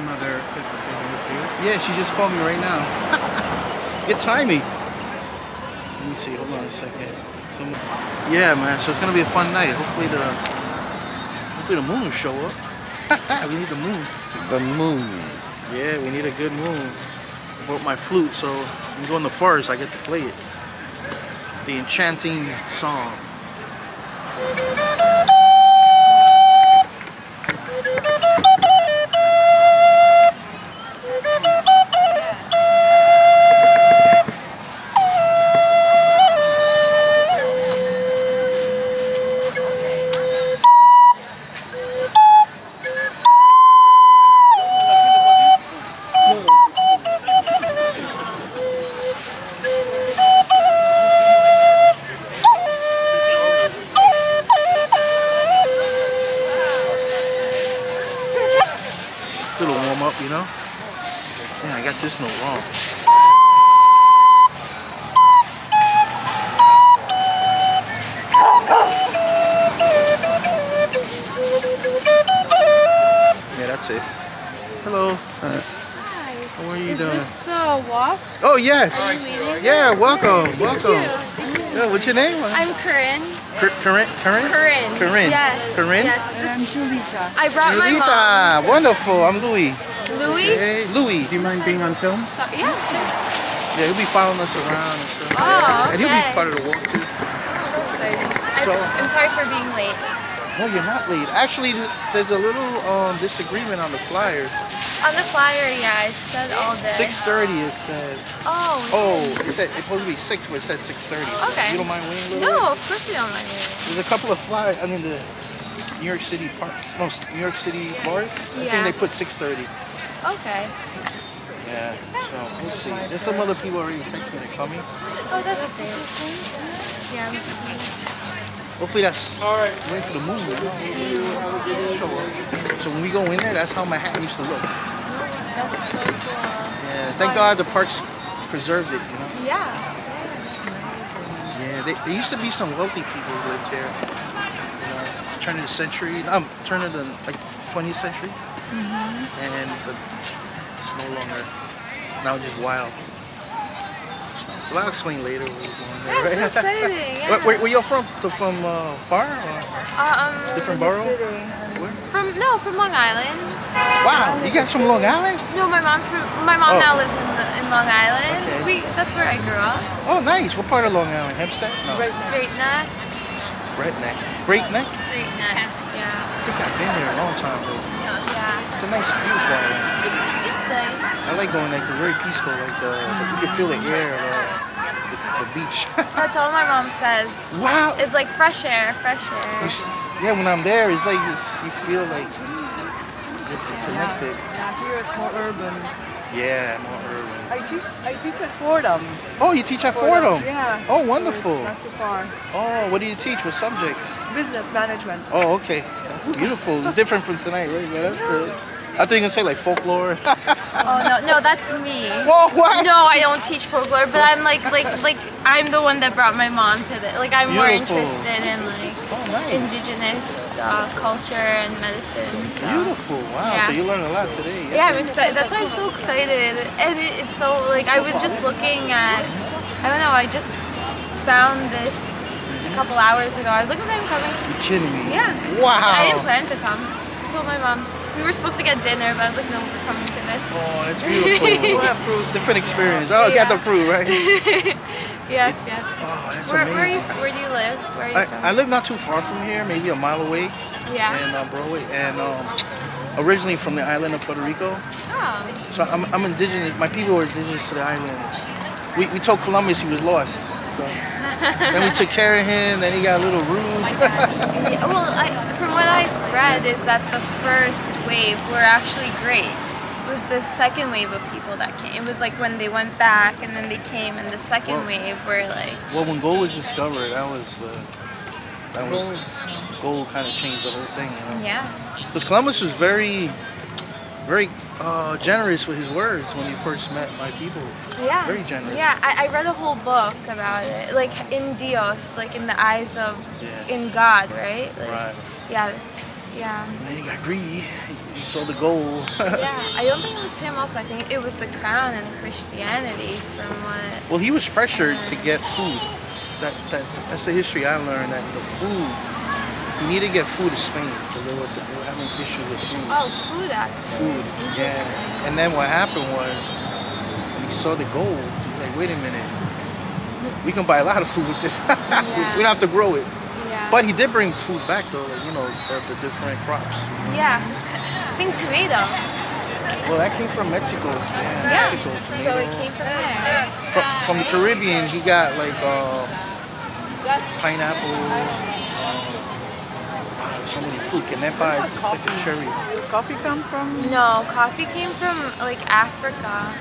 grandmother said to say hello to you. Yeah, she just called me right now. Good timing. Let me see. Hold on a second. Yeah, man. So it's gonna be a fun night. Hopefully the moon will show up. We need the moon. The moon. Yeah, we need a good moon. I brought my flute, so when we go in the forest, I get to play it. The enchanting song. Little warm up, you know? Yeah, I got this note wrong. Yeah, that's it. Hello. Hi. How are you Is doing? this the walk? Oh, yes. Are you leaving? Yeah, welcome. Welcome. Thank you. Yeah, what's your name? I'm Corinne. Corinne? Corinne. Corinne. Yes. Corinne? Yes. And I'm Julita. I brought my mom. Julita. Wonderful. I'm Louis. Louis? Hey, Louis. Do you mind being on film? So, yeah, sure. Yeah, he'll be following us around and stuff. Oh, And he'll be okay. part of the walk too. I'm sorry for being late. No, you're not late. Actually, there's a little disagreement on the flyer. On the flyer, yeah, it said all day. 6:30 it says. Oh. Oh, it said it's supposed to be 6, but it says 6:30. Okay. You don't mind waiting a little bit? No, of course we don't mind waiting. There's a couple of flyers. I mean, the New York City parks. No, New York City forest. I Yeah. think they put 6:30. Okay. Yeah. So we'll see. There's some other people already texting me they're coming. Oh, that's great. Yeah. Hopefully that's waiting for the moon. So when we go in there, that's how Manhattan used to look. That's so cool. Yeah. Thank God the parks preserved it. You know. Yeah. Yeah. There used to be some wealthy people who lived here. You know, turn of the century. Turn of the like 20th century. And it's no longer. Now it's just wild. Well, I'll explain later. What we're going there, That's right? so exciting. Yeah. Where you from? From far? Or different borough? Where? From Long Island. Wow, you guys from Long Island? No, my mom Oh. now lives in Long Island. Okay. That's where I grew up. Oh, nice. What part of Long Island? Hempstead? No. Great Neck. Great Neck. Great Neck? Great Neck. Yeah. I think I've been there a long time ago. Yeah. It's a nice, beautiful island. It's nice. I like going there 'cause it's very peaceful. Like you can feel the air, the beach. That's all my mom says. Wow. It's like fresh air, fresh air. Yeah, when I'm there, it's like you feel like it's connected. Yeah, here it's more urban. Yeah, more urban. I teach at Fordham. Oh, you teach at Fordham? Yeah. Oh, So wonderful. it's not too far. Oh, what do you teach? What subject? Business management. Oh, okay. That's beautiful. Different from tonight, right? But that's good. I thought you were gonna say like folklore. Oh no, that's me. Whoa, what? No, I don't teach folklore, but I'm like I'm the one that brought my mom to it. Like I'm more Beautiful. interested in like Oh, nice. indigenous culture and medicine. So. Beautiful. Wow. Yeah. So you learned a lot today. Yeah, I'm excited. That's why I'm so excited. And it's so like I was just looking at. I don't know. I just found this a couple hours ago. I was looking at I'm coming. You're kidding me. Yeah. Wow. I didn't plan to come. I told my mom. We were supposed to get dinner, but I was like, no, we're coming to this. Oh, that's beautiful. We'll have fruit. Different experience. Oh, Yeah. got the fruit, right? Yeah. Oh, that's Where amazing. where do you live? Where are you from? I live not too far from here, maybe a mile away, Yeah. and Broadway, and originally from the island of Puerto Rico. Oh. So I'm indigenous. My people were indigenous to the island. We told Columbus he was lost. So then we took care of him. Then he got a little rude. Yeah, well, from what I've read is that the first wave were actually great. It was the second wave of people that came. It was like when they went back and then they came, and the second wave were like. Well, when gold was discovered, gold kind of changed the whole thing. You know? Yeah. Because Columbus was very generous with his words when he first met my people. Yeah. Very generous. Yeah, I read a whole book about it, like in Dios, like in the eyes of, Yeah. in God, right? Like, Right. Yeah. Yeah. And then he got greedy. he saw the gold. Yeah, I don't think it was him also. I think it was the crown and Christianity from what... Well, he was pressured to get food. That's the history I learned, that the food, he needed to get food to Spain because they were having issues with food. Oh, food actually. Food, yeah. And then what happened was, when he saw the gold, he's like, wait a minute, we can buy a lot of food with this. We don't have to grow it. Yeah. But he did bring food back though, like, you know, the different crops. Yeah. I think tomato. Well, that came from Mexico. Yeah. Mexico, tomato. So it came from there. From the Caribbean, he got like pineapple, so many fruit. Canepa is like a cherry. Coffee come from? No, coffee came from like Africa,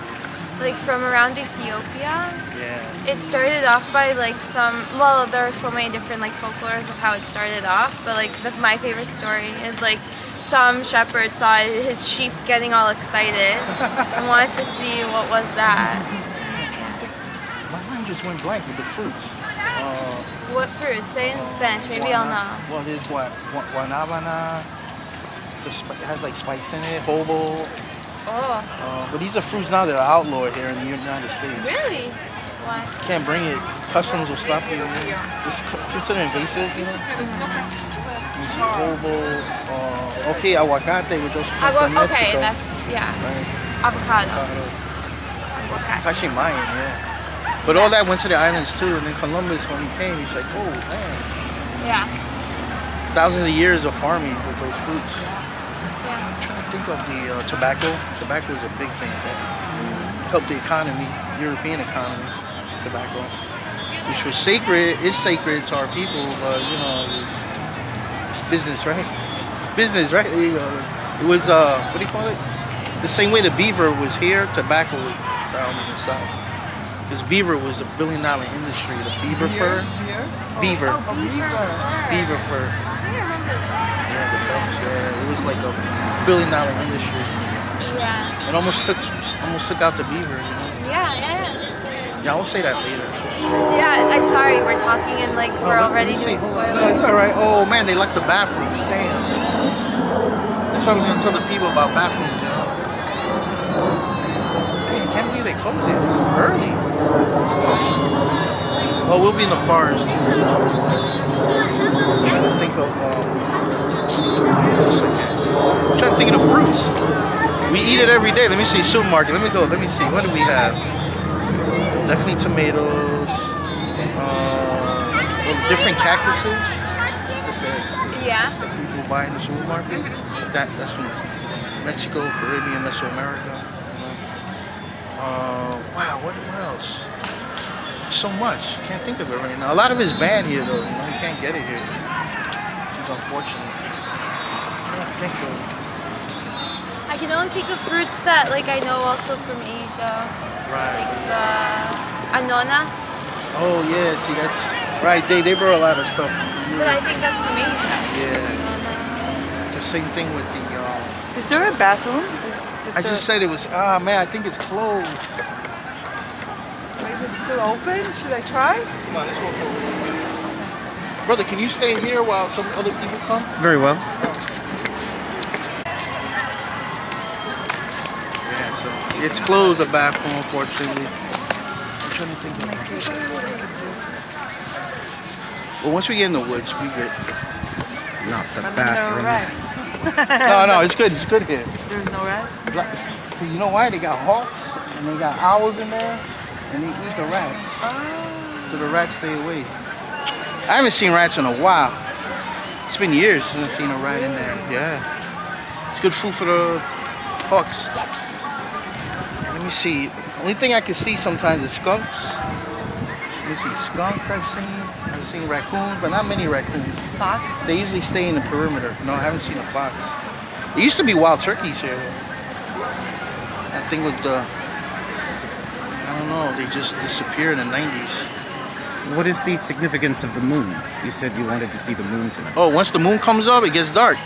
like from around Ethiopia. Yeah. It started off by like well, there are so many different like folklores of how it started off, but like my favorite story is like some shepherd saw his sheep getting all excited and wanted to see what was that. My mind just went blank with the fruits. What fruit? Say it in Spanish, maybe I'll know. Well, there's guanabana. It has like spikes in it. Hobo. Oh, But these are fruits now that are outlawed here in the United States. really? Why? You can't bring it. Customs will stop you. It's considered invasive, you know. You see hobo. Okay, aguacate, which also comes from Mexico. Okay, that's, yeah. Right. Avocado. It's Avocado. actually Mayan, yeah. But all that went to the islands too. And then Columbus, when he came, he's like, oh man. Yeah. Thousands of years of farming with those fruits. Yeah. I'm trying to think of the tobacco. Tobacco is a big thing that helped the economy, European economy, tobacco, which was sacred, is sacred to our people, but you know, it was business, right? Business, right? It was, what do you call it? The same way the beaver was here, tobacco was down in the south. Because beaver was a $1 billion industry, the beaver fur. Here? Beaver. Oh, beaver. Beaver fur. I remember that. Yeah, the belts, yeah. It was like a $1 billion industry. Yeah. It almost took out the beaver, you know? Yeah. Yeah, I'll say that later. Yeah, I'm sorry, we're talking and like we're already doing No, spoilers. it's alright. Oh man, they like the bathrooms. Damn. That's what I was gonna tell the people about bathrooms, you know? Damn, can't believe they closed it. It's early. Oh, we'll be in the forest too, so. I'm trying to think of I'm trying to think of the fruits. We eat it every day. Let me see, supermarket. Let me go. Let me see. What do we have? Definitely tomatoes. Different cactuses Yeah. that people buy in the supermarket. That's from Mexico, Caribbean, Mesoamerica. Wow, what else? So much. Can't think of it right now. A lot of it's banned here though. You know, you can't get it here. It's unfortunate. I don't think of. I can only think of fruits that like I know also from Asia. Right. Like the anona. Oh yeah, see that's right. They brought a lot of stuff from But I Europe. think that's from Asia. Yeah. Anona. The same thing with the. Is there a bathroom? Is I just said it was. Ah man, I think it's closed. Maybe it's still open? Should I try? Come on, let's walk over. Brother, can you stay here while some other people come? Very well. Yeah, so it's closed, the bathroom, unfortunately. I'm trying to think of Well, once we get in the woods, we good. Not the But then there are bathroom. rats. No, it's good. It's good here. There's no rat? You know why? They got hawks and they got owls in there, and they eat the rats. Oh. So the rats stay away. I haven't seen rats in a while. It's been years since I've seen a rat in there. Yeah. It's good food for the hawks. And let me see. Only thing I can see sometimes is skunks. Let me see. Skunks I've seen. I've seen raccoons, but not many raccoons. Fox? They usually stay in the perimeter. No, I haven't seen a fox. There used to be wild turkeys here. I think with the, I don't know, they just disappeared in the 90s. What is the significance of the moon? You said you wanted to see the moon tonight. Oh, once the moon comes up, it gets dark.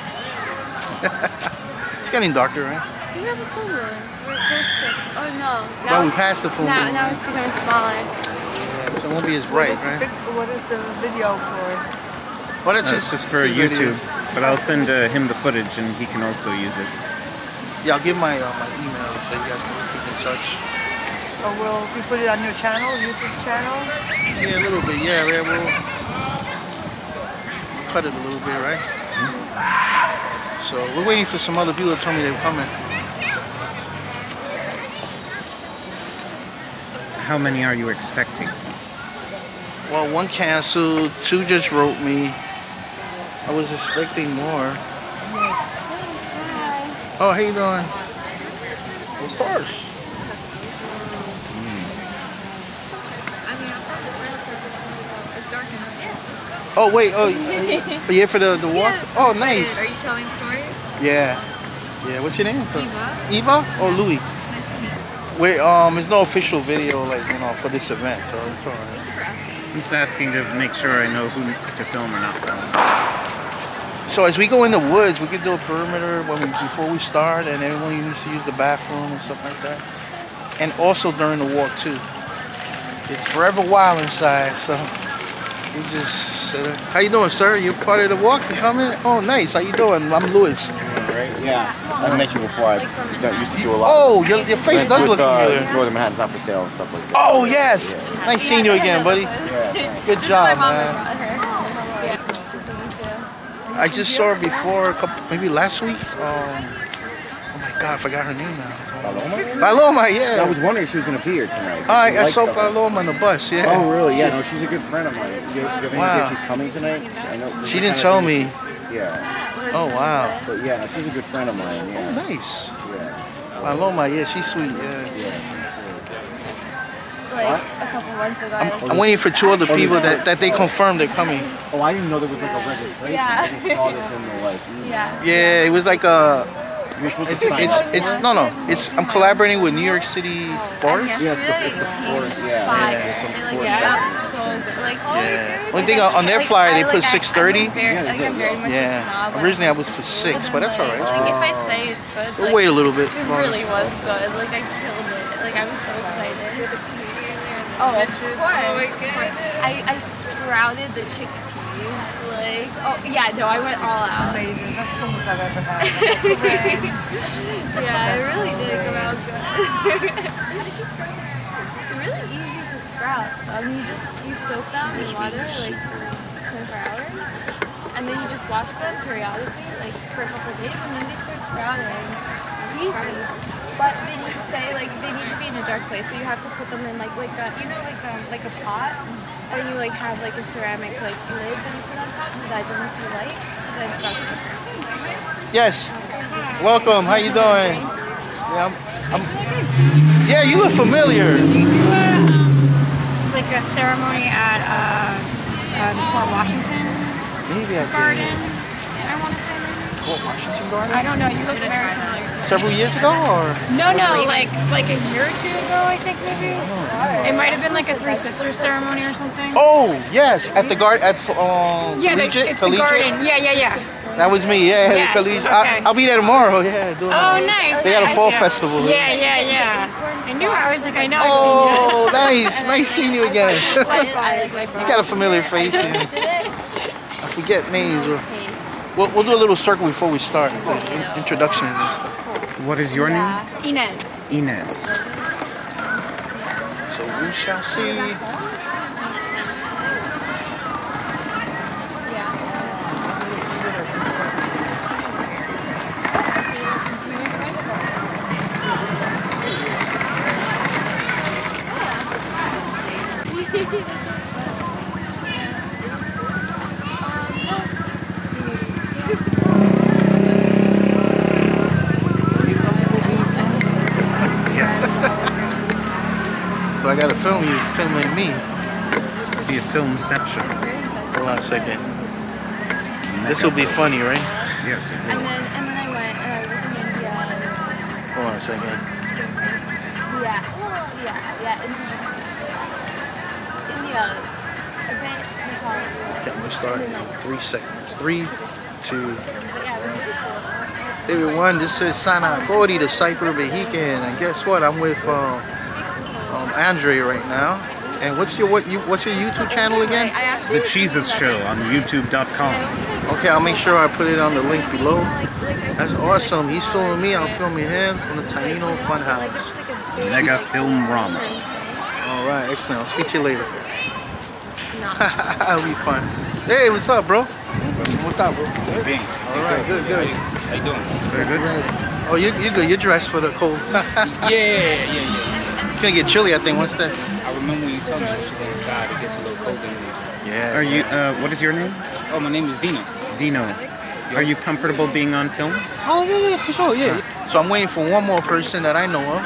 It's getting darker, right? We have a full moon. We're close to. Oh no. Well, we it's- passed the full moon. Now it's becoming smaller. Yeah, so it won't be as What bright, is the right? what is the video for? Well, that's It's just for video. YouTube, but I'll send him the footage and he can also use it. Yeah, I'll give my my email so you guys can keep in touch. So will we put it on your channel, YouTube channel? Yeah, a little bit. Yeah, we'll cut it a little bit, right? So we're waiting for some other people to tell me they're coming. How many are you expecting? Well, one canceled, two just wrote me. I was expecting more. Oh, how you doing? Of course. Oh wait, oh you here for the walk? Yes, Oh I'm nice. excited. Are you telling stories? Yeah. Yeah, what's your name? Eva. Eva or Louis? Nice to meet you. Wait, there's no official video like, you know, for this event, so it's alright. Thank you for asking. I'm just asking to make sure I know who to film or not film. So as we go in the woods, we could do a perimeter before we start, and everyone needs to use the bathroom and stuff like that. And also during the walk too. It's forever wild inside, so we just. How you doing, sir? You part of the walk? You coming? Oh, nice. How you doing? I'm Louis. Right? Yeah. I met you before. I used to do a lot. Oh, your face Like does with, look familiar. Northern Manhattan's not for sale and stuff like that. Oh yes. Nice seeing you again, buddy. Yeah. Good My job, mom man. brought her. Yeah. I just saw her before, maybe last week. Oh my God, I forgot her name now. Paloma? Paloma, yeah. I was wondering if she was going to be here tonight. I saw Paloma on the bus, yeah. Oh, really? Yeah, no, she's a good friend of mine. You have any Wow. idea if she's coming tonight? I know. She didn't tell me. Yeah. Oh, wow. But yeah, no, she's a good friend of mine. Oh, Yeah. nice. Yeah. Paloma, yeah, she's sweet, yeah. Yeah. Like a couple months ago. I'm waiting for two other people that they confirmed they're coming. Oh, I didn't know there was like a registration. Yeah. I just saw this in the like. Yeah. Yeah, it was like a. You're supposed to It's sign up. no. I'm collaborating with New York City Forest. Yeah, it's the forest. Yeah. Fire. There's some It, forest felt festival. so good. Like, oh Yeah. my God. Only thing on their flyer they put 6:30. I'm very much a Yeah. snob. Originally I was for 6, but that's alright. Like if I say it's good, We'll like, wait a little bit. it really was good. Like I killed it. Like I was so excited. Oh, of course. Oh my goodness. I sprouted the chickpeas. Like, oh yeah, no, I went all out. Amazing. That's the most I've ever had. Yeah, it really did come out good. It's really easy to sprout. You soak them in water like for 24 hours, and then you just wash them periodically, like for a couple of days, and then they start sprouting. Easy. But they need to be in a dark place, so you have to put them in like a pot, and you like have like a ceramic like lid that you put on top so that it doesn't see light, so that it sprouts. Yes. Welcome. How you doing? Yeah, yeah, you look familiar. Did you do like a ceremony at the Fort Washington Maybe I Garden? did. I want to say maybe. Fort Washington Garden? I don't know. You look very familiar. Several years ago, or? No, like a year or two ago, I think maybe. It might have been like a Three Sisters ceremony or something. Oh yes, at the garden at yeah, Collegiate. it's the garden. Yeah. That was me. Yeah, Yes, Collegiate. okay. I'll be there tomorrow. Yeah, doing Oh, nice. They had a nice, fall yeah. festival. Yeah. I knew. I was like, I know. Oh, nice seeing you again. I've seen you. You got a familiar face. And I forget names. We'll do a little circle before we start. Introductions and stuff. What is your name? Inez. Inez. So we shall see. Yes. So I gotta film you, filming me. Be a filmception. Hold on a second. This will be funny, right? Yes, it And will. then I went and I was in India. Hold on a second. Into India. A bit Nepal. Okay, I'm gonna start in 3 seconds. 3, 2. But yeah, it was really cool. Everyone, this is Sana Cody, the Cyper Vehican, and guess what? I'm with Andre right now. And what's your YouTube channel again? I actually The Cheeses Show on YouTube.com. Okay, I'll make sure I put it on the link below. That's awesome. He's filming me. I'm filming him from the Taino Funhouse. Mega Film Rama. All right, excellent. I'll speak to you later. That'll be fun. Hey, what's up, bro? What's up, bro? Good? Being. All right, good. How you doing? Very good. Oh, you're good. You're dressed for the cold. Yeah. It's gonna get chilly, I think, once that. I remember when you told me that you go inside, it gets a little cold in here. Yeah. Are you? What is your name? Oh, my name is Dino. Dino. Are you comfortable being on film? Oh, yeah, for sure, yeah. So I'm waiting for one more person that I know of.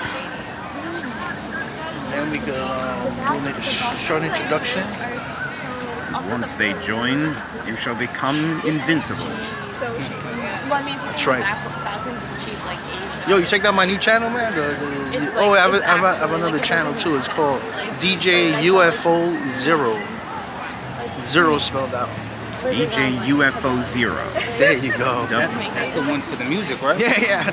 Then we could do a short introduction. Once they join, you shall become invincible. That's right. Yo, you checked out my new channel, man? Oh, I have another channel too. It's called DJ UFO Zero. Zero spelled out. DJ UFO Zero. There you go. That's the one for the music, right? Yeah.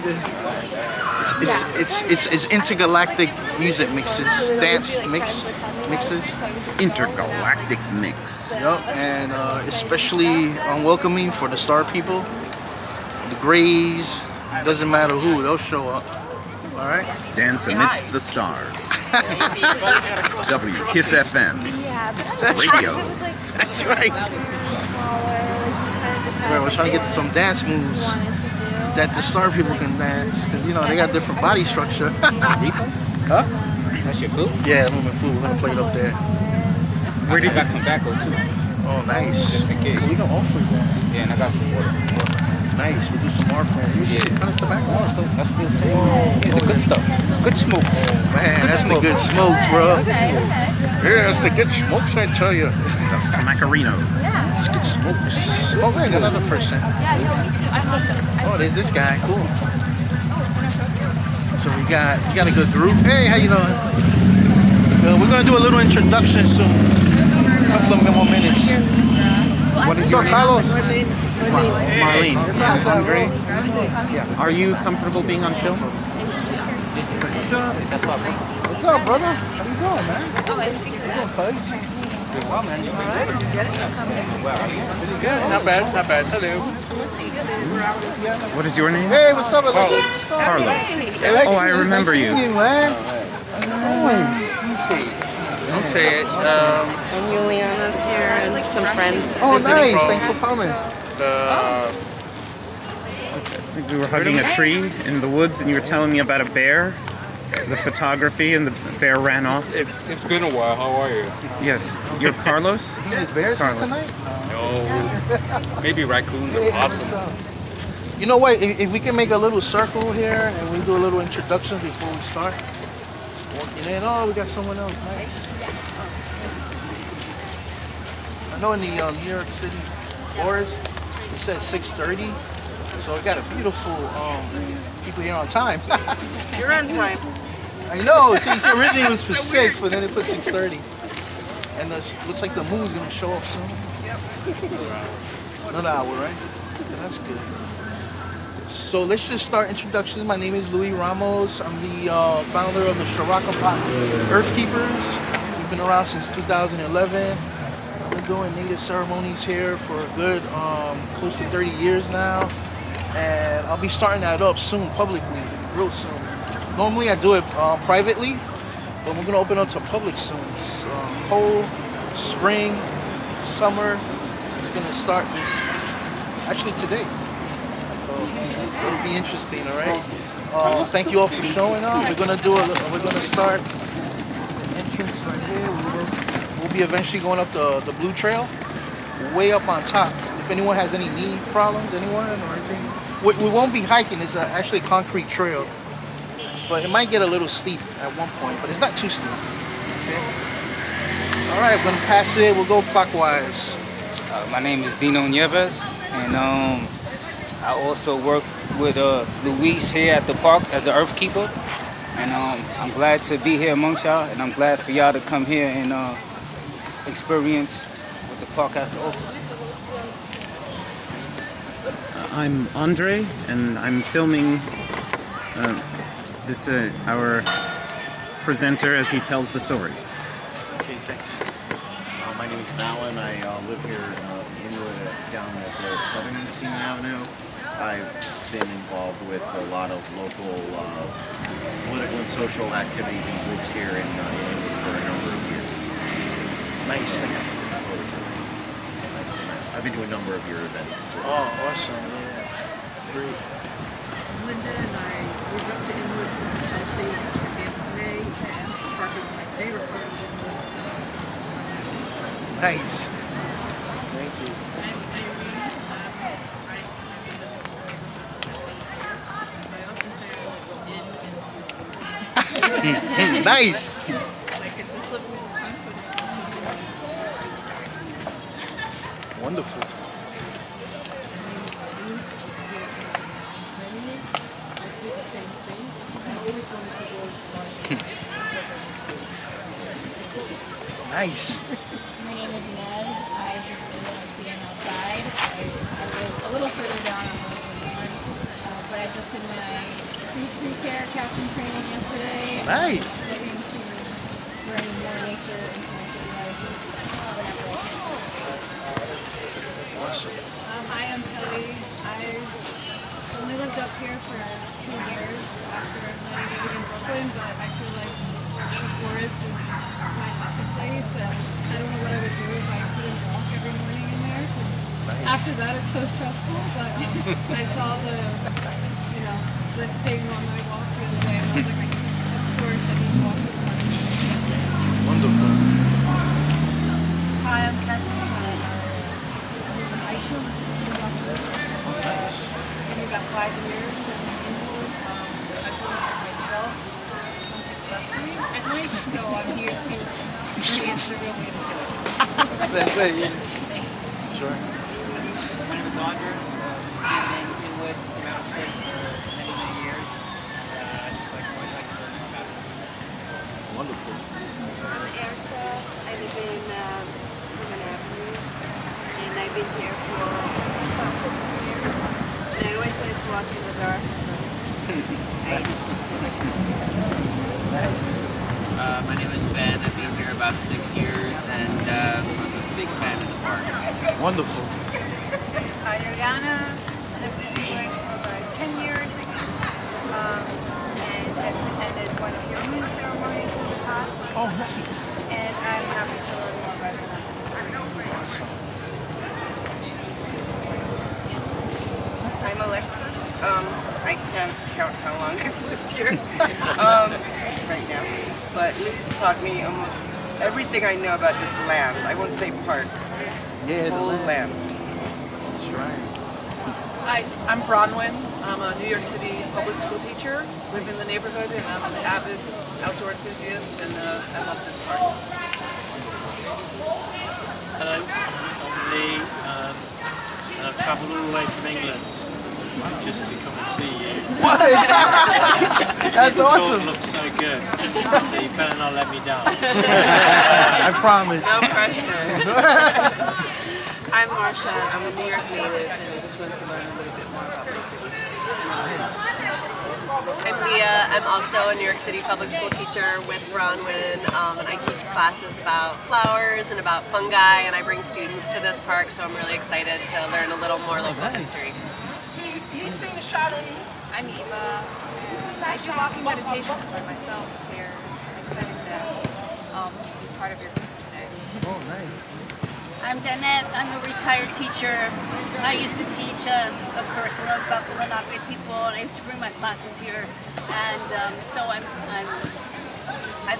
It's intergalactic music mixes, dance mixes. Intergalactic mix. Yup, and especially unwelcoming for the star people, the Greys. Doesn't matter who, they'll show up. All right. Dance amidst the stars. W Kiss FM. That's Radio. right. That's right. We're trying to get some dance moves that the star people can dance, because you know they got different body structure. Huh? That's your food? Yeah, moving food. We're gonna play it up there. Where do you got some tobacco too? Oh, nice. Just in case. We can offer that. Yeah, and I got some water. Nice. We'll do some more for you. Yeah. What kind of tobacco? That's still same. Yeah, the good stuff. Good smokes. Man, that's the good smokes, bro. Yeah, that's the good smokes, I tell you. The Smackerinos. It's good smokes. Oh, wait, another person. Oh, there's this guy. Cool. So you got a good group. Hey, how you doing? We're gonna do a little introduction soon. A couple of more minutes. What is your name? Carlos? Marlene. Andre. Are you comfortable being on film? That's why, bro. What's up, brother? How you doing, man? Not bad. Hello. What is your name? Hey, what's up, Carlos. Oh, I remember you. Don't say it. And Juliana's here and some friends. Oh, Visiting nice. from- Thanks for coming. We were hugging a tree in the woods, and you were telling me about a bear, the photography, and the bear ran off. It's been a while. How are you? Yes. You're Carlos? Bears Carlos. tonight? No. Maybe raccoons or possum. You know what? If we can make a little circle here and we do a little introduction before we start. Walking in. Oh, we got someone else. Nice. I know in the New York City forest, it says 6:30. So we got a beautiful people here on time. You're on time. I know. See, originally it was for 6, but then they put 6:30. And looks like the moon's gonna show up soon. Another hour, right? So that's good. So let's just start introductions. My name is Luis Ramos. I'm the founder of the Shirakapat Earth Keepers. We've been around since 2011. We're doing native ceremonies here for a good close to 30 years now. And I'll be starting that up soon, publicly, real soon. Normally I do it privately, but we're gonna open up to public soon. Cold, spring, summer. It's gonna start this actually today. So it'll be interesting, all right? Thank you all for showing up. We're gonna start entrance right here. We'll be eventually going up the Blue Trail, way up on top. If anyone has any knee problems, anyone or anything, we won't be hiking. It's actually a concrete trail, but it might get a little steep at one point, but it's not too steep. Okay. All right, we're gonna pass it. We'll go clockwise. My name is Dino Nieves, and I also work with Luis here at the park as an earth keeper. And I'm glad to be here amongst y'all, and I'm glad for y'all to come here and experience what the park has to offer. I'm Andre, and I'm filming this our presenter as he tells the stories. Okay, Thanks. My name is Fallon. I live here in Inwood, down at Southern Messina Avenue. I've been involved with a lot of local political and social activities and groups here in Inwood for a number of years. Nice, thanks. I've been to a number of your events before. Oh, awesome. Yeah. Great. Linda and I moved up to Inwood from Chelsea at the end of May, and the park is my favorite part of Inwood. So. Nice. Thank you. Nice. Like it's a slip of the tongue, but Wonderful. I see the same thing. I always wanted to go to Nice. My name is Inez. I just really like being outside. I live a little further down on Road 1, but I just did my street tree care captain training yesterday. Nice. Looking to just bring more nature into my city life whenever I can. Awesome. Hi, I'm Kelly. I only lived up here for 2 years after living in Brooklyn, but I feel like the forest is my happy place, and I don't know what I would do if I couldn't walk every morning in there, because after that it's so stressful, but I saw the listing on my walk the other day, and I was like, of course I need to walk the park. Wonderful. Hi, I'm Kathleen. I live in Isham, maybe about 5 years in Inwood. I've done it myself unsuccessfully at night, so I'm here to experience the real way to do it. Sure. My name is Andres. I've been in Inwood, around state for many, many years. I just always like to learn more about it. Wonderful. I'm Erta. I live in 7th Avenue, and I've been here for about 15 years. And I always wanted to walk in the dark. My name is Ben. I've been here about 6 years, and I'm a big fan of the park. Wonderful. Hi, Ariana. I've been in for about 10 years, I guess. And I've attended one of your moon ceremonies in the past. Oh, nice. And I'm happy to learn more about it. Awesome. I'm Alexis. I can't count how long I've lived here right now, but Liz taught me almost everything I know about this land. I won't say park, this whole land. That's right. Hi, I'm Bronwyn. I'm a New York City public school teacher, live in the neighborhood, and I'm an avid outdoor enthusiast, and I love this park. Hello, I'm Lee, and I've travelled all the way from England just to come and see you. What? That's awesome. It looks so good. So you better not let me down. I promise. No pressure. I'm Marsha. I'm a New York native, and I just want to learn a little bit more about my city. I'm Leah. I'm also a New York City public school teacher with Bronwyn, and I teach classes about flowers and about fungi, and I bring students to this park, so I'm really excited to learn a little more local history. I'm Eva. I do walking meditations by myself here. I'm excited to be part of your group today. Oh, nice. I'm Danette. I'm a retired teacher. I used to teach a curriculum about the Lenape people, and I used to bring my classes here. And so I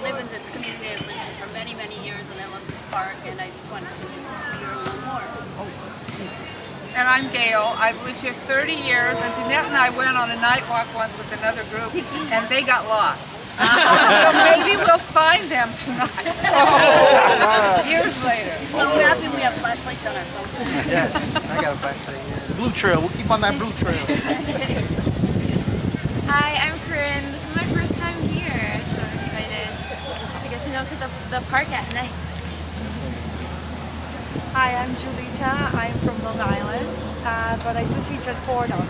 live in this community. I've lived here for many, many years, and I love this park, and I just wanted to hear a little more. And I'm Gail. I've lived here 30 years, and Danette and I went on a night walk once with another group, and they got lost. So maybe we'll find them tonight. Years later. Well, we're happy we have flashlights on our phones. Yes, I got a flashlight here. The blue trail. We'll keep on that blue trail. Hi, I'm Corinne. This is my first time here. I'm so excited to get to know the park at night. Hi, I'm Julita. I'm from Long Island, but I do teach at Fordham.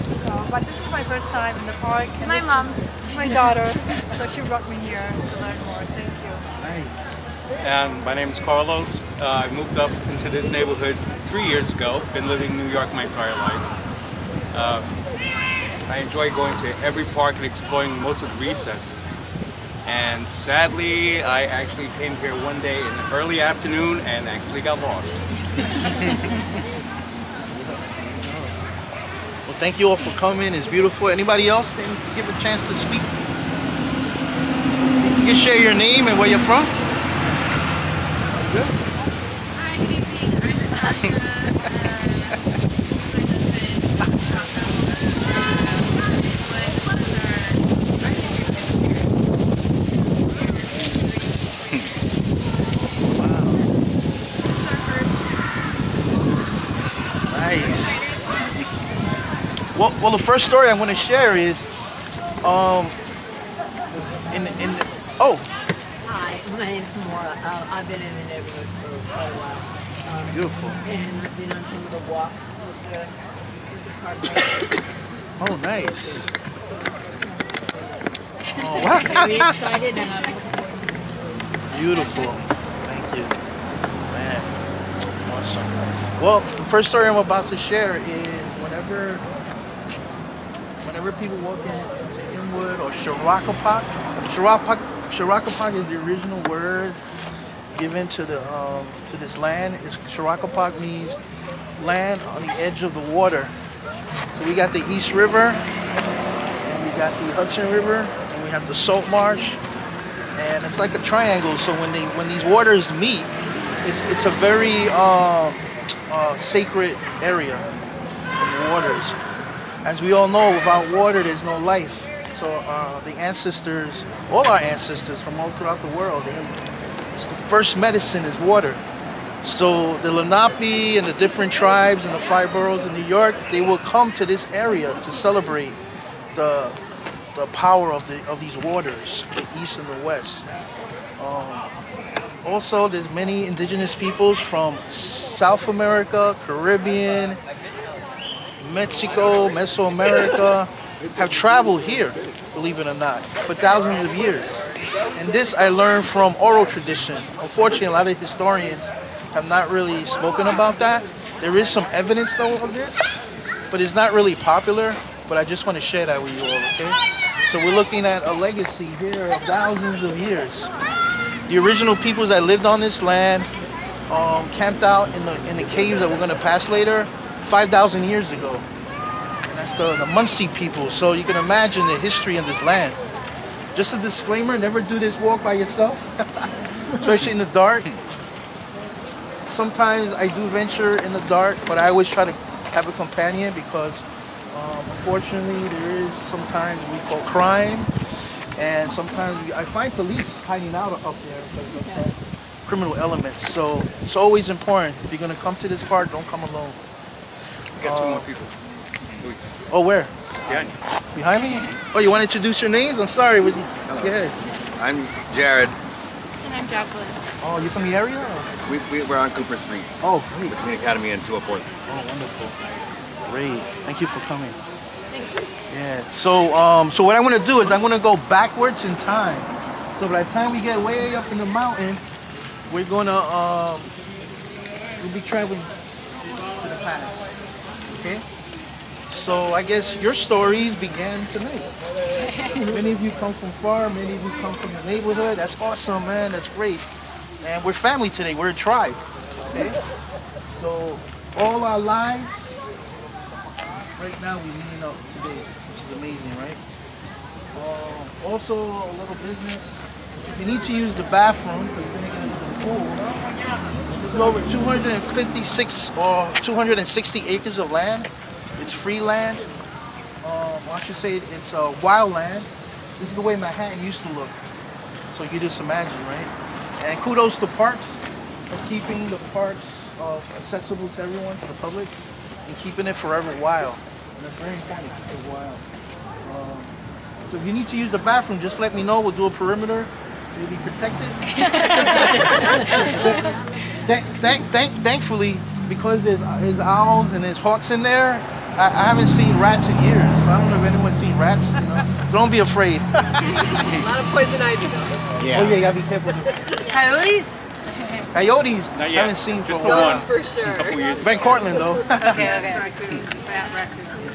But this is my first time in the park. It's and my this mom. is my daughter, so she brought me here to learn more. Thank you. Nice. and my name is Carlos. I moved up into this neighborhood 3 years ago. Been living in New York my entire life. I enjoy going to every park and exploring most of the recesses. And sadly, I actually came here one day in the early afternoon and actually got lost. Well, thank you all for coming. It's beautiful. Anybody else didn't give a chance to speak? You can share your name and where you're from. Good. Nice. Well, the first story I'm going to share is, oh. Hi, my name's Maura. I've been in the neighborhood for quite a while. Beautiful. And I've been on some of the walks with the car. Oh, nice. Oh, I'm wow. very excited and I'm looking forward to this. Beautiful. Thank you. Man, awesome. Well, the first story I'm about to share is whenever people walk into Inwood or Shirakapak, Shirakapak is the original word given to this land. Shirakapak means land on the edge of the water. So we got the East River, and we got the Hudson River, and we have the Salt Marsh, and it's like a triangle. So when these waters meet, it's a very sacred area of the waters. As we all know, without water, there's no life. So the ancestors, all our ancestors from all throughout the world, it's the first medicine is water. So the Lenape and the different tribes and the 5 boroughs in New York, they will come to this area to celebrate the power of these waters, the east and the west. Also, there's many indigenous peoples from South America, Caribbean, Mexico, Mesoamerica, have traveled here, believe it or not, for thousands of years. And this I learned from oral tradition. Unfortunately, a lot of historians have not really spoken about that. There is some evidence though of this, but it's not really popular, but I just want to share that with you all, okay? So we're looking at a legacy here of thousands of years. The original peoples that lived on this land camped out in the caves that we're going to pass later 5,000 years ago. And that's the Muncie people. So you can imagine the history of this land. Just a disclaimer, never do this walk by yourself, especially in the dark. Sometimes I do venture in the dark, but I always try to have a companion because unfortunately there is sometimes we call crime, and sometimes I find police hiding out up there because of criminal elements. So it's always important, if you're going to come to this park, don't come alone. We got 2 more people. Luis. Oh, where? Behind you. Behind me? Oh, you want to introduce your names? I'm sorry. Go ahead. I'm Jared. And I'm Jacqueline. Oh, you from the area? We're on Cooper Street. Oh, great. Between Academy and 204th. Oh, wonderful. Great. Thank you for coming. Thank you. Yeah. So what I'm going to do is I'm going to go backwards in time. So by the time we get way up in the mountain, we're going to we'll be traveling to the past. Okay? So I guess your stories began tonight. Many of you come from far, many of you come from the neighborhood. That's awesome, man. That's great. And we're family today. We're a tribe. Okay? So all our lives, right now we're meeting up today, which is amazing, right? Also, a little business. If you need to use the bathroom, because you're going to get into the pool, there's over 256 or 260 acres of land. It's free land. I should say it's wild land. This is the way Manhattan used to look. So you just imagine, right? And kudos to parks for keeping the parks accessible to everyone, to the public, and keeping it forever wild. And it's very important to keep it wild. So if you need to use the bathroom, just let me know. We'll do a perimeter. You'll be protected. Thankfully, because there's owls and there's hawks in there, I haven't seen rats in years. so I don't know if anyone's seen rats. You know, don't be afraid. A lot of poison ivy though. Yeah. Oh yeah, you gotta be careful. Coyotes? Coyotes, Not yet. haven't seen Just for the a while. one. For sure. A couple years. Ben Cortland though. Okay.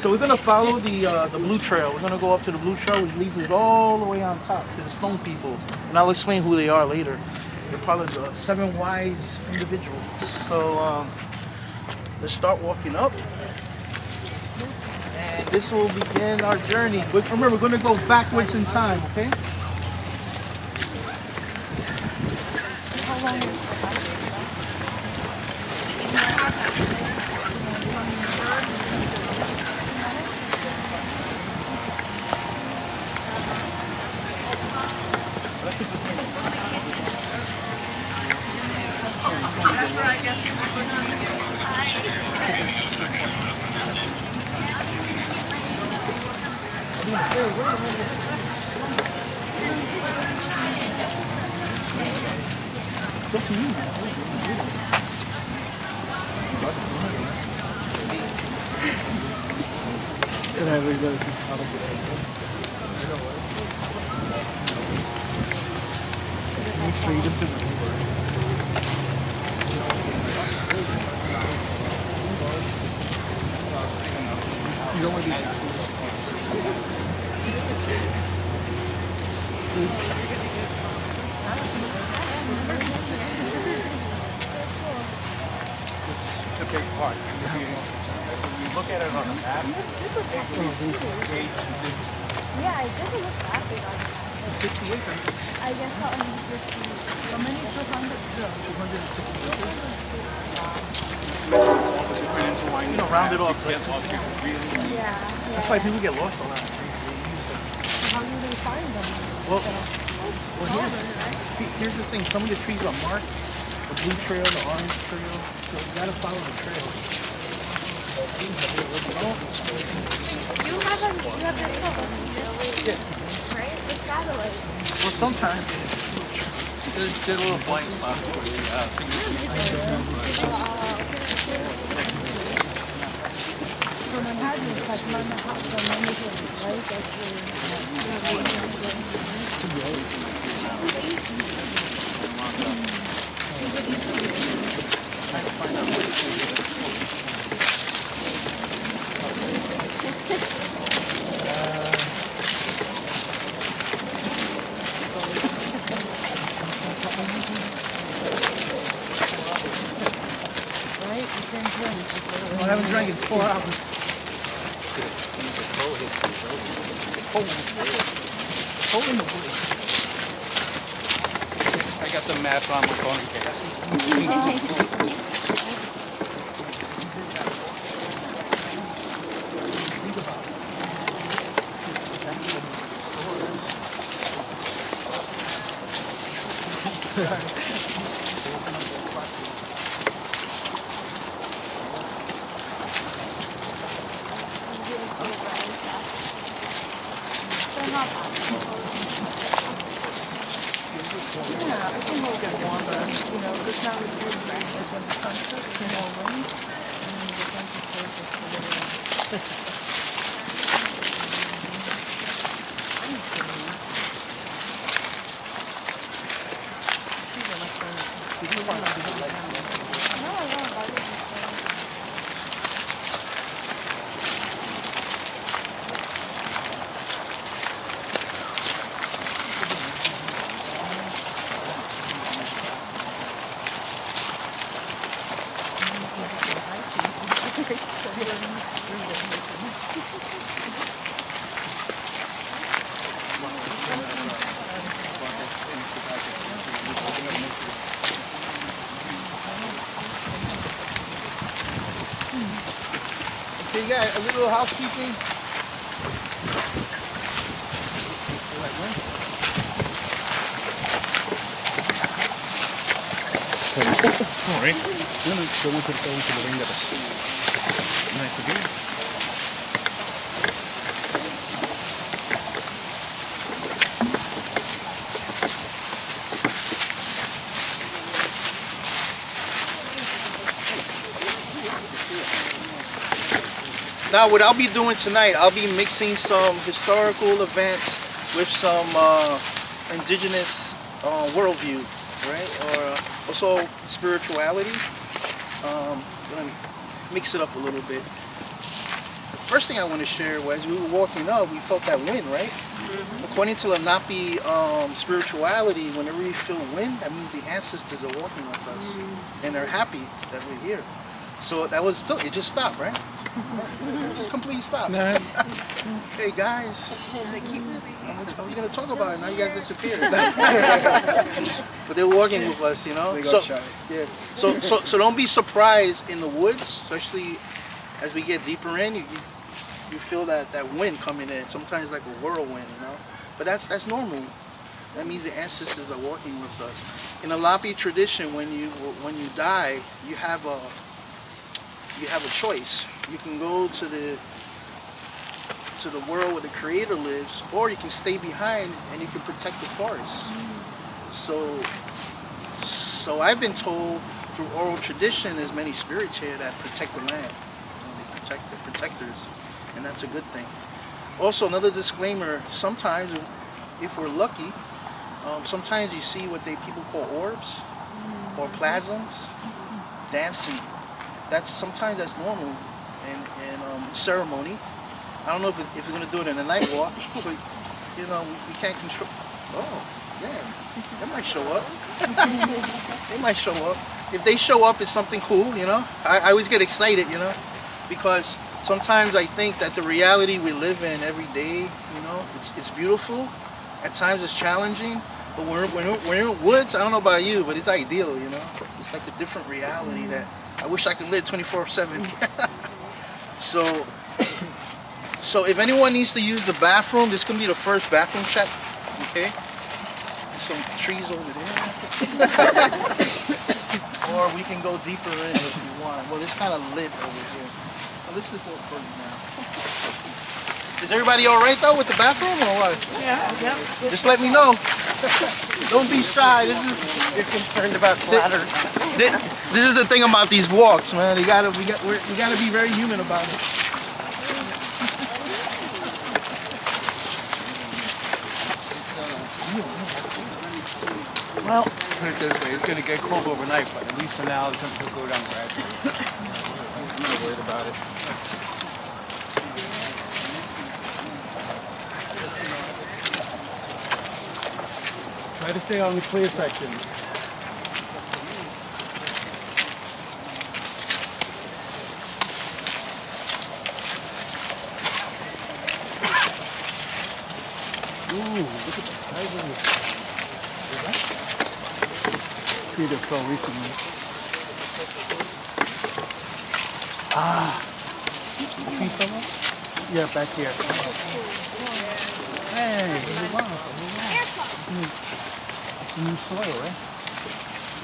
So we're gonna follow the blue trail. We're gonna go up to the blue trail, which leads us all the way on top to the stone people. And I'll explain who they are later. They're probably the 7 wise individuals. So let's start walking up. And this will begin our journey. But remember, we're gonna go backwards in time, okay? How long is it? It's a big park. If you look at it on a map, Yeah, it doesn't look that big on the map. 60 acres. I guess how many 50. How many? 200? You know, round it off. Get lost here. Really. Yeah. That's why people get lost a lot. How do they find them? Well, here's the thing. Some of the trees are marked. The blue trail, the orange trail. So you gotta follow the trail. You have this phone. Right? It's satellite. Well, sometimes. There's little blind spots where For Manhattan, it's like Manhattan, right? I haven't drank in 4 hours. Cold in the woods. I got the map on my phone case. Yeah, I think we'll get warmer. You know, because now it's really bright, like when the sun sets, there's more wind, and then the temperature is just a little. Okay, you got a little housekeeping. Sorry. Nice of you. Now, what I'll be doing tonight, I'll be mixing some historical events with some indigenous worldview, right? Or also spirituality. Gonna mix it up a little bit. First thing I want to share was, as we were walking up, we felt that wind, right? According to Lenape spirituality, whenever we feel wind, that means the ancestors are walking with us, and they're happy that we're here. So that was, it just stopped, right? It just completely stopped. Hey guys, I was gonna talk about it. Now you guys disappeared. But they're walking with us, you know. Yeah. So don't be surprised in the woods, especially as we get deeper in. You feel that wind coming in. Sometimes like a whirlwind, you know. But that's normal. That means the ancestors are walking with us. In a Lapi tradition, when you die, you have a choice. You can go to the world where the Creator lives, or you can stay behind and you can protect the forest. So I've been told through oral tradition, there's many spirits here that protect the land. They protect the protectors, and that's a good thing. Also, another disclaimer: sometimes, if we're lucky, sometimes you see what people call orbs or plasms dancing. Sometimes that's normal in ceremony. I don't know if you're going to do it in a night walk, but you know, we can't control. Oh, yeah, they might show up. They might show up. If they show up, it's something cool, you know. I always get excited, you know, because sometimes I think that the reality we live in every day, you know, it's beautiful. At times it's challenging, but when we're in the woods, I don't know about you, but it's ideal, you know. It's like a different reality that I wish I could live 24/7. So if anyone needs to use the bathroom, this can be the first bathroom check, okay? There's some trees over there. Or we can go deeper in if you want. Well, it's kind of lit over here. Well, let's just walk further now. Is everybody all right though with the bathroom or what? Yeah. Just let me know. Don't be shy. You're concerned about clatter. This is the thing about these walks, man. We gotta be very human about it. Well, put it this way, it's going to get cold overnight, but at least for now, the temperature will go down gradually. I'm not worried about it. Try to stay on the clear sections. Ooh, look at the size of this. That fell recently. Yeah, back here. Hey, new soil, right?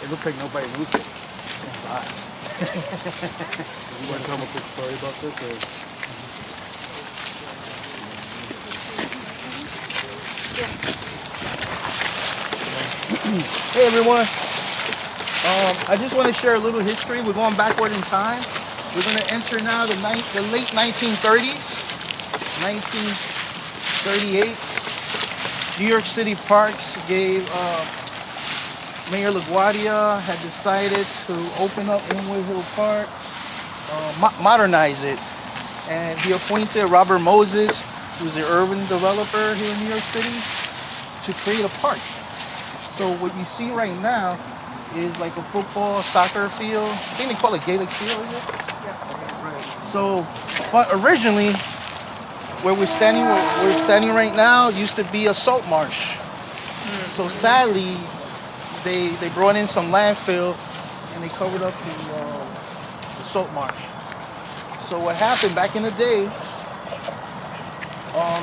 It looks like nobody moved it. You want to tell me a quick story about this? Hey everyone. I just want to share a little history. We're going backward in time. We're going to enter now the late 1930s, 1938. New York City Parks gave, Mayor LaGuardia had decided to open up Inwood Hill Park, modernize it. And he appointed Robert Moses, who's the urban developer here in New York City, to create a park. So what you see right now is like a football, soccer field. I think they call it Gaelic field, is it? Yeah. Right. So, but originally, where we're standing right now, used to be a salt marsh. So sadly, they brought in some landfill and they covered up the salt marsh. So what happened back in the day,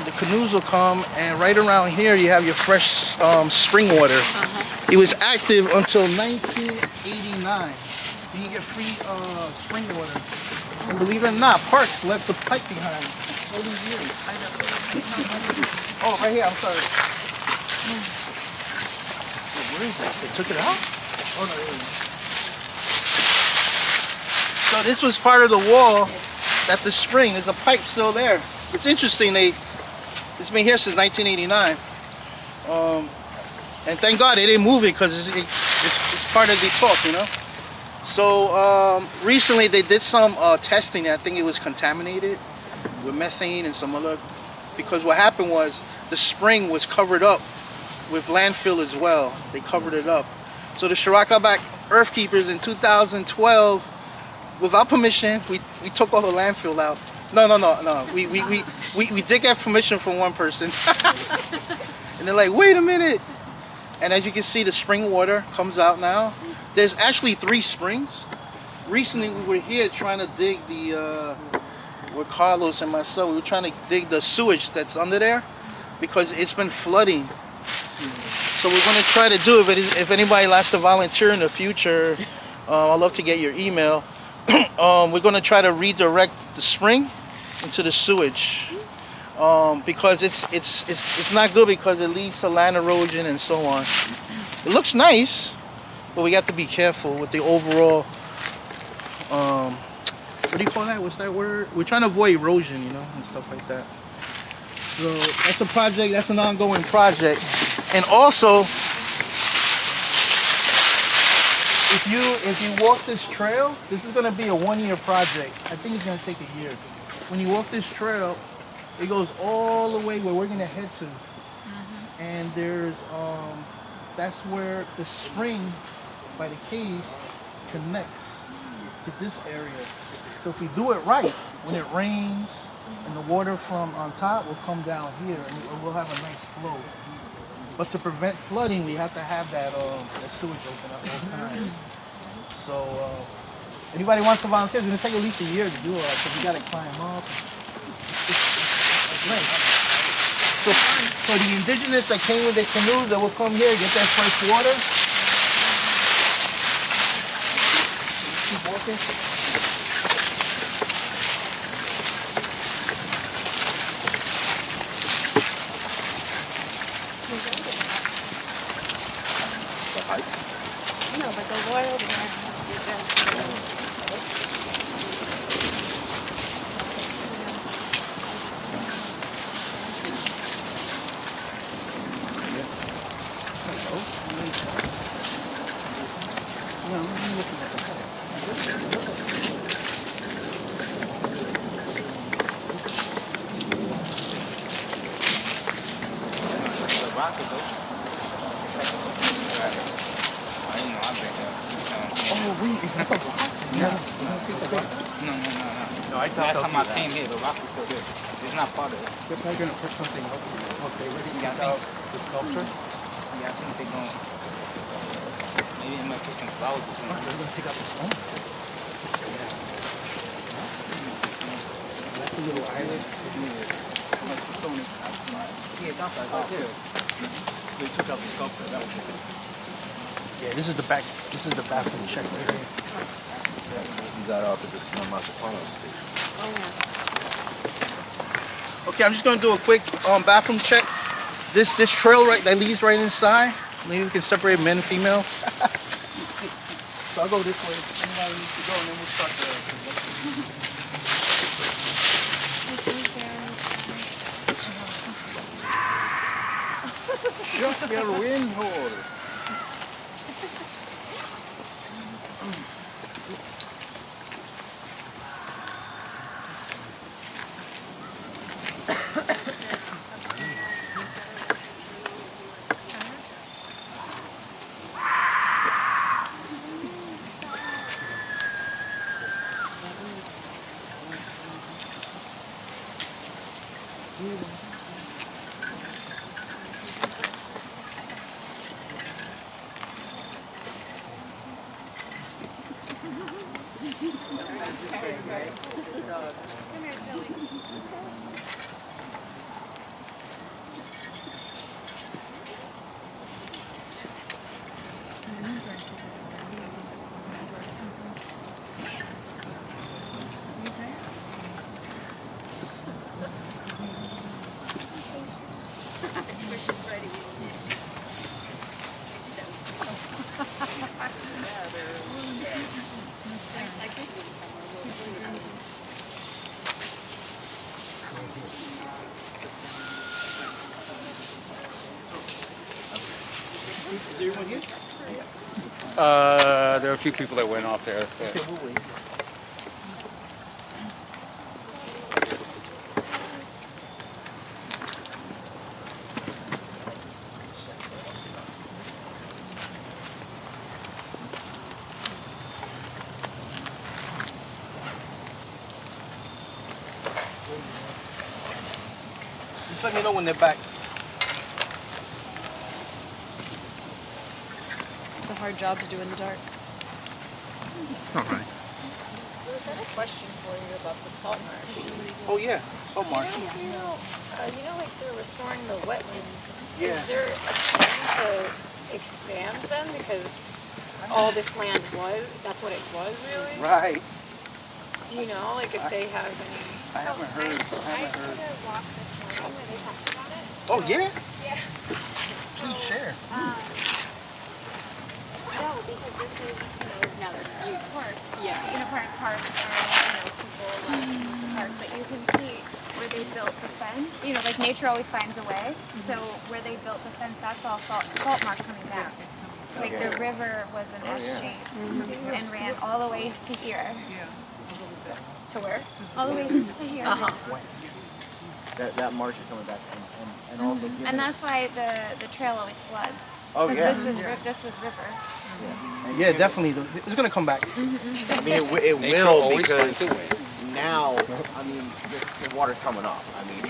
the canoes will come, and right around here you have your fresh spring water. It was active until 1989. You can get free spring water. And believe it or not, Parks left the pipe behind all these years. Oh, right here, I'm sorry. Where is it? They took it out? Oh, no, there it is. So this was part of the wall that's the spring. There's a pipe still there. It's interesting. It's been here since 1989. And thank God they didn't move it because it's part of the talk, you know. So recently they did some testing. I think it was contaminated with methane and some other, because what happened was the spring was covered up with landfill as well. They covered it up. So the Shirakaback Earth Keepers in 2012, without permission, we took all the landfill out. No. We did get permission from one person. And they're like, wait a minute. And as you can see, the spring water comes out now. There's actually 3 springs. Recently, we were here trying to dig with Carlos and myself, we were trying to dig the sewage that's under there because it's been flooding. So we're going to try to do it. If anybody likes to volunteer in the future, I'd love to get your email. We're going to try to redirect the spring into the sewage. Because it's not good because it leads to land erosion and so on. It looks nice, but we have to be careful with the overall, what do you call that? What's that word? We're trying to avoid erosion, you know, and stuff like that. So that's a project, that's an ongoing project. And also, if you walk this trail, this is going to be a 1-year project. I think it's going to take a year. When you walk this trail, it goes all the way where we're gonna head to, and there's that's where the spring by the caves connects to this area. So if we do it right, when it rains and the water from on top will come down here, and we'll have a nice flow. But to prevent flooding, we have to have that sewage open up all the time. So anybody wants to volunteer, it's gonna take at least a year to do it, because we gotta climb up. So the indigenous that came with their canoes that will come here, get that fresh water. Keep walking. No, but the water there. No, last time I came here, the rock was still good. It's not part of it. They're probably going to put something else in it. Okay, ready to Yeah, get out the sculpture? Yeah, I think they're going. Maybe they might put some flowers or something. They're going to take out the stone. That's a little island. Yeah, that's right there. So they took out the sculpture. That was it. Yeah, this is the back. This is the bathroom check right here. You got off at the Sinamasa station. Okay, I'm just gonna do a quick bathroom check. This trail right that leads right inside. Maybe we can separate men and female. So I'll go this way. Anybody needs to go, and then we'll start the. Shut your windhole. you? There are a few people that went off there. Okay, we'll wait. Just let me know when they're back. It's a hard job to do in the dark. It's all right. Rose, I had a question for you about the salt marsh. Oh yeah, salt marsh. You know, like they're restoring the wetlands. Yeah. Is there a plan to expand them because all this land that's what it was really? Right. Do you know, like, if they have any? I haven't heard. walk this morning where they talked about it. Oh yeah? Yeah. Please share. No, because this is, now that's used. Yeah, parks are, people love the park, but you can see where they built the fence. Like nature always finds a way. So where they built the fence, that's all salt marsh coming back. Like the river was an S shape and ran all the way to here. To where? All the way to here. That marsh is coming back, and all the. And that's why the trail always floods. Oh, 'Cause yeah. This was river. Yeah, definitely. It's gonna come back. I mean, it Nature will always because finds a way. now, I mean, the water's coming up. I mean,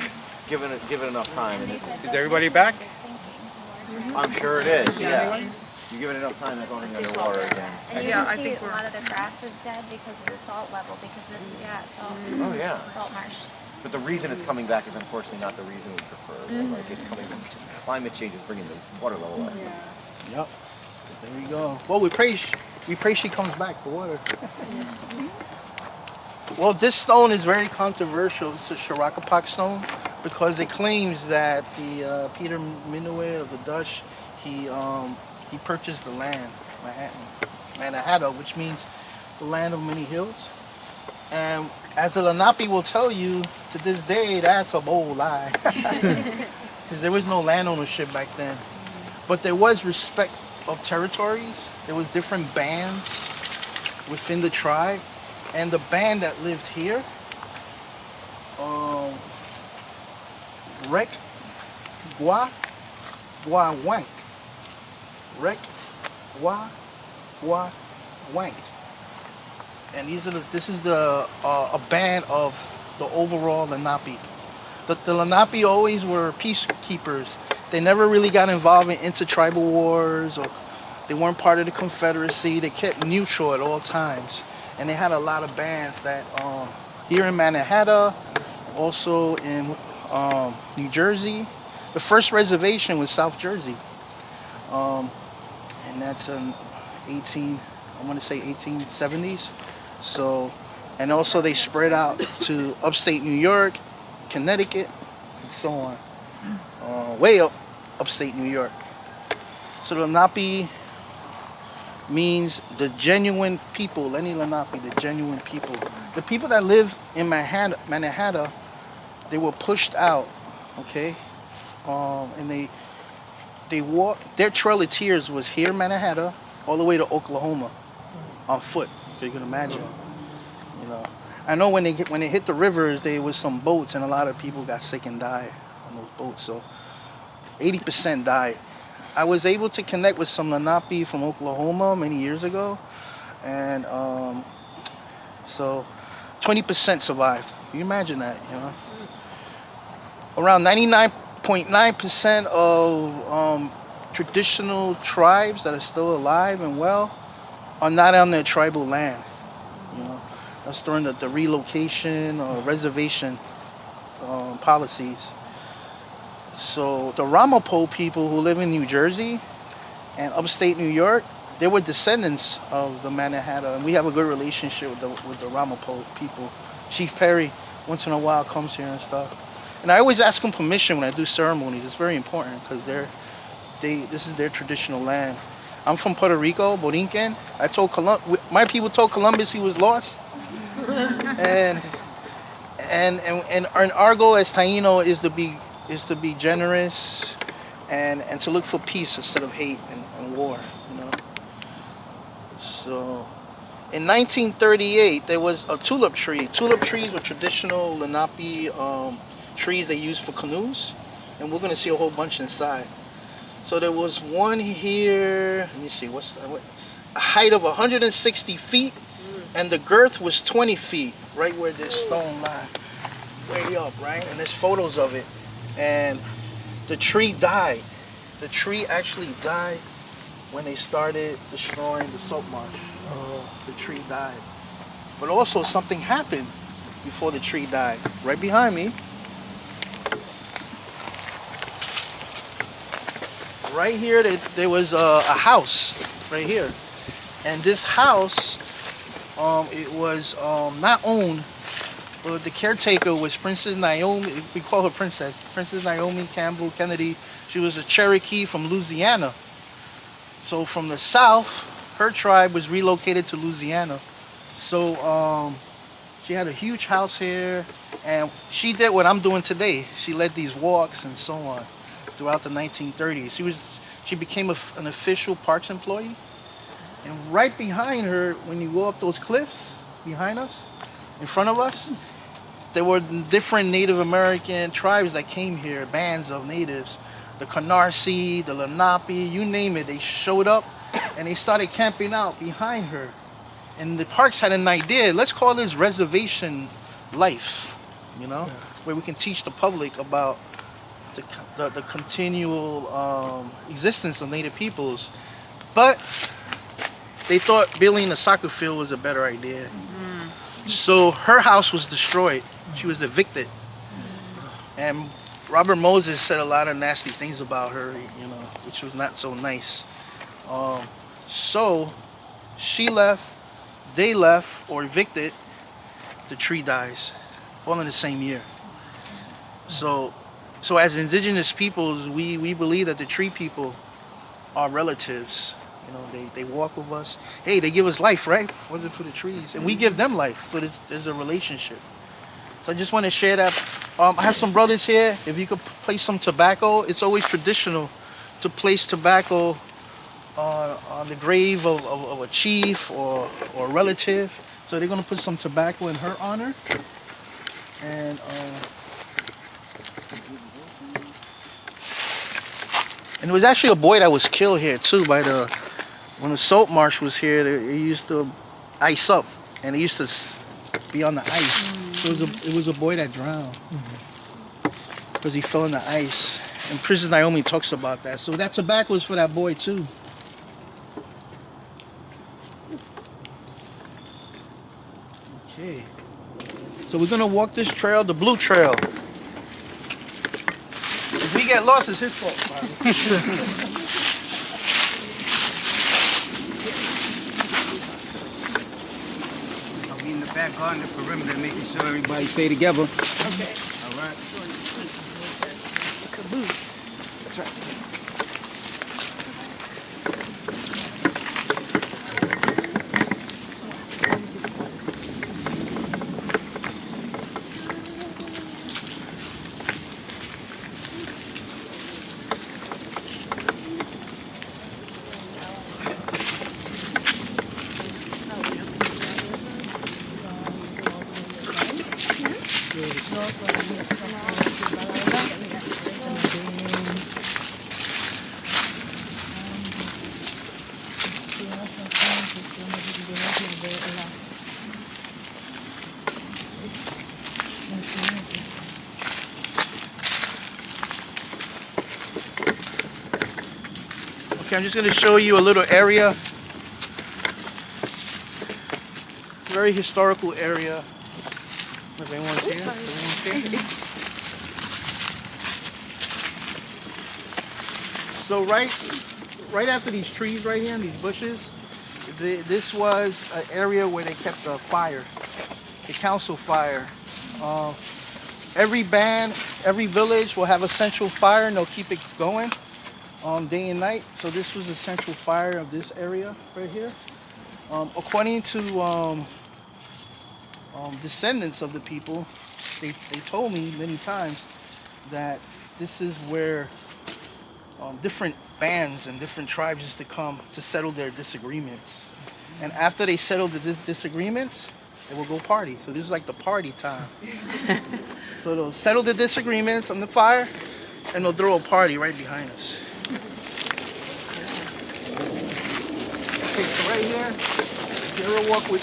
given it enough time. And Is everybody back? I'm sure it is. Yeah. You give it enough time, it's only underwater again. And you can see a lot of the grass is dead because of the salt level. Because this, it's all Oh yeah. salt marsh. But the reason it's coming back is unfortunately not the reason we prefer. Like it's coming. Climate change is bringing the water level up. Yep. There we go. Well, we pray she comes back. The water. Well, this stone is very controversial. It's a Shirakapak stone because it claims that the Peter Minuit of the Dutch, he purchased the land, Manhattan, which means the land of many hills. And as the Lenape will tell you, to this day, that's a bold lie. Because there was no land ownership back then. But there was respect of territories. There was different bands within the tribe. And the band that lived here, Rek Gwa Wank. Rek Gwa Wank. And this is a band of the overall Lenape. The Lenape always were peacekeepers. They never really got involved in intertribal wars, or they weren't part of the Confederacy. They kept neutral at all times. And they had a lot of bands that here in Manhattan, also in New Jersey. The first reservation was South Jersey. And that's in 1870s. So, and also they spread out to upstate New York, Connecticut, and so on. Way up upstate New York. So the Lenape means the genuine people. Lenni Lenape, the genuine people. The people that live in Manhattan, they were pushed out, okay? And they walked, their Trail of Tears was here in Manhattan, all the way to Oklahoma, on foot. You can imagine, I know when they hit the rivers, there was some boats, and a lot of people got sick and died on those boats. So 80% died. I was able to connect with some Lenape from Oklahoma many years ago, and so 20% survived. Can you imagine that? Around 99.9% of traditional tribes that are still alive and well are not on their tribal land. That's during the relocation or reservation policies. So the Ramapo people who live in New Jersey and upstate New York, they were descendants of the Manhattan, and we have a good relationship with the Ramapo people. Chief Perry once in a while comes here and stuff. And I always ask them permission when I do ceremonies. It's very important because this is their traditional land. I'm from Puerto Rico, Borinquen. My people told Columbus he was lost. and our goal as Taino is to be generous and to look for peace instead of hate and and war, you know. So in 1938, there was a tulip tree. Tulip trees were traditional Lenape trees they used for canoes, and we're gonna see a whole bunch inside. So there was one here, let me see, a height of 160 feet, and the girth was 20 feet, right where this stone line, way up, right? And there's photos of it. And the tree died. The tree actually died when they started destroying the salt marsh. The tree died. But also something happened before the tree died. Right behind me, right here, there was a house right here. And this house, it was not owned, but the caretaker was Princess Naomi. We call her Princess. Princess Naomi Campbell Kennedy. She was a Cherokee from Louisiana. So from the south, her tribe was relocated to Louisiana. So she had a huge house here, and she did what I'm doing today. She led these walks and so on throughout the 1930s. She became an official parks employee. And right behind her, when you go up those cliffs behind us, in front of us, there were different Native American tribes that came here, bands of natives. The Canarsie, the Lenape, you name it, they showed up and they started camping out behind her. And the parks had an idea, let's call this reservation life, you know, where we can teach the public about the continual existence of Native peoples. But they thought building a soccer field was a better idea. So her house was destroyed. She was evicted. And Robert Moses said a lot of nasty things about her, you know, which was not so nice. So she left, they left, or evicted, the tree dies, all in the same year. So as indigenous peoples, we believe that the tree people are relatives. You know, they walk with us. Hey, they give us life, right? Was it for the trees? And we give them life. So there's a relationship. So I just want to share that. I have some brothers here. If you could place some tobacco, it's always traditional to place tobacco on the grave of a chief or a relative. So they're going to put some tobacco in her honor. And it was actually a boy that was killed here too when the salt marsh was here. They used to ice up, and it used to be on the ice. So it was a boy that drowned because he fell in the ice. And Princess Naomi talks about that. So that tobacco is for that boy too. Okay. So we're gonna walk this trail, the blue trail. If we get lost, it's his fault. I'll be in the back on the perimeter, making sure everybody stay together. Okay. All right. Caboose. That's right. Okay, I'm just going to show you a little area. Very historical area. If anyone's here. So right after these trees right here, these bushes, this was an area where they kept a fire, the council fire. Every band, every village will have a central fire, and they'll keep it going day and night. So this was the central fire of this area right here. According to descendants of the people, they told me many times that this is where different bands and different tribes used to come to settle their disagreements. And after they settled the disagreements, they will go party. So this is like the party time. So they'll settle the disagreements on the fire, and they'll throw a party right behind us. Okay, so right here, if you ever walk with,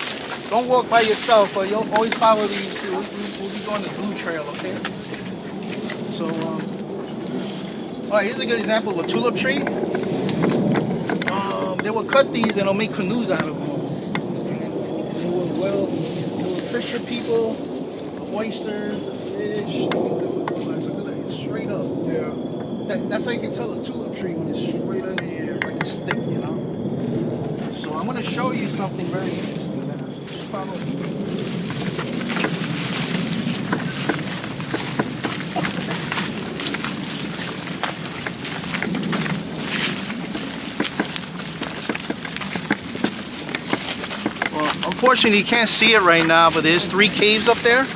don't walk by yourself, but you'll always follow these two. We'll be going the blue trail, okay? So, all right, here's a good example of a tulip tree. They will cut these and they'll make canoes out of them. And they will fish for people, the oysters, the fish. Look at that, it's straight up. Yeah. That's how you can tell a tulip tree when it's straight in the air, like a stick, you know? So I'm going to show you something very interesting. Just follow me. Unfortunately, you can't see it right now, but there's 3 caves up there.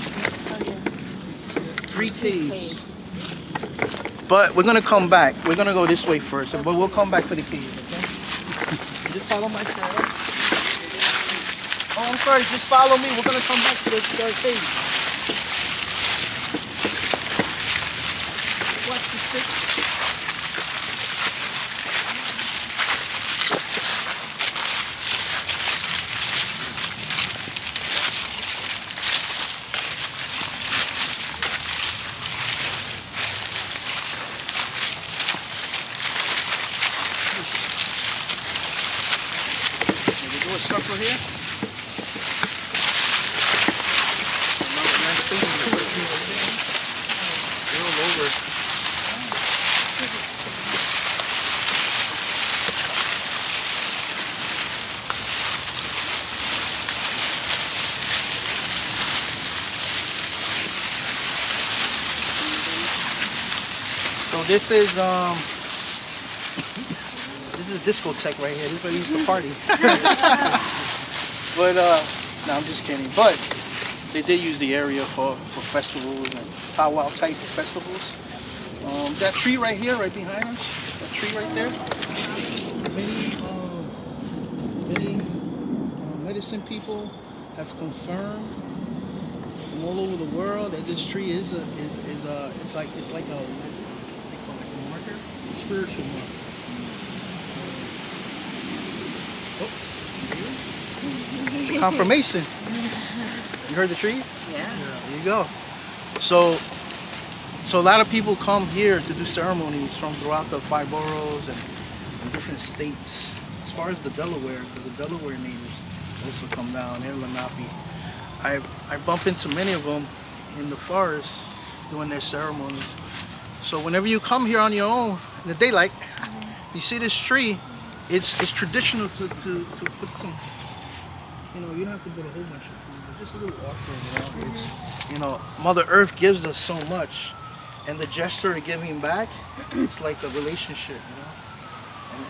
3 caves. But we're going to come back. We're going to go this way first, but we'll come back to the caves, okay? Just follow my trail. Oh, I'm sorry. Just follow me. We're going to come back to the cave. Watch the stick. Circle here. They're all over. So this is discotheque right here. This is where we used to party. But no, I'm just kidding. But they did use the area for festivals and powwow type festivals. That tree right here, right behind us, that tree right there. Many medicine people have confirmed from all over the world that this tree is like a marker, a spiritual marker. It's a confirmation. You heard the tree? Yeah. There you go. So a lot of people come here to do ceremonies from throughout the 5 boroughs and different states. As far as the Delaware, because the Delaware natives also come down here, Lenape. I bump into many of them in the forest doing their ceremonies. So whenever you come here on your own in the daylight, you see this tree. It's traditional to put some, you know, you don't have to put a whole bunch of food, but just a little offering, you know. It's, you know, Mother Earth gives us so much, and the gesture of giving back, it's like a relationship, you know,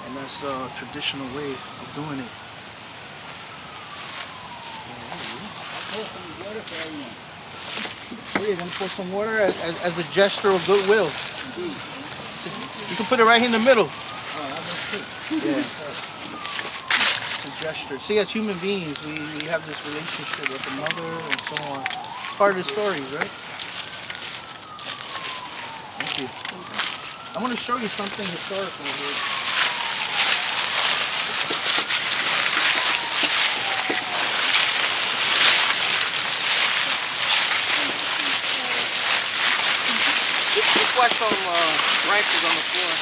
and that's a traditional way of doing it. Oh, you're gonna pour some water as a gesture of goodwill. Indeed. You can put it right here in the middle. Yeah. It's a gesture. See, as human beings, we have this relationship with the mother and so on. It's part of the stories, right? Thank you. I want to show you something historical here. Just watch some branches on the floor.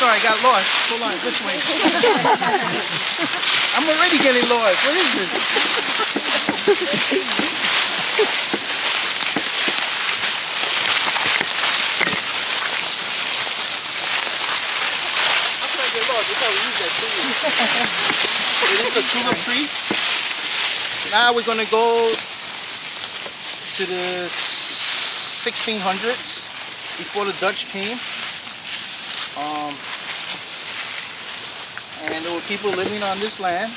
Sorry, I got lost. Hold on, this way. I'm already getting lost. What is this? How can I get lost? That's how we use that tree. It is a tulip tree. Now we're going to go to the 1600s, before the Dutch came. And there were people living on this land.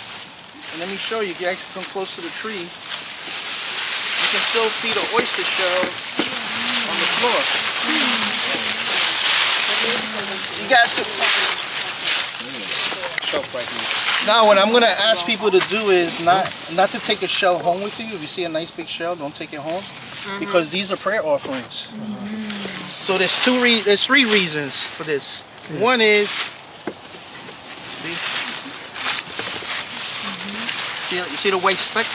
And let me show you, if you actually come close to the tree, you can still see the oyster shell on the floor. You guys could... Now what I'm going to ask people to do is not to take a shell home with you. If you see a nice big shell, don't take it home. Because these are prayer offerings. So there's three reasons for this. One is, you see the white speck?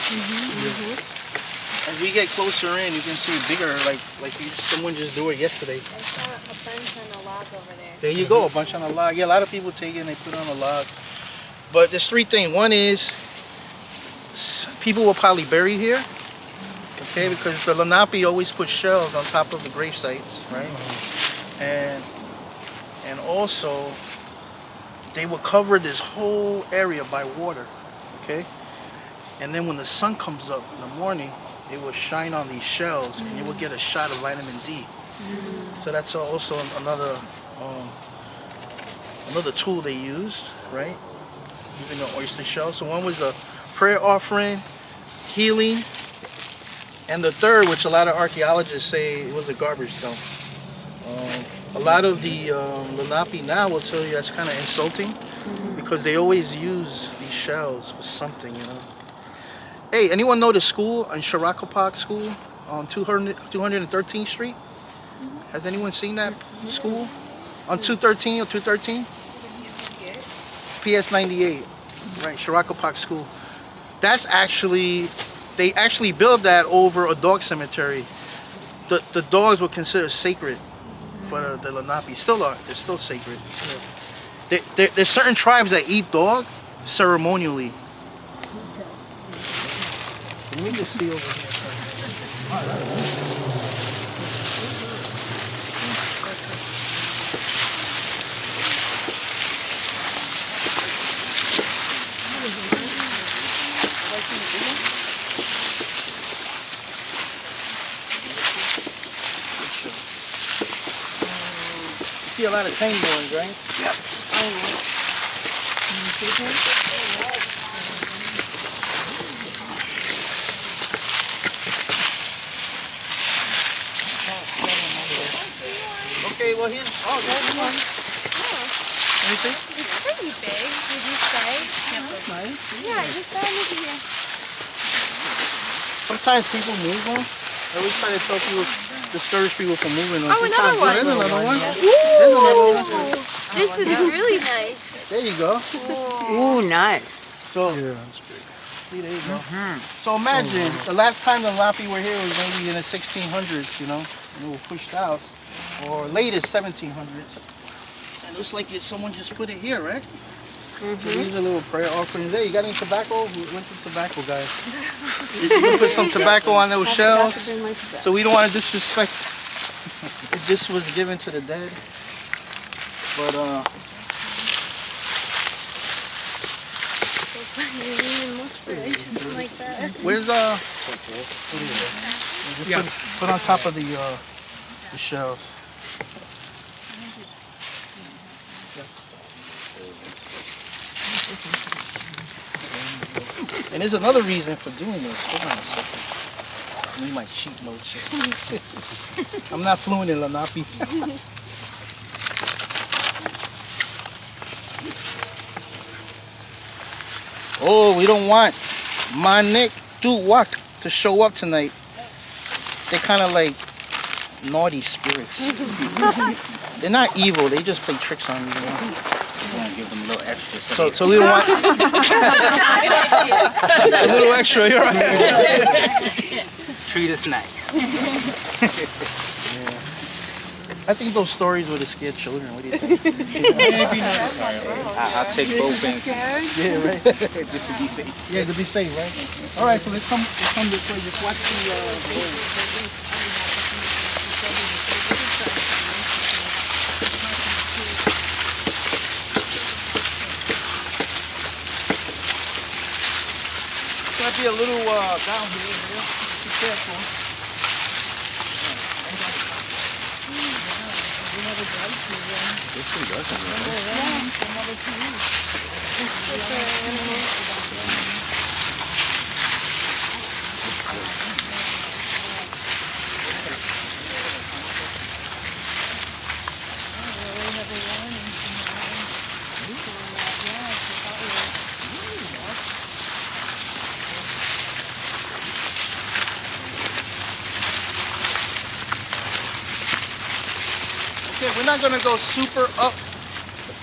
As we get closer in, you can see bigger, like someone just do it yesterday. I saw a bunch on a log over there. There you go, a bunch on a log. Yeah, a lot of people take it and they put it on a log. But there's three things. One is, people will probably bury here. Okay, because the Lenape always put shells on top of the grave sites, right? And also, they will cover this whole area by water, okay? And then when the sun comes up in the morning, it will shine on these shells, and you will get a shot of vitamin D. So that's also another tool they used, right? Using the oyster shell. So one was a prayer offering, healing, and the third, which a lot of archaeologists say it was a garbage dump. A lot of the Lenape now will tell you that's kind of insulting because they always use these shells for something, you know. Hey, anyone know the school in Shirakopak School on 213th Street? Has anyone seen that school? On 213 or 213? PS 98, right, Shirakopak School. That's actually, they actually built that over a dog cemetery. The dogs were considered sacred for the Lenape. Still are, they're still sacred. There's certain tribes that eat dog ceremonially. Let me just see over here. See a lot of tame ones, right? Yep. Okay, well here's, there's one. Let me see. It's pretty big, did you say? Nice. Yeah, you found it here. Sometimes people move them. I always try to tell people, discourage people from moving them. Oh, another one. There's another one. Ooh, this is really nice. There you go. Ooh, nice. So, see, there you go. So imagine, the last time the Lenape were here was maybe in the 1600s, you know, and they were pushed out, or latest 1700s. And it looks like someone just put it here, right? So these are little prayer offerings. There, you got any tobacco? Where's the tobacco, guys? You can put some tobacco on those shells. So we don't want to disrespect if this was given to the dead. But where's put on top of the shells. And there's another reason for doing this. Hold on a second. I need my cheat notes here. I'm not fluent in Lenape. Oh, we don't want Manik Duwak to show up tonight. They're kind of like naughty spirits. They're not evil, they just play tricks on you. You want to give them a little extra. So we don't want a little extra, you're right. Treat us nice. I think those stories would have scared children. What do you think? I'll take both ends. Yeah, right. Just to be safe. Yeah, to be safe, right? All right, so let's come this way. Just watch the It's gonna be a little down here. Be careful. Okay, we're not gonna go super up.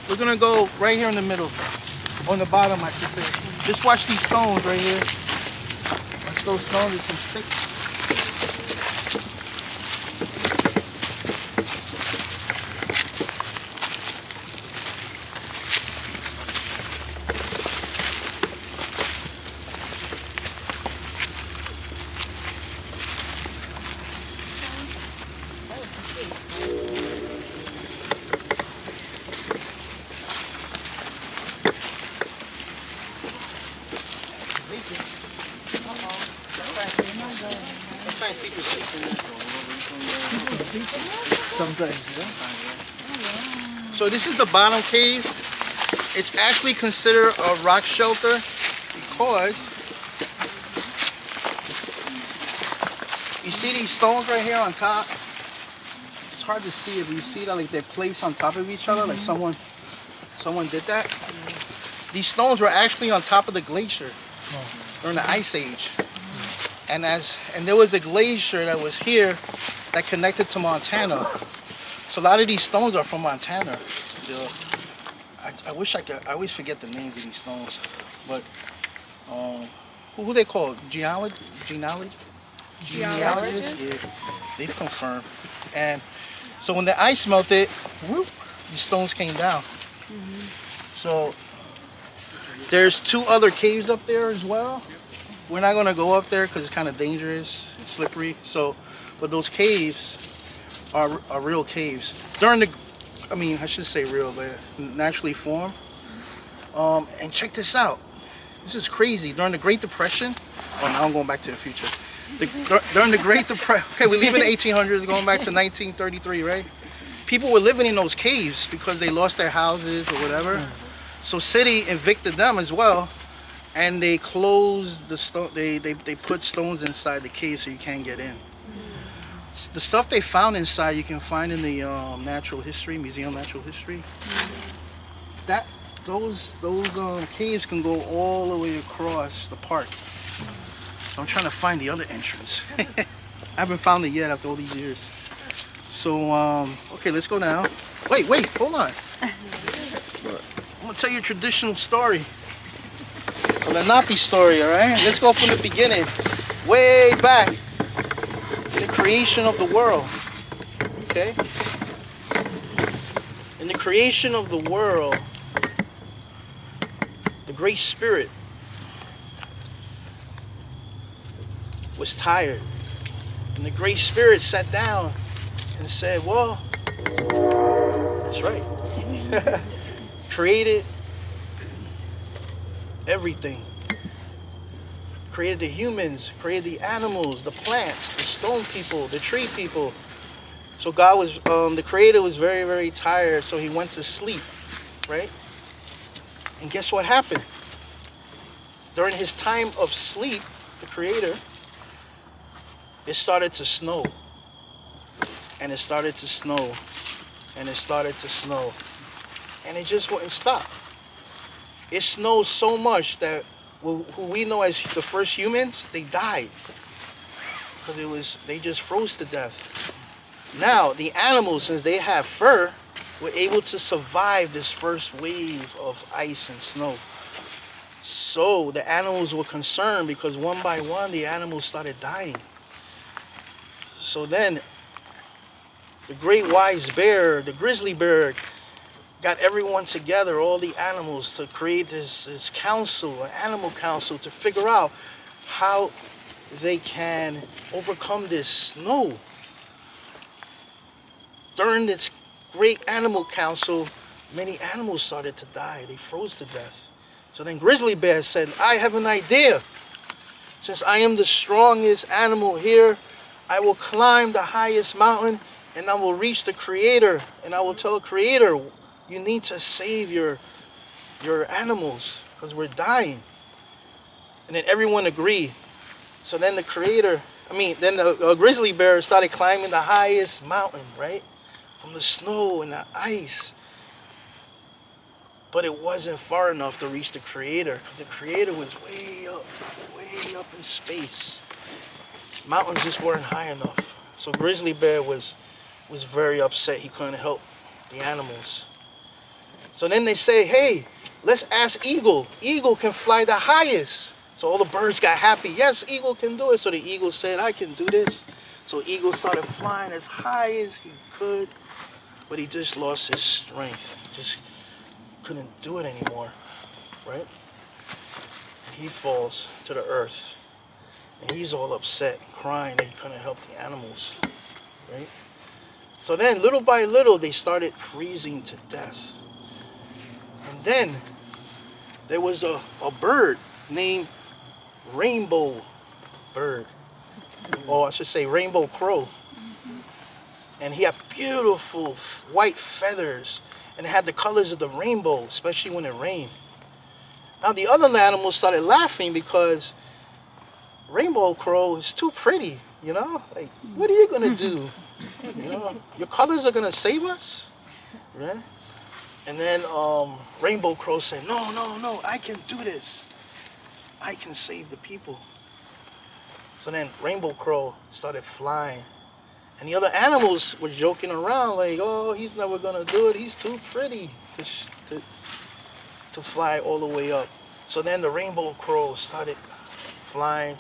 We're gonna go right here in the middle. On the bottom, I should say. Just watch these stones right here. Watch those stones with some sticks. Sometimes, yeah. So this is the bottom cave. It's actually considered a rock shelter because you see these stones right here on top. It's hard to see it, but you see that like they're placed on top of each other, like someone did that. These stones were actually on top of the glacier during the Ice Age, and there was a glacier that was here that connected to Montana. So a lot of these stones are from Montana. I wish I could. I always forget the names of these stones, but who they call genealogists? Yeah, they've confirmed. And so when the ice melted, whoop, these stones came down. So there's 2 other caves up there as well. We're not gonna go up there because it's kind of dangerous, it's slippery. So, but those caves are real caves. During the, I mean, I should say real, but naturally formed. And check this out. This is crazy. During the Great Depression, oh, now I'm going back to the future. During the Great Depression, okay, we live in the 1800s, going back to 1933, right? People were living in those caves because they lost their houses or whatever. So city evicted them as well, and they closed the stone. They put stones inside the cave so you can't get in. The stuff they found inside you can find in the Natural History Museum, Natural History. Those caves can go all the way across the park. I'm trying to find the other entrance. I haven't found it yet after all these years. So okay, let's go now. Wait, hold on. I'm gonna tell you a traditional story. A Lenape story, all right? Let's go from the beginning, way back. The creation of the world, okay? In the creation of the world, the Great Spirit was tired. And the Great Spirit sat down and said, well, that's right. Created everything. Created the humans, created the animals, the plants, the stone people, the tree people. So God was, the Creator was very, very tired, so he went to sleep, right? And guess what happened? During his time of sleep, the Creator, it started to snow. And it started to snow. And it started to snow. And it just wouldn't stop. It snowed so much that who we know as the first humans, they died because they just froze to death. Now the animals, since they have fur, were able to survive this first wave of ice and snow. So the animals were concerned because one by one the animals started dying. So then the great wise bear, the grizzly bear, got everyone together, all the animals, to create this council, an animal council, to figure out how they can overcome this snow. During this great animal council, many animals started to die. They froze to death. So then Grizzly Bear said, I have an idea. Since I am the strongest animal here, I will climb the highest mountain and I will reach the Creator. And I will tell the Creator, you need to save your animals. because we're dying. And then everyone agreed. So then the creator, then the grizzly bear started climbing the highest mountain, right? From the snow and the ice. But it wasn't far enough to reach the creator, because the creator was way up in space. Mountains just weren't high enough. So grizzly bear was very upset. He couldn't help the animals. So then they say, hey, let's ask eagle. Eagle can fly the highest. So all the birds got happy. Yes, eagle can do it. So the eagle said, I can do this. So eagle started flying as high as he could, but he just lost his strength. Just couldn't do it anymore, right? And he falls to the earth. And he's all upset, crying that he couldn't help the animals, right? So then, little by little, they started freezing to death. And then, there was a bird named Rainbow Bird. Or I should say Rainbow Crow. And he had beautiful white feathers. And it had the colors of the rainbow, especially when it rained. Now, the other animals started laughing because Rainbow Crow is too pretty, you know? Like, what are you going to do? You know, your colors are going to save us? Right? And then Rainbow Crow said, no, I can do this. I can save the people. So then Rainbow Crow started flying. And the other animals were joking around like, oh, he's never going to do it. He's too pretty to fly all the way up. So then the Rainbow Crow started flying.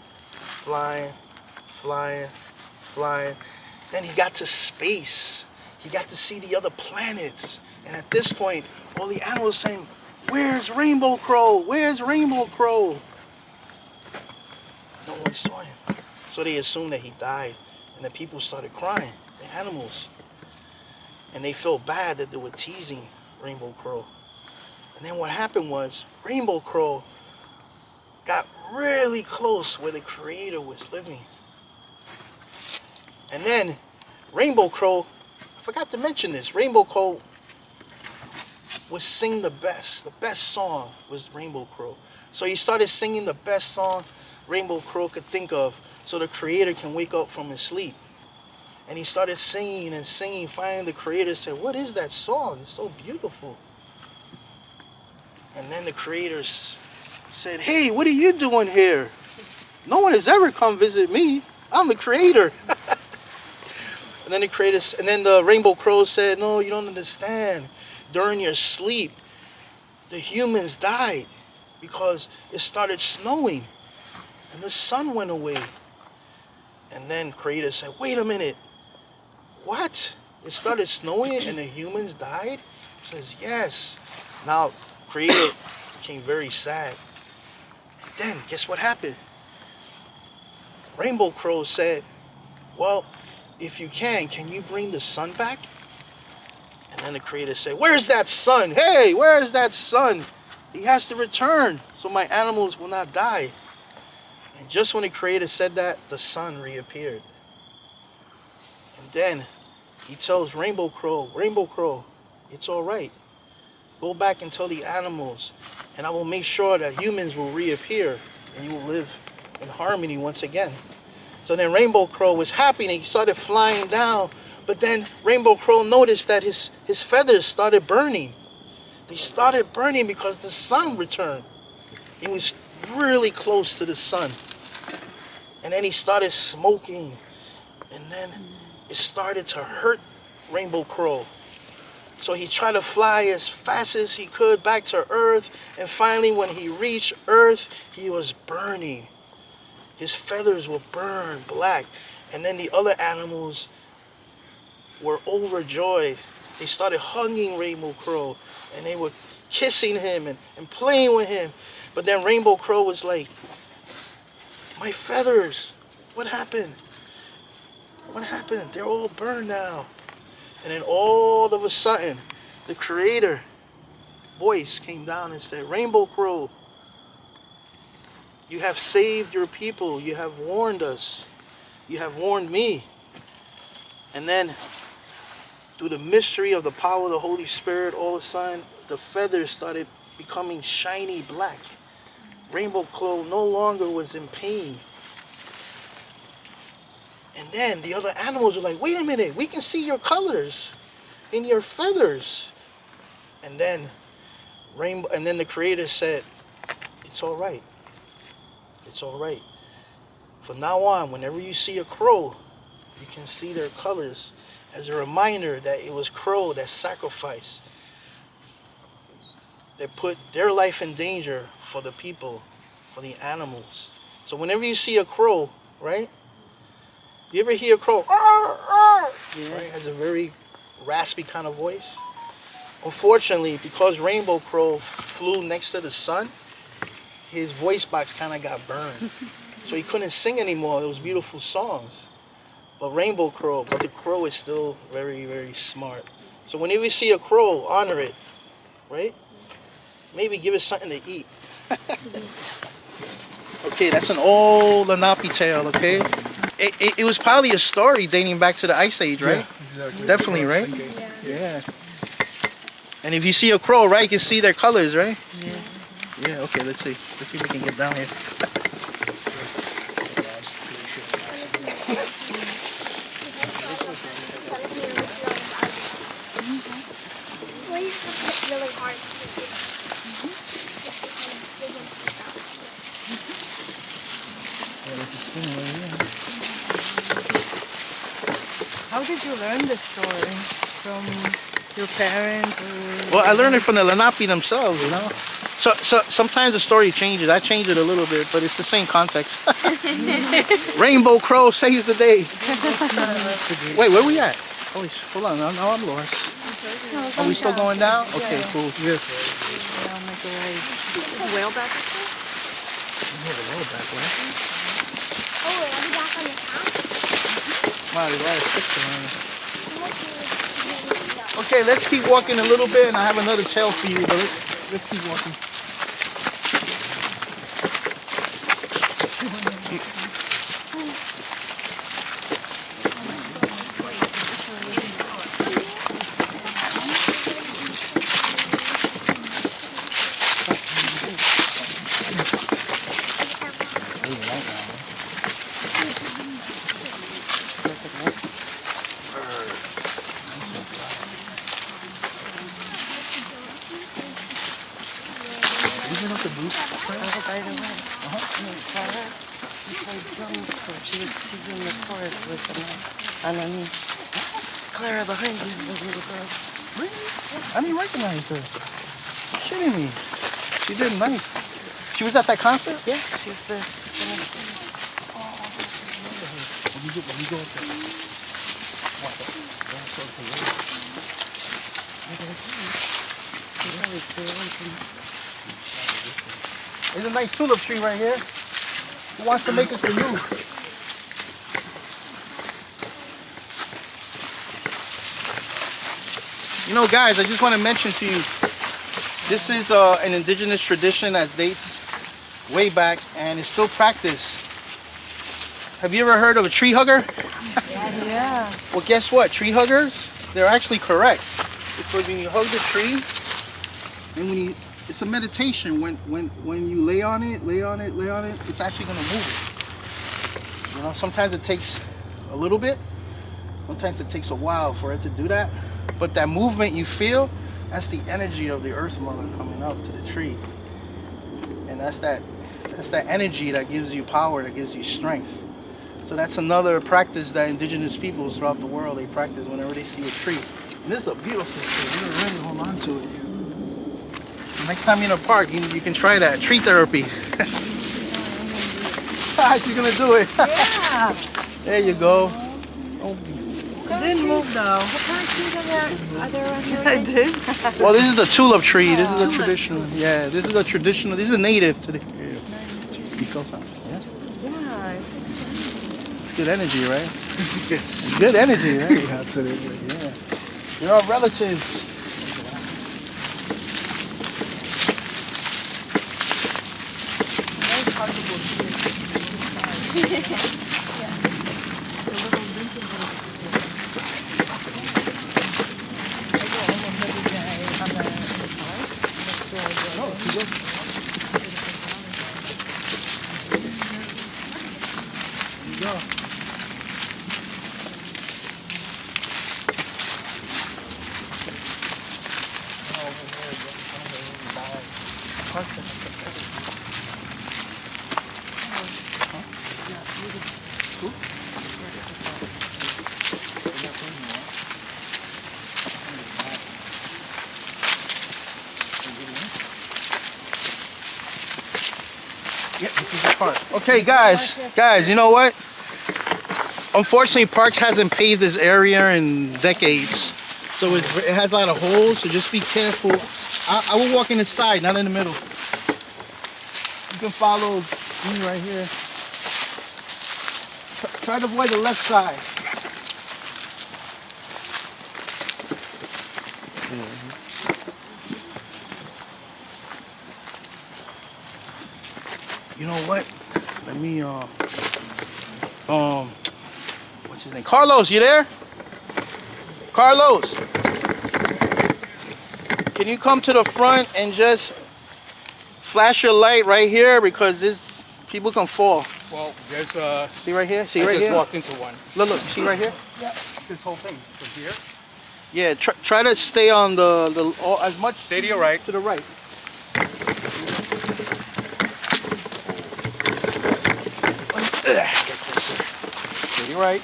Then he got to space. He got to see the other planets. And at this point, all the animals saying, where's Rainbow Crow? Where's Rainbow Crow? No one saw him. So they assumed that he died. And the people started crying, the animals. And they felt bad that they were teasing Rainbow Crow. And then what happened was, Rainbow Crow got really close where the creator was living. And then Rainbow Crow, I forgot to mention this, Rainbow Crow would sing the best song was Rainbow Crow. So he started singing the best song Rainbow Crow could think of so the creator can wake up from his sleep. And he started singing and singing. Finally the creator said, what is that song? It's so beautiful. And then the creator said, hey, what are you doing here? No one has ever come visit me. I'm the creator. And then the Rainbow Crow said, no, you don't understand. During your sleep, the humans died because it started snowing and the sun went away. And then creator said, wait a minute. What? It started snowing and the humans died? He says, yes. Now, creator became very sad. And then, guess what happened? Rainbow Crow said, well, if you can you bring the sun back? And then the creator said, where's that sun? Hey, where's that sun? He has to return so my animals will not die. And just when the creator said that, the sun reappeared. And then he tells Rainbow Crow, it's all right. Go back and tell the animals, and I will make sure that humans will reappear and you will live in harmony once again. So then Rainbow Crow was happy and he started flying down. But then Rainbow Crow noticed that his feathers started burning. They started burning because the sun returned. He was really close to the sun. And then he started smoking. And then it started to hurt Rainbow Crow. So he tried to fly as fast as he could back to Earth. And finally, when he reached Earth, he was burning. His feathers were burned black. And then the other animals were overjoyed. They started hugging Rainbow Crow. And they were kissing him and playing with him. But then Rainbow Crow was like, my feathers, what happened? What happened? They're all burned now. And then all of a sudden, the creator voice came down and said, Rainbow Crow, you have saved your people. You have warned us. You have warned me. And then, through the mystery of the power of the Holy Spirit, all of a sudden, the feathers started becoming shiny black. Rainbow Crow no longer was in pain. And then the other animals were like, wait a minute, we can see your colors in your feathers. And then the creator said, it's all right. It's all right. From now on, whenever you see a crow, you can see their colors as a reminder that it was crow that sacrificed. They put their life in danger for the people, for the animals. So whenever you see a crow, right? You ever hear a crow? Right? It has a very raspy kind of voice. Unfortunately, because Rainbow Crow flew next to the sun, his voice box kind of got burned. So he couldn't sing anymore those beautiful songs. But the crow is still very, very smart. So whenever you see a crow, honor it, right? Maybe give it something to eat. Okay, that's an old Lenape tale, okay? It was probably a story dating back to the Ice Age, right? Yeah, exactly. Definitely, right? Yeah. And if you see a crow, right, you can see their colors, right? Yeah. Yeah, okay, let's see. Let's see if we can get down here. Really hard. How did you learn this story? From your parents? Or... Well, I learned it from the Lenape themselves, you know? So sometimes the story changes. I change it a little bit, but it's the same context. Rainbow Crow saves the day. Wait, where we at? Holy, hold on, now I'm lost. Are we still going down? Okay, cool. Yes. Is whale back up there? We have a whale back, right? Oh, are we back on the path? Wow, there's a lot of sticks around. Okay, let's keep walking a little bit, and I have another tale for you, but let's keep walking. She's in the forest with Ananis. Clara behind you, the little girl. Really? I didn't recognize her. You're kidding me. She did nice. She was at that concert? Yeah, she's the... Let me go up there. There's a nice tulip tree right here. Who wants to make a canoe? You know, guys, I just want to mention to you, this is an indigenous tradition that dates way back and is still practiced. Have you ever heard of a tree hugger? Yeah. Well, guess what? Tree huggers, they're actually correct. Because when you hug the tree, and when you, it's a meditation. When you lay on it, it's actually going to move. You know, sometimes it takes a little bit. Sometimes it takes a while for it to do that. But that movement you feel, that's the energy of the Earth Mother coming up to the tree. And that's that energy that gives you power, that gives you strength. So that's another practice that indigenous peoples throughout the world, they practice whenever they see a tree. And this is a beautiful tree. You really hold on to it. So next time you're in a park, you can try that. Tree therapy. She's gonna do it. Yeah. There you go. It didn't move though. What kind of trees are there on here? I did. Well, this is the tulip tree. This is a traditional. Yeah, this is a traditional. This is a native to the area. You feel something? Yeah. Yeah. It's good energy, right? It's good energy, right? Absolutely. Yeah. You're all relatives. go. Yeah, this is the park. Okay, guys, you know what? Unfortunately, Parks hasn't paved this area in decades, so it has a lot of holes. So just be careful. I will walk in the side, not in the middle. You can follow me right here. Try to avoid the left side. You know what? Let me what's his name? Carlos, you there? Carlos, can you come to the front and just flash your light right here, because this people can fall. Well, there's see right here. See I right just here. walked into one. Look, see right here. Yeah. This whole thing from here. Yeah, try to stay on the as much. Stay to your right. To the right. Get closer. Stay to your right.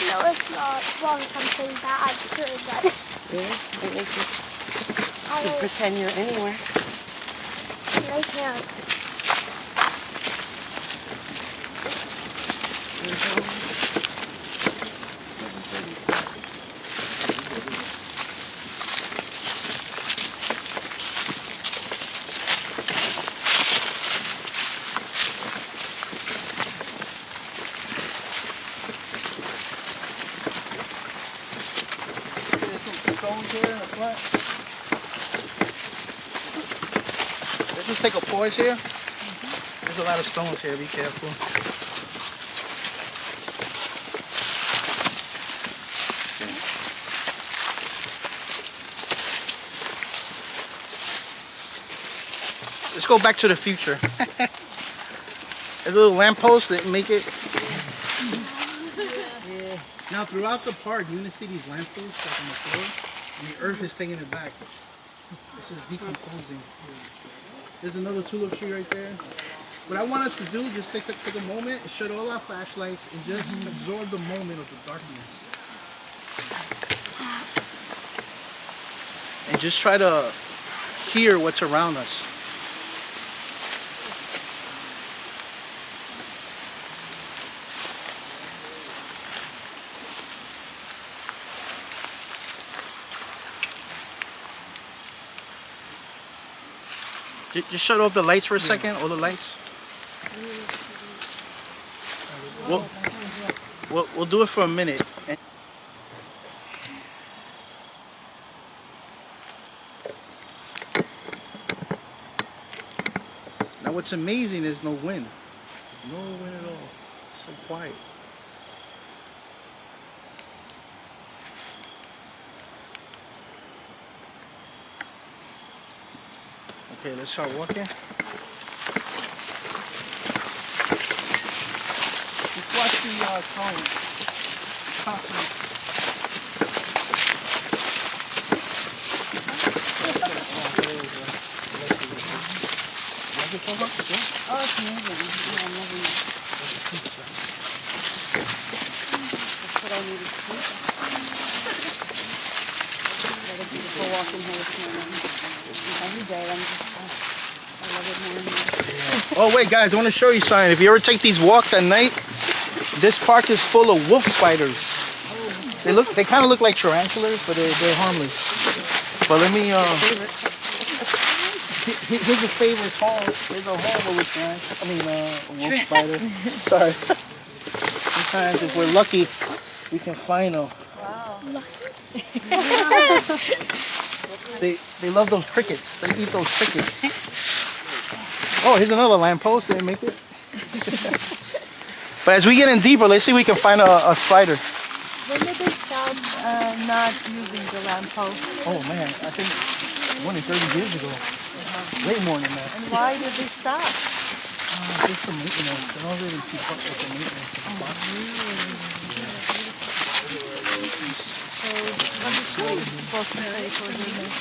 No, it's not. Wrong, something bad. It's really bad. Yeah, it makes you I can pretend you're anywhere. I can't. Stones here in the front. Let's just take a pause here. There's a lot of stones here, be careful. Let's go back to the future. There's a little lamppost that make it. Now throughout the park, you're gonna see these lampposts like on the floor, and the earth is taking it back. This is decomposing. There's another tulip tree right there. What I want us to do is just take a moment and shut all our flashlights and just absorb the moment of the darkness. And just try to hear what's around us. Just shut off the lights for a second, all the lights. We'll do it for a minute. Now what's amazing is no wind. There's no wind at all. It's so quiet. Okay, let's start walking. Let's watch the cones. Oh, it's moving. Yeah, I'm loving it. That's what I needed to see. What a beautiful walk in here this morning. Every day, I love it more and more. Oh wait, guys, I want to show you something. If you ever take these walks at night, this park is full of wolf spiders. They kind of look like tarantulas, but they're harmless. But let me here's a favorite home. There's a home with a wolf spider. Sorry. Sometimes if we're lucky, we can find them. Wow. They love those crickets. They eat those crickets. Oh, here's another lamppost. Didn't make it. But as we get in deeper, let's see if we can find a spider. When did they stop not using the lamppost? Oh man, I think more than 30 years ago. Way more than that. And why did they stop? Just the maintenance. They don't really keep up with the maintenance of the park. So, what is school supposed to pay for the maintenance,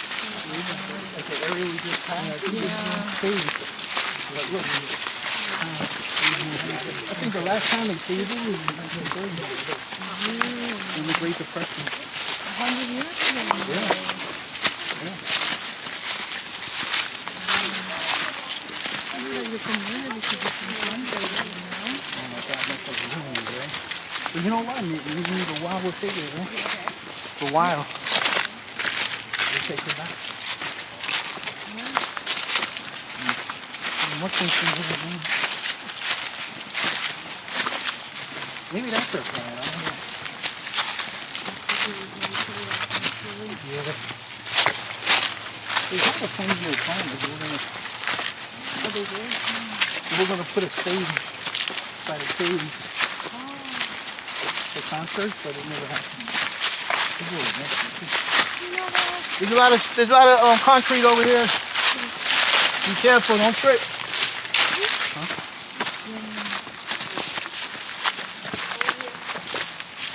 Like the area we just passed, but look, I think the last time they paved it was in the 1930s, in the Great Depression. 100 years ago? Yeah. But you know what? We need a wild figure, right? The wild. We'll take it back. Maybe that's their plan. I don't know. Yeah, they have a change their plan. We're gonna put a stage by the cage for concerts, but it never happened. There's a lot of concrete over here. Be careful, don't trip.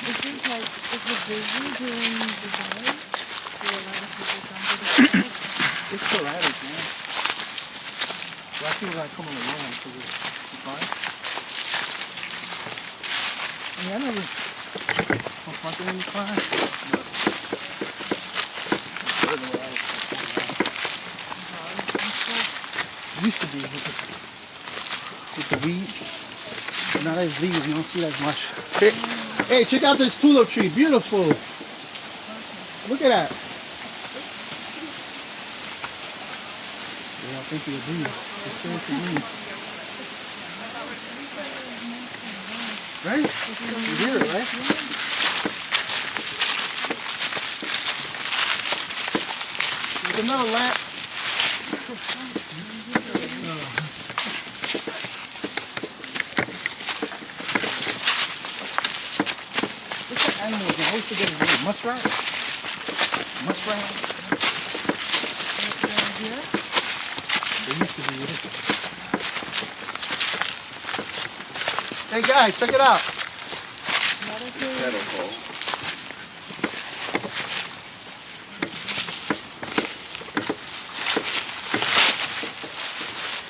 This is like, is the building doing the dive? Do a lot of people come to the park? It's sporadic, man. A lot of people are coming along for this. Fine. I mean, I never confronted any crime. Used to be with the weed. But now there's leaves, you don't see that much. Hey, check out this tulip tree. Beautiful. Look at that. Yeah, I think it's weed. It's fancy weed. Right? You hear it, right? There's another lamp. Animals, I always forget his name. Muskrat? Muskrat? Here? They used to be with it. Hey guys, check it out.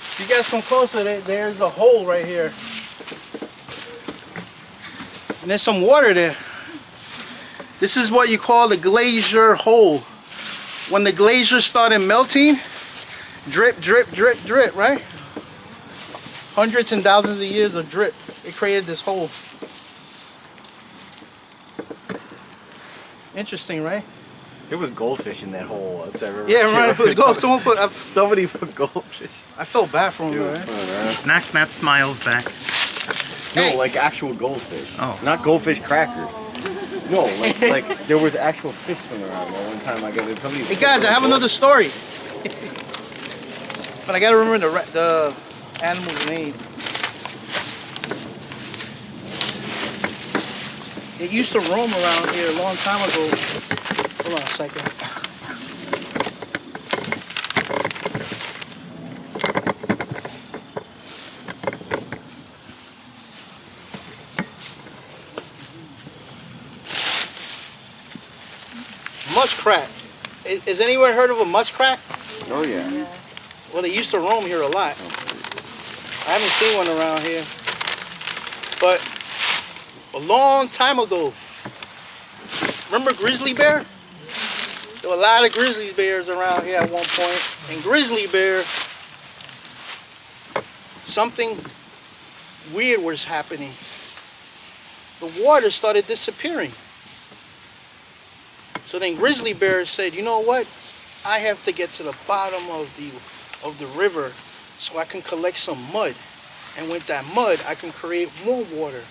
If you guys come closer, there's a hole right here. And there's some water there. This is what you call the glacier hole. When the glaciers started melting, drip, drip, drip, drip, right? Hundreds and thousands of years of drip. It created this hole. Interesting, right? There was goldfish in that hole. That's ever. Yeah, right. It was gold. Someone put. Somebody put goldfish. I felt bad for him, right? Snack that smiles back. No, like actual goldfish. Oh. Not goldfish crackers. No, like there was actual fish swimming around there. One time I got it. Somebody. Hey guys, I have another story. But I gotta remember the animal's name. It used to roam around here a long time ago. Hold on a second. Muskrat. Has anyone heard of a muskrat? Oh yeah. Well, they used to roam here a lot. I haven't seen one around here. But a long time ago, remember grizzly bear? There were a lot of grizzly bears around here at one point. And grizzly bear, something weird was happening. The water started disappearing. So then grizzly bear said, you know what? I have to get to the bottom of the river so I can collect some mud. And with that mud, I can create more water.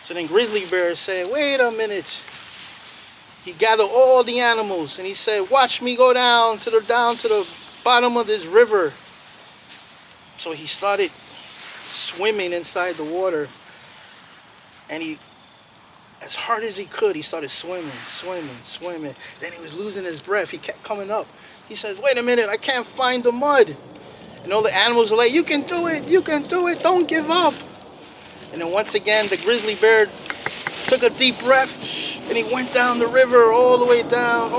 So then grizzly bear said, wait a minute. He gathered all the animals and he said, watch me go down to the bottom of this river. So he started swimming inside the water, and he, as hard as he could, he started swimming. Then he was losing his breath. He kept coming up. He says, wait a minute, I can't find the mud. And all the animals are like, you can do it, don't give up. And then once again, the grizzly bear took a deep breath, and he went down the river all the way down.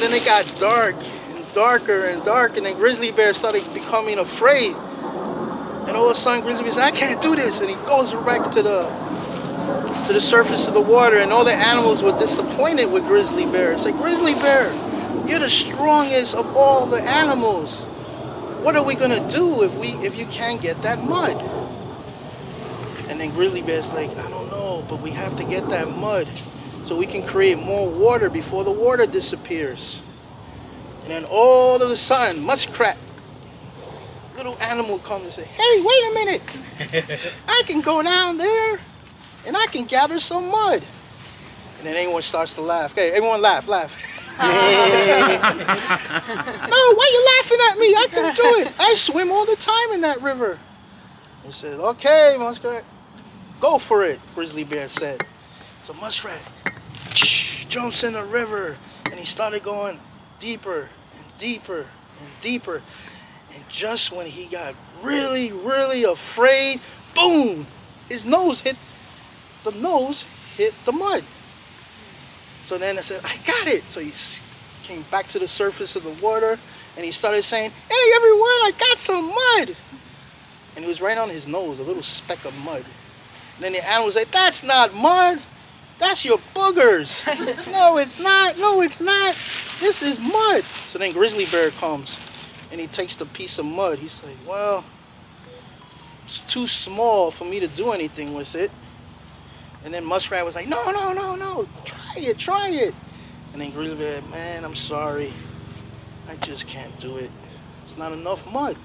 Then it got dark and darker and darker, and then grizzly bear started becoming afraid. And all of a sudden, grizzly bear said, I can't do this. And he goes back to the surface of the water, and all the animals were disappointed with grizzly bear. It's like, grizzly bear, you're the strongest of all the animals. What are we gonna do if you can't get that mud? And then grizzly bear's like, I don't know, but we have to get that mud so we can create more water before the water disappears. And then all of a sudden, muskrat, little animal, comes and says, hey, wait a minute. I can go down there and I can gather some mud. And then everyone starts to laugh. Okay, everyone laugh. No, why you laughing at me? I can do it. I swim all the time in that river. He said, okay, muskrat, go for it, grizzly bear said. So muskrat jumps in the river, and he started going deeper and deeper and deeper. And just when he got really, really afraid, boom, his nose hit the mud. So then I said, I got it. So he came back to the surface of the water, and he started saying, hey, everyone, I got some mud. And it was right on his nose, a little speck of mud. And then the animal said, that's not mud. That's your boogers. I said, no, it's not. No, it's not. This is mud. So then grizzly bear comes, and he takes the piece of mud. He's like, well, it's too small for me to do anything with it. And then muskrat was like, no. Try it. And then grizzly bear, man, I'm sorry. I just can't do it. It's not enough mud.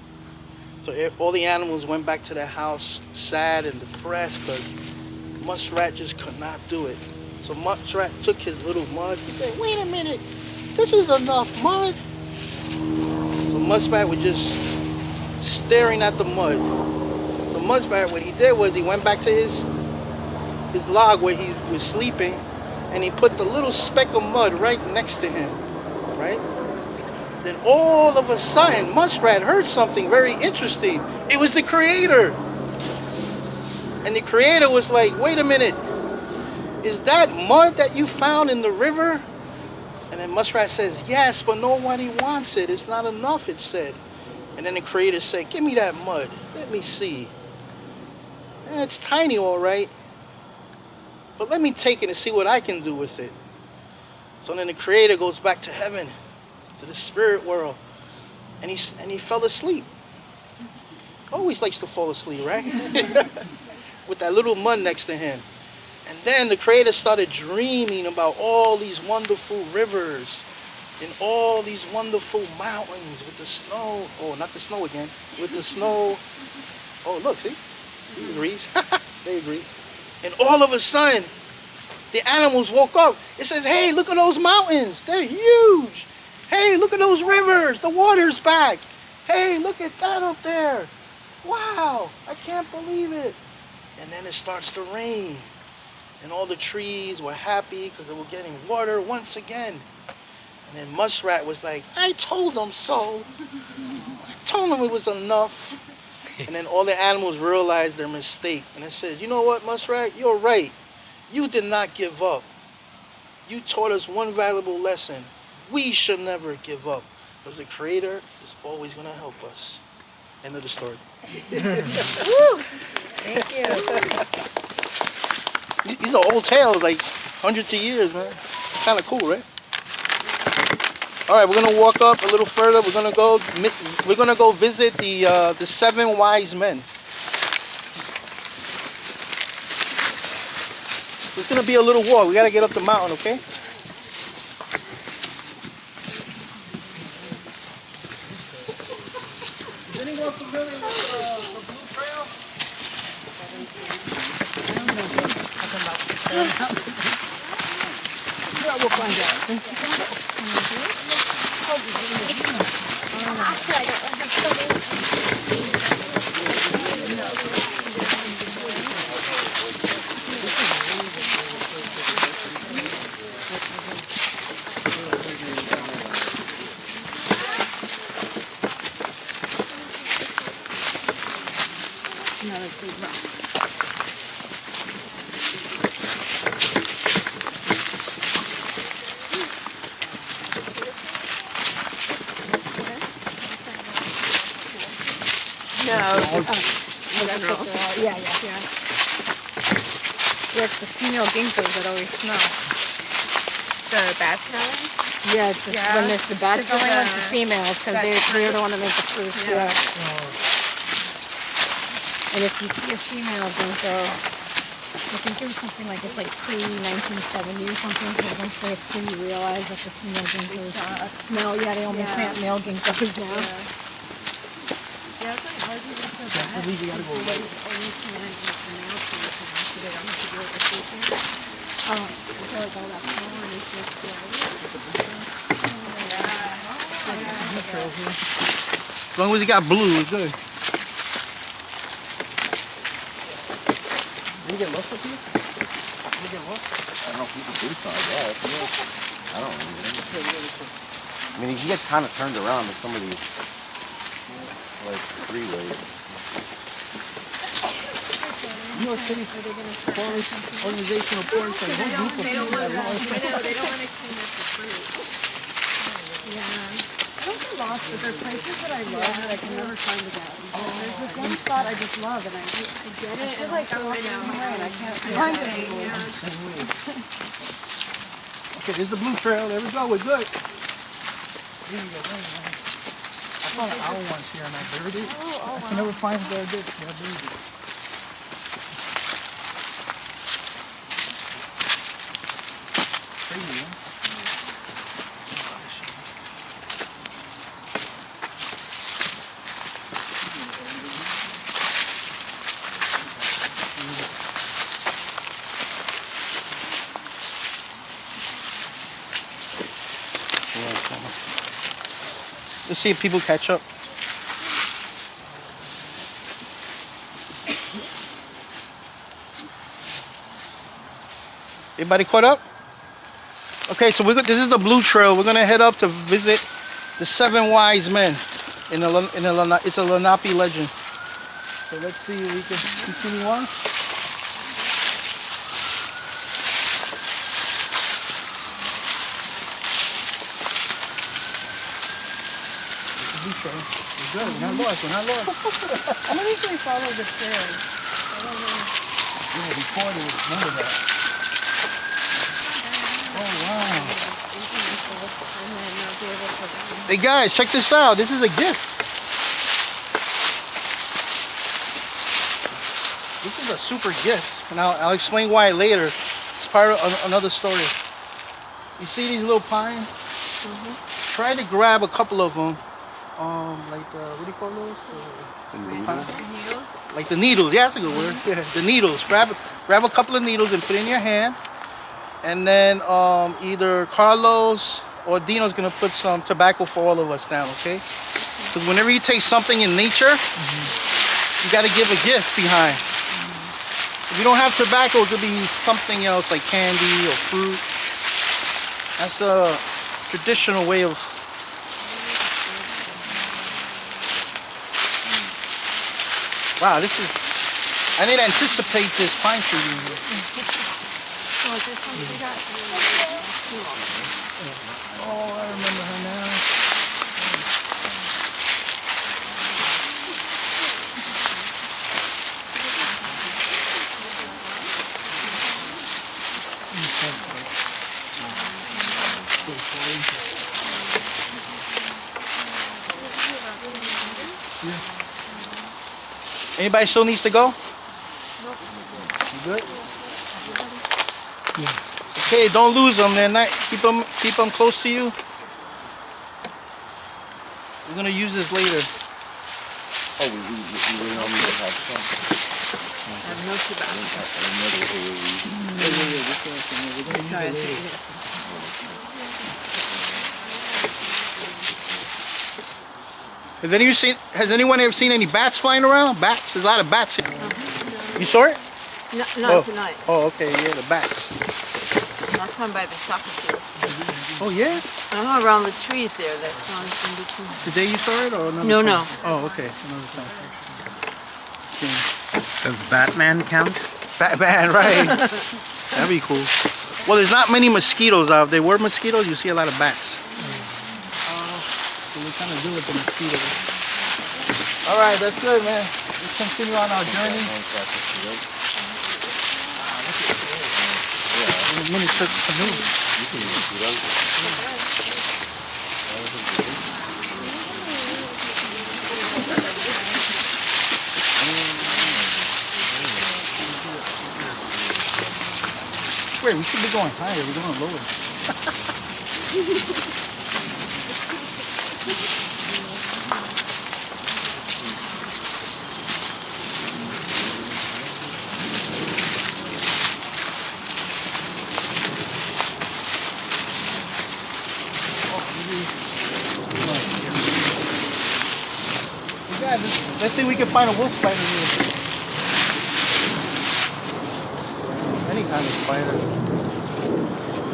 So all the animals went back to their house sad and depressed because muskrat just could not do it. So muskrat took his little mud. He said, wait a minute, this is enough mud. So muskrat was just staring at the mud. So muskrat, what he did was he went back to his log where he was sleeping, and he put the little speck of mud right next to him, right? Then all of a sudden, muskrat heard something very interesting. It was the creator. And the creator was like, wait a minute, is that mud that you found in the river? And then muskrat says, yes, but nobody wants it. It's not enough, it said. And then the creator said, give me that mud. Let me see. It's tiny, all right. But let me take it and see what I can do with it. So then the creator goes back to heaven, to the spirit world, and he fell asleep. Always likes to fall asleep, right? With that little mud next to him. And then the creator started dreaming about all these wonderful rivers and all these wonderful mountains with the snow. Oh, not the snow again. With the snow. Oh, look, see? He agrees. They agree. And all of a sudden, the animals woke up. It says, hey, look at those mountains. They're huge. Hey, look at those rivers. The water's back. Hey, look at that up there. Wow, I can't believe it. And then it starts to rain. And all the trees were happy because they were getting water once again. And then muskrat was like, I told them so. I told them it was enough. And then all the animals realized their mistake. And they said, you know what, muskrat, you're right. You did not give up. You taught us one valuable lesson. We should never give up. Because the creator is always going to help us. End of the story. Thank you. These are old tales, like hundreds of years, man. kind of cool, right? All right, we're gonna walk up a little further. We're gonna go visit the 7 wise men. It's gonna be a little walk. We gotta get up the mountain, okay? Is anyone familiar with the Blue Trail? Yeah, we'll find out. Yeah, it's the female ginkgos that always smell. The bad smelling? Yeah, it's when it's the bad smelling ones, the females, because they're the one that make the fruits. Yeah. And if you see a female ginkgo, I think there was something like it's like pre-1970 or something, because once they see, you realize that the female ginkgos smell. Yeah, they only plant male ginkgos now. Yeah, it's like hard to get the bad. I believe we gotta go right. Only plant like the male plants, so they don't have to do it with the I feel like all that pollen is just As long as you got blue, it's good. Did you get lost up here? Did you get lost? I don't know if you can do so, I guess. I don't know. I mean, you can get kind of turned around with some of these, like, freeways. New York City organizational boards like they don't want to clean up the fruit. Yeah. I don't get lost, but there are places that I love that I can never find again. There's this one spot I just love, and I get it, and like I'm right now, and I can't find it anymore. Okay, there's the Blue Trail. There we go. We're good. There you go. I found an owl once here, and I buried it. I can never find it. There it is. Yeah, I buried it. Crazy, huh? Let's see if people catch up. Everybody caught up? Okay, so this is the Blue Trail. We're gonna head up to visit the 7 wise men. It's a Lenape legend. So let's see if we can continue on. We're good. We're not lost. We're not lost. I'm gonna usually follow the trails. I don't know. Yeah, before there was none of that. Oh wow. Hey guys, check this out. This is a gift. This is a super gift, and I'll explain why later. It's part of another story. You see these little pines? Try to grab a couple of them. Like what do you call those? The needles? Like the needles. Yeah, that's a good word. Yeah, the needles. Grab a couple of needles and put it in your hand. And then either Carlos or Dino's gonna put some tobacco for all of us down, okay? Because whenever you take something in nature, you gotta give a gift behind. If you don't have tobacco, it could be something else like candy or fruit. That's a traditional way of. Wow, this is. I didn't anticipate this pine tree in here. Oh, this one we got. Oh, I remember her now. Anybody still needs to go? You good? Okay, don't lose them. They're not. Keep them close to you. We're gonna use this later. Oh, we really don't need to have some. Has anyone ever seen any bats flying around? Bats? There's a lot of bats here. You saw it? No, not tonight. Oh, okay, yeah, the bats. Not talking by the soccer field. Oh, yeah? Around the trees there. That's on in between. Today you saw it or another No, time? no. Oh, okay, another time. Does Batman count? Batman, right. That'd be cool. Well, there's not many mosquitoes out. If there were mosquitoes, you see a lot of bats. So we kind of deal with the mosquitoes. All right, that's good, man. Let's continue on our journey. Miniature canoe. Wait, we should be going higher. We're going lower. Let's see if we can find a wolf spider here. Any kind of spider.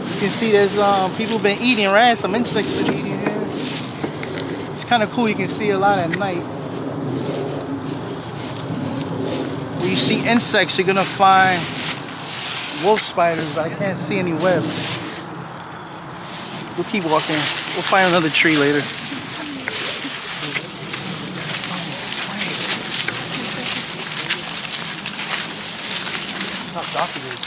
You can see there's people been eating, right? Some insects been eating here. It's kind of cool. You can see a lot at night. When you see insects, you're gonna find wolf spiders, but I can't see any webs. We'll keep walking. We'll find another tree later. How dark it is.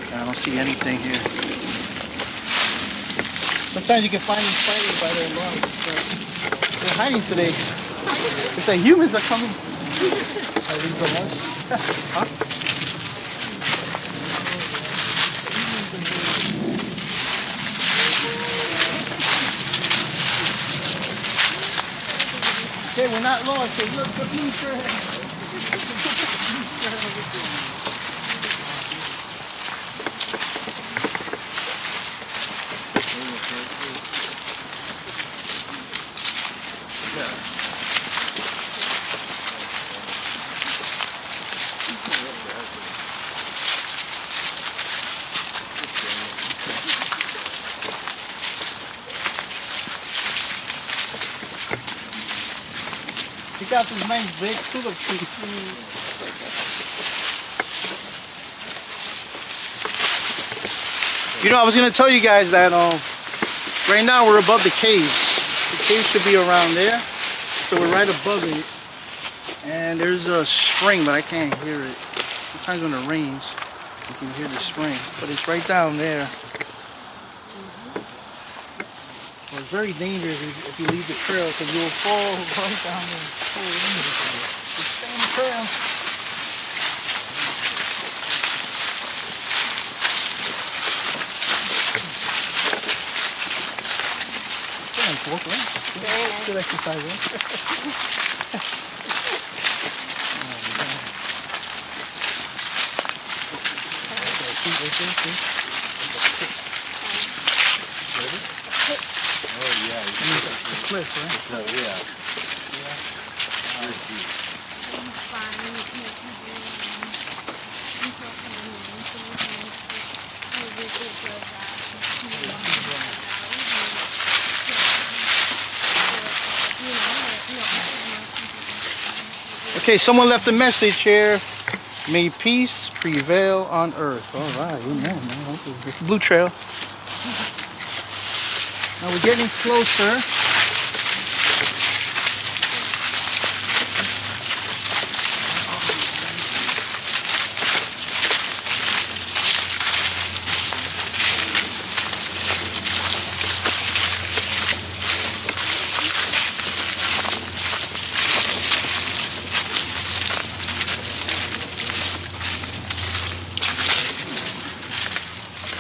I don't see anything here. Sometimes you can find these spiders by their lungs. They're hiding today. It's like humans are coming. Are these the ones? Huh? Okay, we're not lost. So look, the blue shirt. Check out this nice big tulip tree. You know, I was gonna tell you guys that right now we're above the caves. The caves should be around there, so we're right above it. And there's a spring, but I can't hear it. Sometimes when it rains, you can hear the spring, but it's right down there. Well, it's very dangerous if you leave the trail, because you'll fall right down and fall into the trail. Just stay on the trail. Walk around. Good exercise, right? Oh yeah, it's a cliff, right? Oh yeah. Okay, someone left a message here. May peace prevail on earth. All right, amen, man. Blue Trail. Now we're getting closer.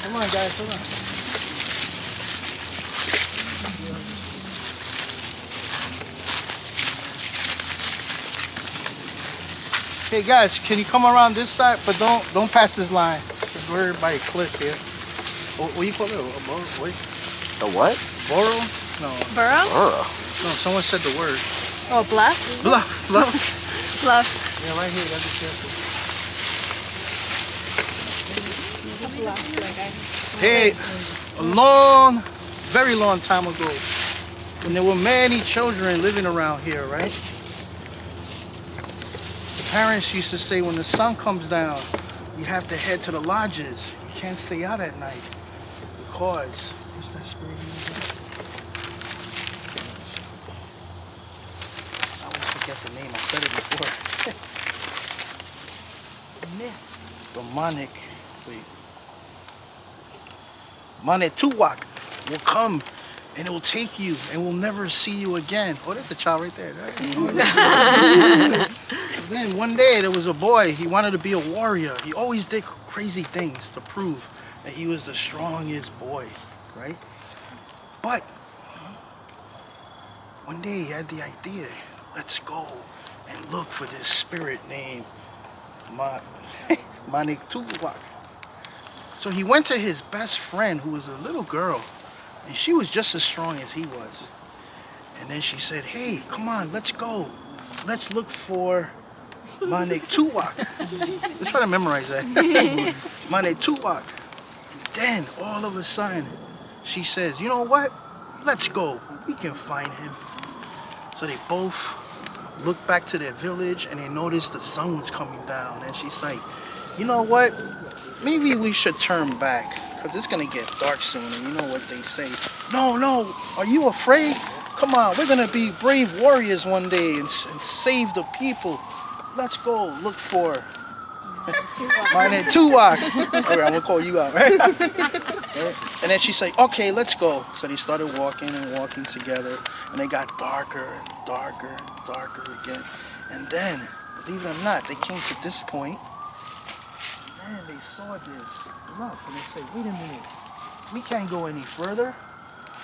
Come on, guys, come on. Hey guys, can you come around this side, but don't pass this line. We're by a cliff here. What do you call it? A what? Burrow? No. Burrow? No, someone said the word. Oh, bluff? Bluff. Bluff. Bluff. Yeah, right here. You gotta be careful. Hey, a long, very long time ago, when there were many children living around here, right? The parents used to say when the sun comes down, you have to head to the lodges. You can't stay out at night because, what's that spirit again? I always forget the name. I said it before. Demonic. Wait. Manituwak will come and it will take you and we'll never see you again. Oh, there's a child right there. Then one day there was a boy, he wanted to be a warrior. He always did crazy things to prove that he was the strongest boy, right? But one day he had the idea, let's go and look for this spirit named Manituwak. So he went to his best friend, who was a little girl, and she was just as strong as he was. And then she said, hey, come on, let's go. Let's look for Manituwak. Let's try to memorize that. Manituwak. And then, all of a sudden, she says, you know what? Let's go. We can find him. So they both looked back to their village, and they noticed the sun was coming down. And she's like, you know what? Maybe we should turn back, because it's going to get dark soon, and you know what they say. No, are you afraid? Come on, we're going to be brave warriors one day and save the people. Let's go look for Manituwak. All right, I'm going to call you out, right? And then she's like, okay, let's go. So they started walking and walking together, and they got darker and darker and darker again. And then, believe it or not, they came to this point. And they saw this bluff and they said, wait a minute, we can't go any further.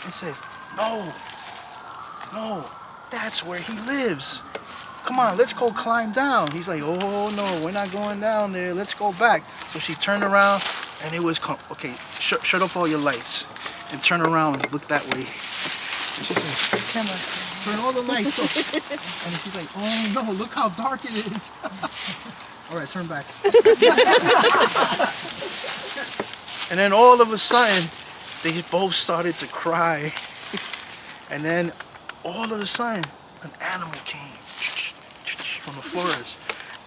It says, no, that's where he lives. Come on, let's go climb down. He's like, oh no, we're not going down there. Let's go back. So she turned around and it was, okay, shut off all your lights and turn around and look that way. And she said, camera, turn all the lights off. And she's like, oh no, look how dark it is. All right, turn back. And then all of a sudden, they both started to cry. And then all of a sudden, an animal came from the forest.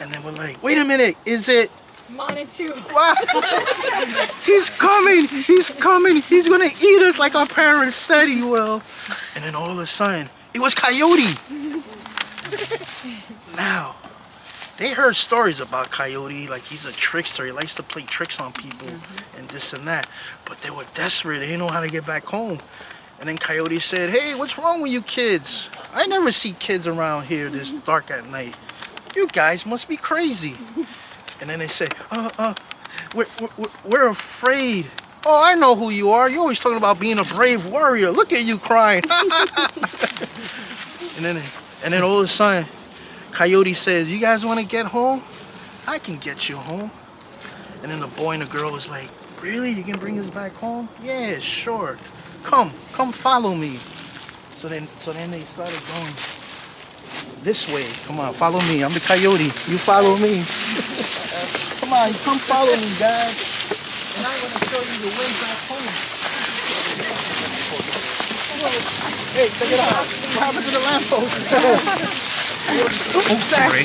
And then we're like, wait a minute, is it Manituwak? He's coming, he's gonna eat us like our parents said he will. And then all of a sudden, it was Coyote. Now, they heard stories about Coyote, like he's a trickster. He likes to play tricks on people and this and that. But they were desperate. They didn't know how to get back home. And then Coyote said, hey, what's wrong with you kids? I never see kids around here this dark at night. You guys must be crazy. And then they said, we're afraid. Oh, I know who you are. You're always talking about being a brave warrior. Look at you crying. and then all of a sudden, Coyote says, you guys want to get home? I can get you home. And then the boy and the girl was like, really? You can bring us back home? Yeah, sure. Come follow me. So then they started going this way. Come on, follow me. I'm the Coyote. You follow me. Come on, come follow me, guys. And I'm going to show you the way back home. Hey, check it out. What happened to the lamppost? Oh, sorry.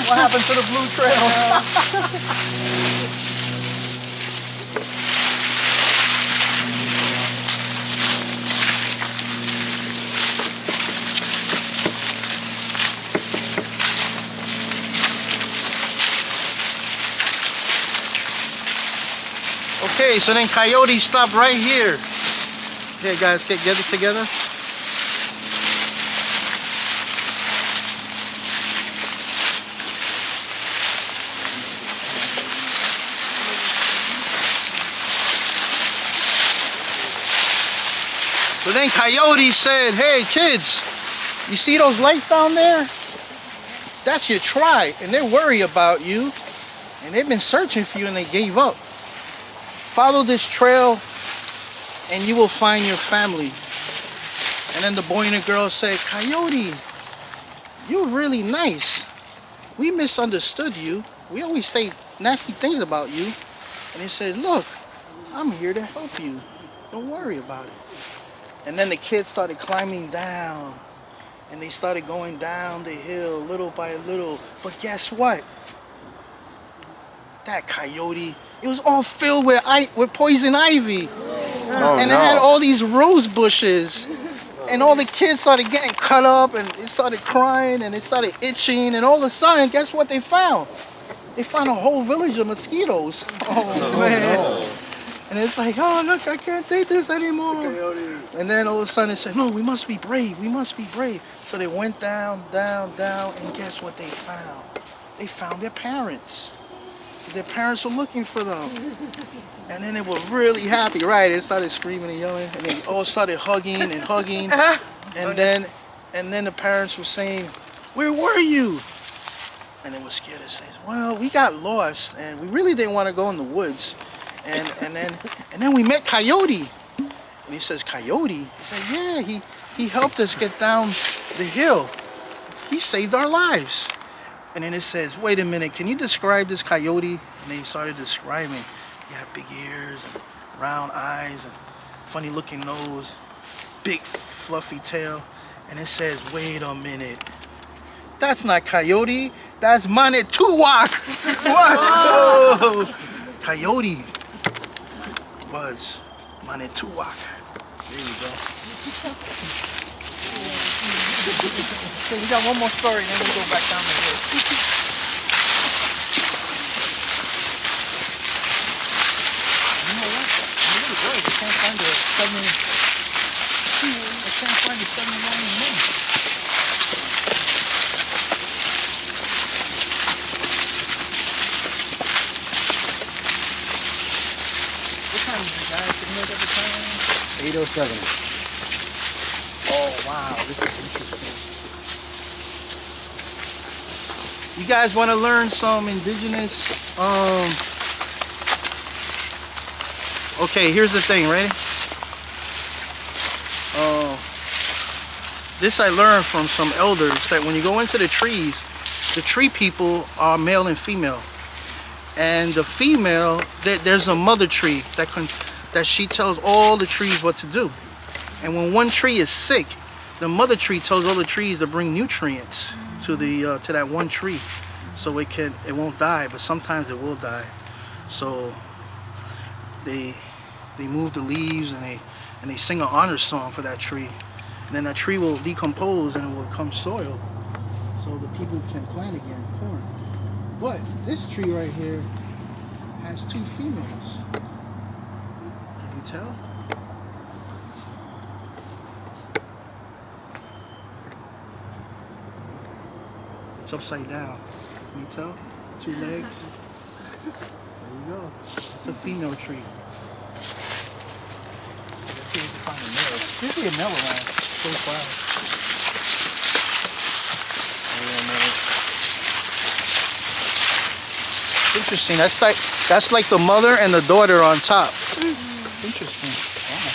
What happened to the blue trail? Okay, so then Coyote stopped right here. Okay, guys, get it together. So then Coyote said, hey kids, you see those lights down there? That's your tribe, and they're worried about you, and they've been searching for you and they gave up. Follow this trail and you will find your family. And then the boy and the girl said, Coyote, you're really nice. We misunderstood you. We always say nasty things about you. And he said, look, I'm here to help you. Don't worry about it. And then the kids started climbing down. And they started going down the hill little by little. But guess what? That coyote, it was all filled with poison ivy. And it had all these rose bushes. And all the kids started getting cut up and it started crying and it started itching. And all of a sudden, guess what they found? They found a whole village of mosquitoes. Oh, man. No. And it's like, oh, look, I can't take this anymore. And then all of a sudden it said, no, we must be brave. We must be brave. So they went down, down, down. And guess what they found? They found their parents. Their parents were looking for them. And then they were really happy, right? They started screaming and yelling. And they all started hugging and hugging. And then the parents were saying, where were you? And they were scared to say, well, we got lost. And we really didn't want to go in the woods. And then we met Coyote. And he says, Coyote? He said, yeah, he helped us get down the hill. He saved our lives. And then it says, wait a minute, can you describe this coyote? And they started describing. He had big ears and round eyes and funny looking nose, big fluffy tail. And it says, wait a minute. That's not Coyote, that's Manitowoc. What? Oh. Coyote was Manitowoc. There you go. Okay, we got one more story, and then we'll go back down the hill. You know what? I'm really worried. I can't find the 79 men. What time is it, guys? Can you look at the time? 8:07. Oh, wow. This is interesting. You guys want to learn some indigenous, okay, here's the thing, ready? This I learned from some elders, that when you go into the trees, the tree people are male and female. And the female, there's a mother tree that she tells all the trees what to do. And when one tree is sick, the mother tree tells all the trees to bring nutrients to that one tree, so it won't die. But sometimes it will die. So they move the leaves and they sing an honor song for that tree. And then that tree will decompose and it will become soil, so the people can plant again corn. But this tree right here has 2 females. Can you tell? It's upside down. Can you tell? 2 legs. There you go. It's a female tree. Let's see if we can find a male. There's usually a male around. So far. Interesting. That's like the mother and the daughter on top. Interesting. Wow.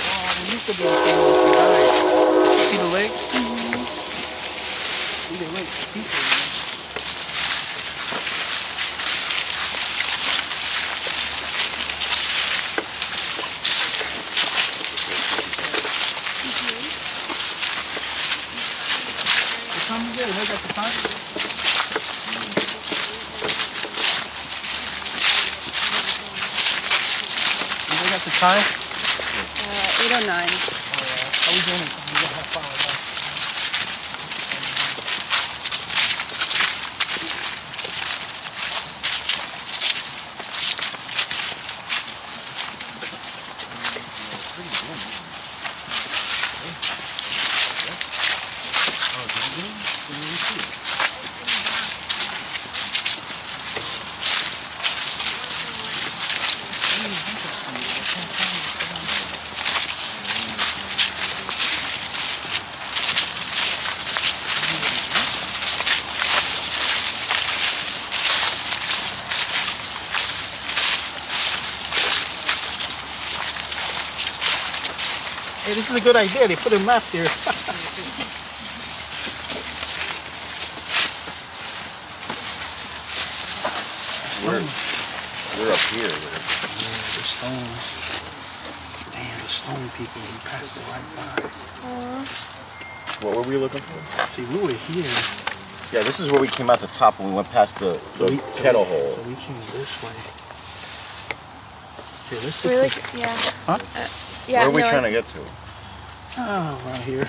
Oh, we used to be able to see the leg? See the leg? Look at the time. You look at the time? 8:09. Oh yeah. How we doing? We got half hour left. Hey, this is a good idea. They put a map here. We're up here. The stones. Damn, the stone people. We passed it right by. What were we looking for? See, we were here. Yeah, this is where we came out the top when we went past the kettle hole. So we came this way. Okay, let's Really? look. Yeah. Huh? Yeah. Where are we trying to get to? Oh, around here.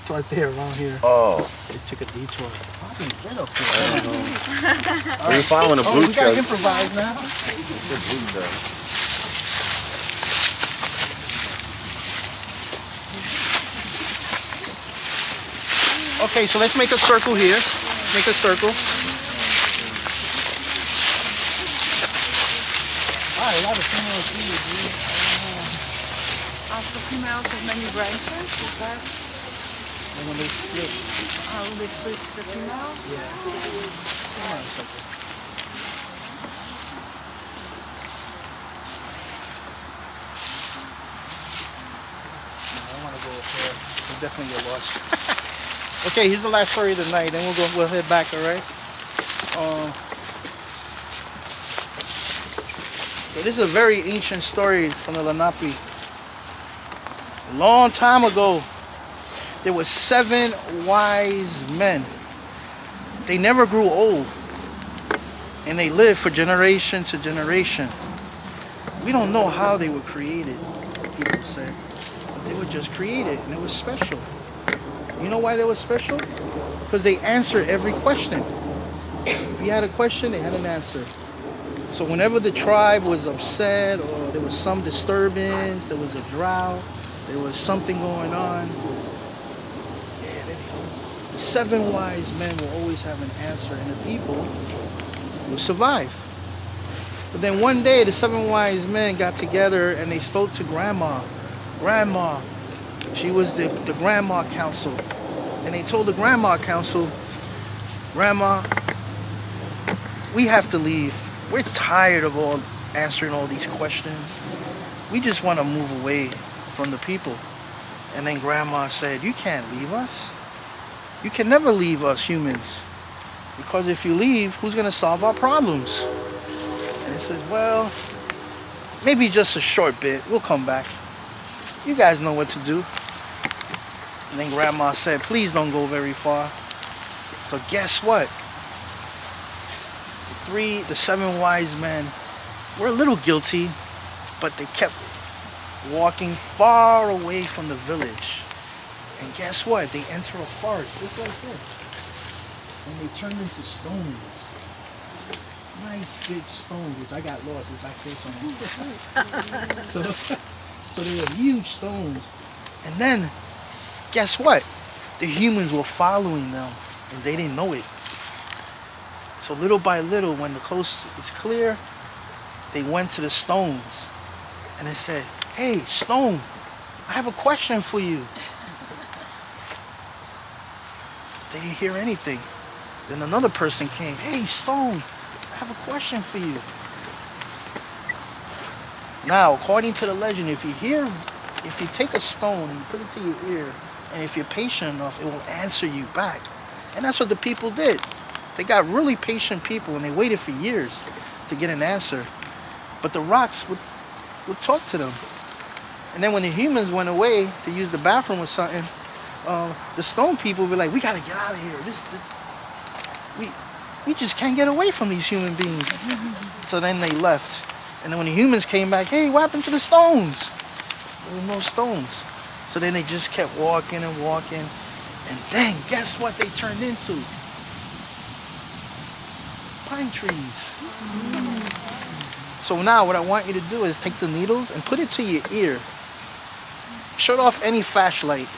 Right there, around here. Oh. They took a detour. How did we get up here? Are you following a blue we gotta trail? improvise now. The blue trail. Okay, so let's make a circle here. Make a circle. Wow, a lot of female trees, dude. Also females have many branches, is that? And when they split. When they split the female? Yeah. Come on a second. No, I want to go up there. We'll definitely get lost. Okay, here's the last story of the night, then we'll head back, alright? So this is a very ancient story from the Lenape. A long time ago, there were 7 wise men. They never grew old, and they lived for generation to generation. We don't know how they were created, people say. But they were just created, and it was special. You know why they were special? Because they answered every question. If you had a question, they had an answer. So whenever the tribe was upset or there was some disturbance, there was a drought, there was something going on, the 7 wise men will always have an answer, and the people will survive. But then one day, the 7 wise men got together and they spoke to Grandma. Grandma, she was the Grandma Council. And they told the Grandma Council, Grandma, we have to leave. We're tired of answering all these questions. We just want to move away from the people. And then Grandma said, you can't leave us. You can never leave us humans. Because if you leave, who's going to solve our problems? And he says, well, maybe just a short bit. We'll come back. You guys know what to do. And then Grandma said, please don't go very far. So guess what? The 7 wise men were a little guilty, but they kept walking far away from the village. And guess what? They enter a forest just like this. And they turned into stones. Nice big stones, which I got lost. It's back there somewhere. So they were huge stones. And then, guess what? The humans were following them, and they didn't know it. So little by little, when the coast was clear, they went to the stones. And they said, hey, stone, I have a question for you. They didn't hear anything. Then another person came, hey, stone, I have a question for you. Now, according to the legend, if you take a stone and you put it to your ear, and if you're patient enough, it will answer you back. And that's what the people did. They got really patient people, and they waited for years to get an answer. But the rocks would talk to them. And then when the humans went away to use the bathroom or something, the stone people were like, we gotta get out of here. We just can't get away from these human beings. So then they left. And then when the humans came back, hey, what happened to the stones? There were no stones. So then they just kept walking and walking. And then guess what they turned into? Pine trees. So now what I want you to do is take the needles and put it to your ear. Shut off any flashlight.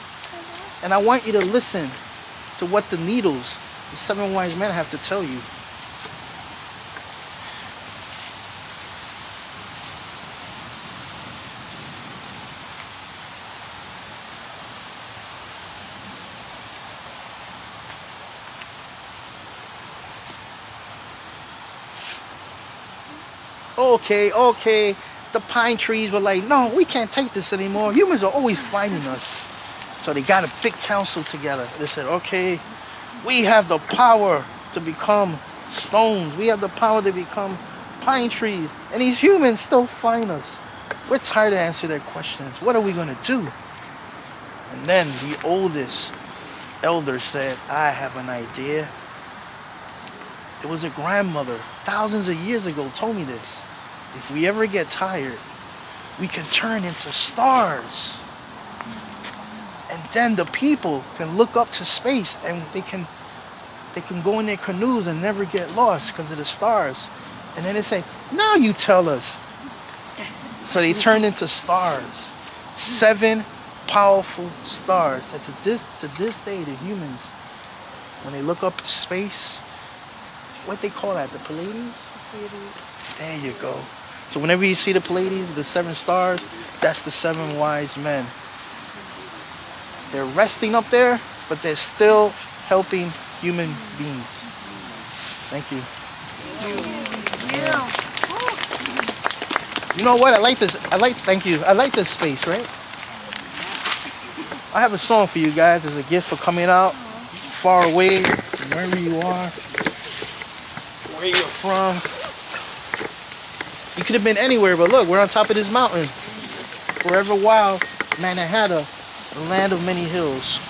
And I want you to listen to what the needles, the 7 wise men, have to tell you. Okay. The pine trees were like, no, we can't take this anymore. Humans are always fighting us. So they got a big council together. They said, okay, we have the power to become stones. We have the power to become pine trees. And these humans still fight us. We're tired of answering their questions. What are we going to do? And then the oldest elder said, I have an idea. It was a grandmother thousands of years ago told me this. If we ever get tired, we can turn into stars. And then the people can look up to space and they can go in their canoes and never get lost because of the stars. And then they say, now you tell us. So they turned into stars. 7 powerful stars that to this day, the humans, when they look up to space, what they call that, the Pleiades? There you go. So whenever you see the Pleiades, the 7 stars, that's the 7 wise men. They're resting up there, but they're still helping human beings. Thank you. You know what? I like this. Thank you. I like this space, right? I have a song for you guys as a gift for coming out far away from wherever you are, where you're from. You could have been anywhere, but look, we're on top of this mountain. Forever wild, Manhattan, the land of many hills.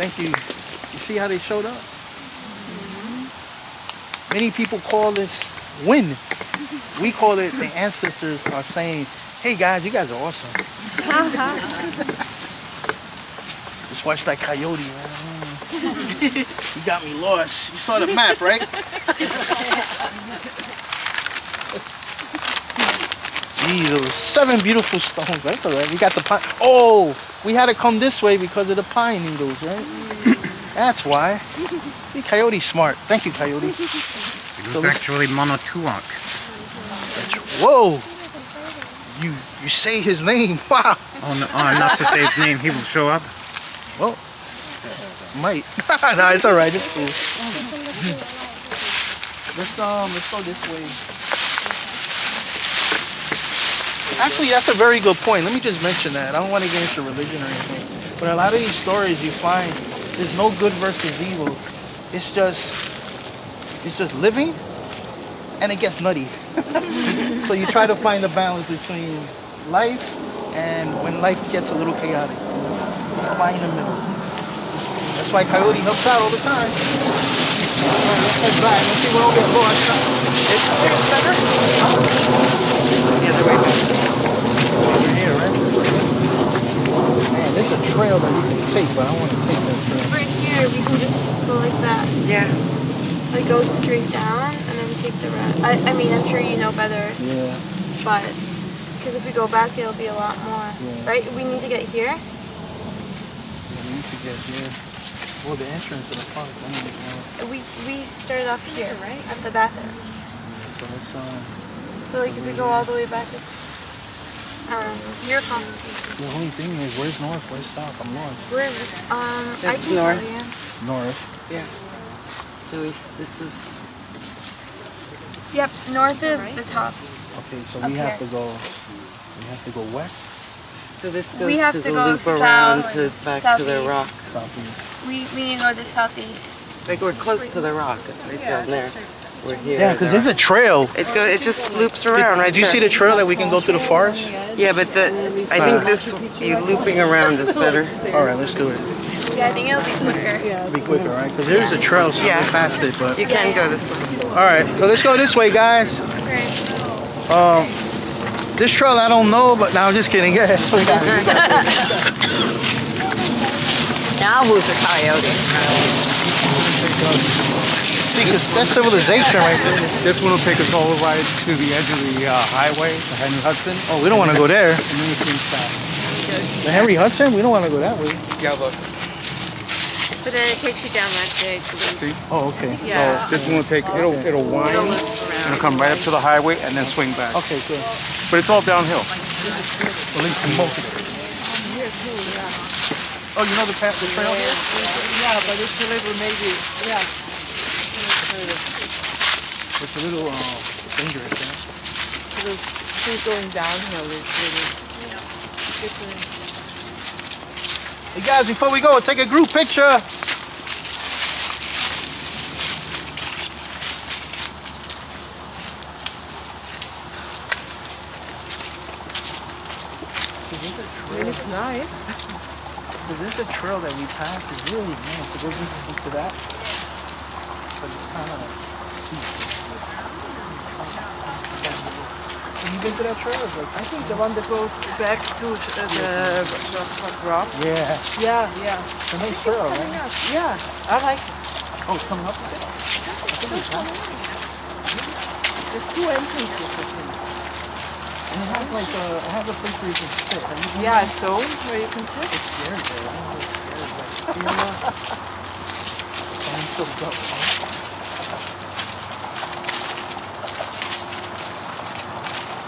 Thank you. You see how they showed up? Many people call this win. We call it, the ancestors are saying, hey guys, you guys are awesome. Just watch that coyote, man. He got me lost. You saw the map, right? Gee, those 7 beautiful stones. That's all right. We got the pine. Oh, we had to come this way because of the pine needles, right? That's why. See, Coyote's smart. Thank you, Coyote. It was actually Monotuak. Whoa! You say his name. Wow. Oh, no, not to say his name. He will show up. Well, might. No, it's all right. It's cool. Let's go this way. Actually, that's a very good point. Let me just mention that. I don't want to get into religion or anything, but a lot of these stories you find there's no good versus evil. It's just living, and it gets nutty. So you try to find a balance between life and when life gets a little chaotic. Find the middle. That's why Coyote helps out all the time. Let's head back. Let's see where we get lost. It's better. The other way. Over here, right? Man, there's a trail that we can take, but I don't want to take that trail. Right here, we can just go like that. Yeah. Like go straight down and then take the rest. I mean, I'm sure you know better. Yeah. But, because if we go back, it'll be a lot more. Yeah. Right? We need to get here. Yeah, we need to get here. Well, the entrance to the park. We started off here, right? At the bathroom. So let's, So like if we go all the way back, it's your call. the only thing is, where's north, where's south? I'm lost. We're I That's can north. tell you. North. Yeah. So this is. Yep, north is the top. Okay, so Up we have here. to go. We have to go west. So this We goes have to to the go loop around south, to back to the southeast. rock. Southeast. We need to go to southeast. Like we're close to the rock. It's right down there. We're here. Yeah, because there's a trail. It just loops around right Did you there. see the trail that we can go to the forest? Yeah, but I think this you looping around is better. All right, let's do it. Yeah, I think it'll be quicker. It'll be quicker, right? Because there's a trail, so Yeah. we're past it, but. You can go this way. All right, so let's go this way, guys. This trail I don't know, but now I'm just kidding. Yeah. Now who's a coyote? See, 'cause that's civilization right there. This one will take us all the way to the edge of the highway, the Henry Hudson. Oh, we don't want to go there. And then you can stop. The Henry Hudson? We don't want to go that way. Yeah, look. But then it takes you down that big loop. See? Oh, okay. Yeah. So this one will take, it'll wind, it'll come right up to the highway and then swing back. Okay, good. But it's all downhill. At least in most of it. Oh, you know the path, the trail here? Yeah, but it's a little maybe, yeah. It's a little dangerous, yeah? She's going downhill. It's really different. Hey guys, before we go, take a group picture. It's nice. So this is a trail that we passed. It's really nice. It goes into that. But it's kind of steep. Have you been to that trail? It's like, I think the one that goes back to the rock. yeah. Yeah, yeah. It's a nice trail, right? Yeah, I like it. Oh, it's coming up? I think it's coming. There's 2 entrances, I think. And it has like it has a place where you can sit. Have you been Yeah, a there? stone where you can sit. It's scary there. I don't know if it's scary, but I'm still up.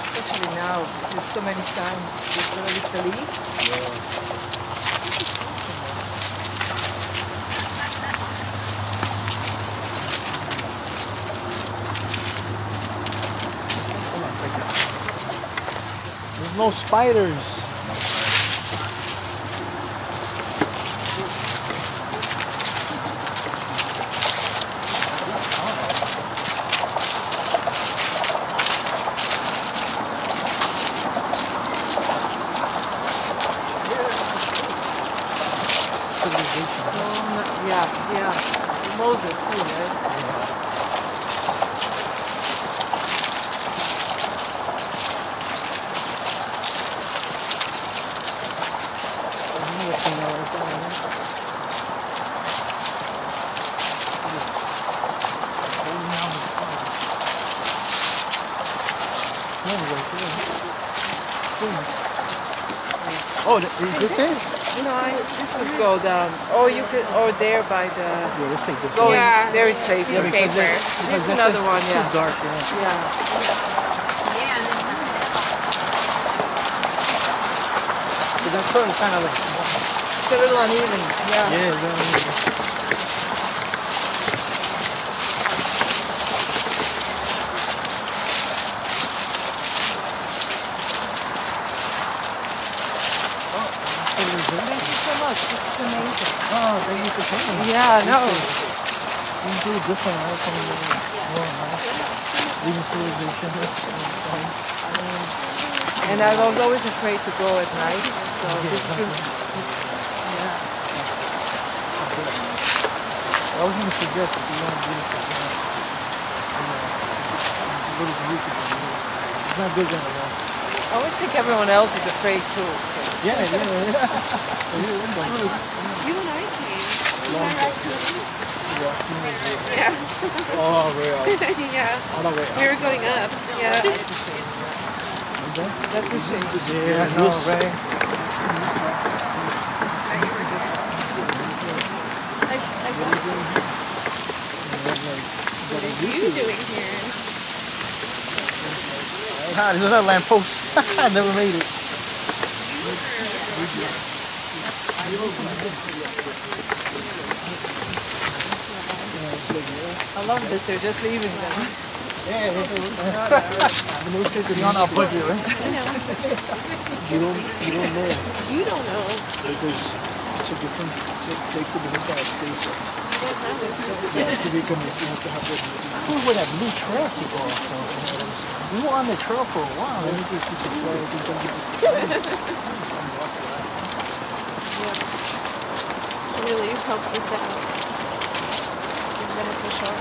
Especially now, there's so many signs. With the leaf. There's no spiders. closes too, right? Oh, is it there? No, this would go down. Or you could, or there by the. Yeah, let's take this Going one. yeah, there it's safe. Yeah, because Safer. because There's another one. Too Yeah. dark. Yeah. But that curtain kind of like. It's a little uneven. Yeah. Yeah, it's uneven. Thank you so much. This is amazing. Oh, thank you for coming. Yeah, no. We do different items. Even civilization. And I was always afraid to go at night. So this gives. Yeah. I was going to suggest if you want to do something, a little group. It's not big enough. I always think everyone else is afraid too. So. Yeah. You and I came. Long Yeah. Oh, really? Yeah. All the way up. We were going up. Yeah. That's a shame. Yeah, I know, right? What are you doing here? Ah, there's another lamppost. I never made it. I love that they're just leaving them. Yeah, it's on our budget, right? You don't know. You don't know. Because it's a different, takes a different kind of space. You don't have this space. Yeah, to become, you have to have that. Who would have blue trail to go off on? We were on the trail for a while. I think we should try to do Really helped us out. It's beneficial.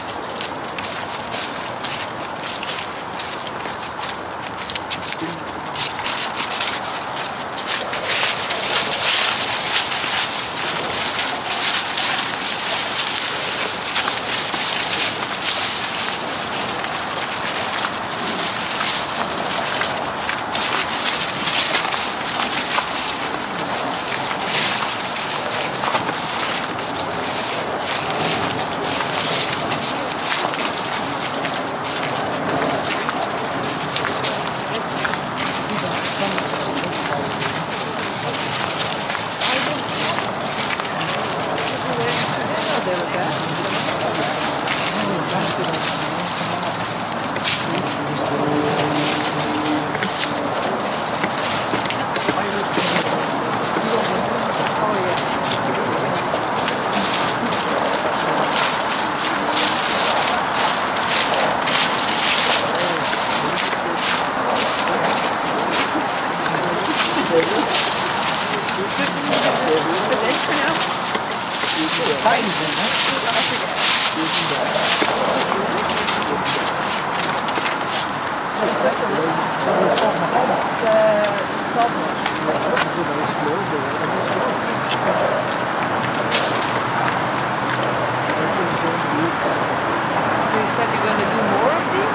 So you said you're going to do more of these?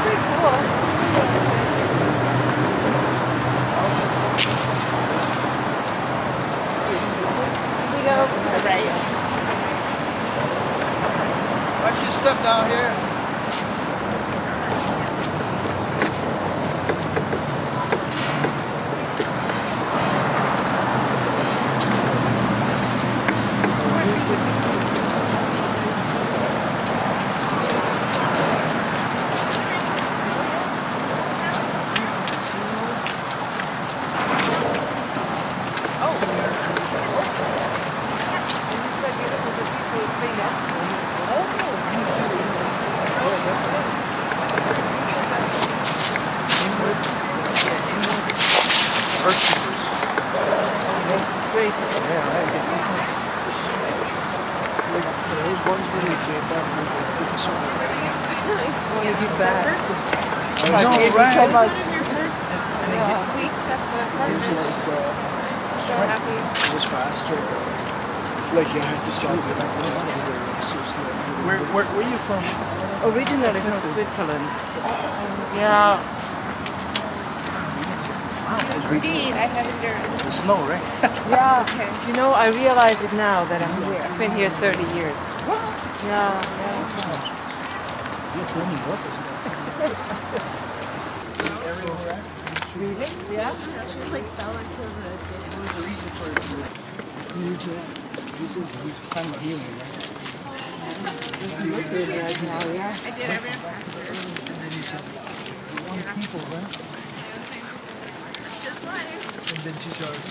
Pretty cool. We go to the right. Watch your step down here. great. When you give back. I know, right? So much. It was faster. Like you had to start with so slow. Where are you from? Originally from Switzerland. Yeah. Speed, I haven't learned. The snow, right? Yeah. You know, I realize it now that I'm here. I've been here 30 years. What? Yeah. You're 20 Really? Yeah? She just like fell into the He's kind of healing, right? You look good right now, yeah. I did, I ran faster. People, right? And then she started.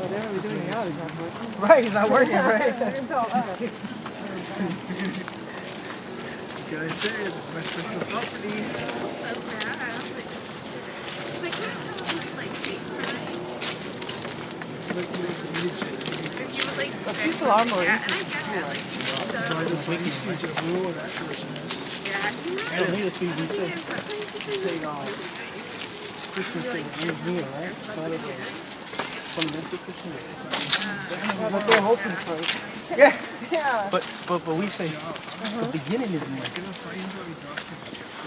Whatever we're doing now is not working. Right, it's not working, right? Can I say it's my special property? But people are more I interested. don't need a TV thing. Christmas thing, new meal, right? Some mental Christmas. What they're hoping for. Yeah. Yeah. But we say the beginning is new.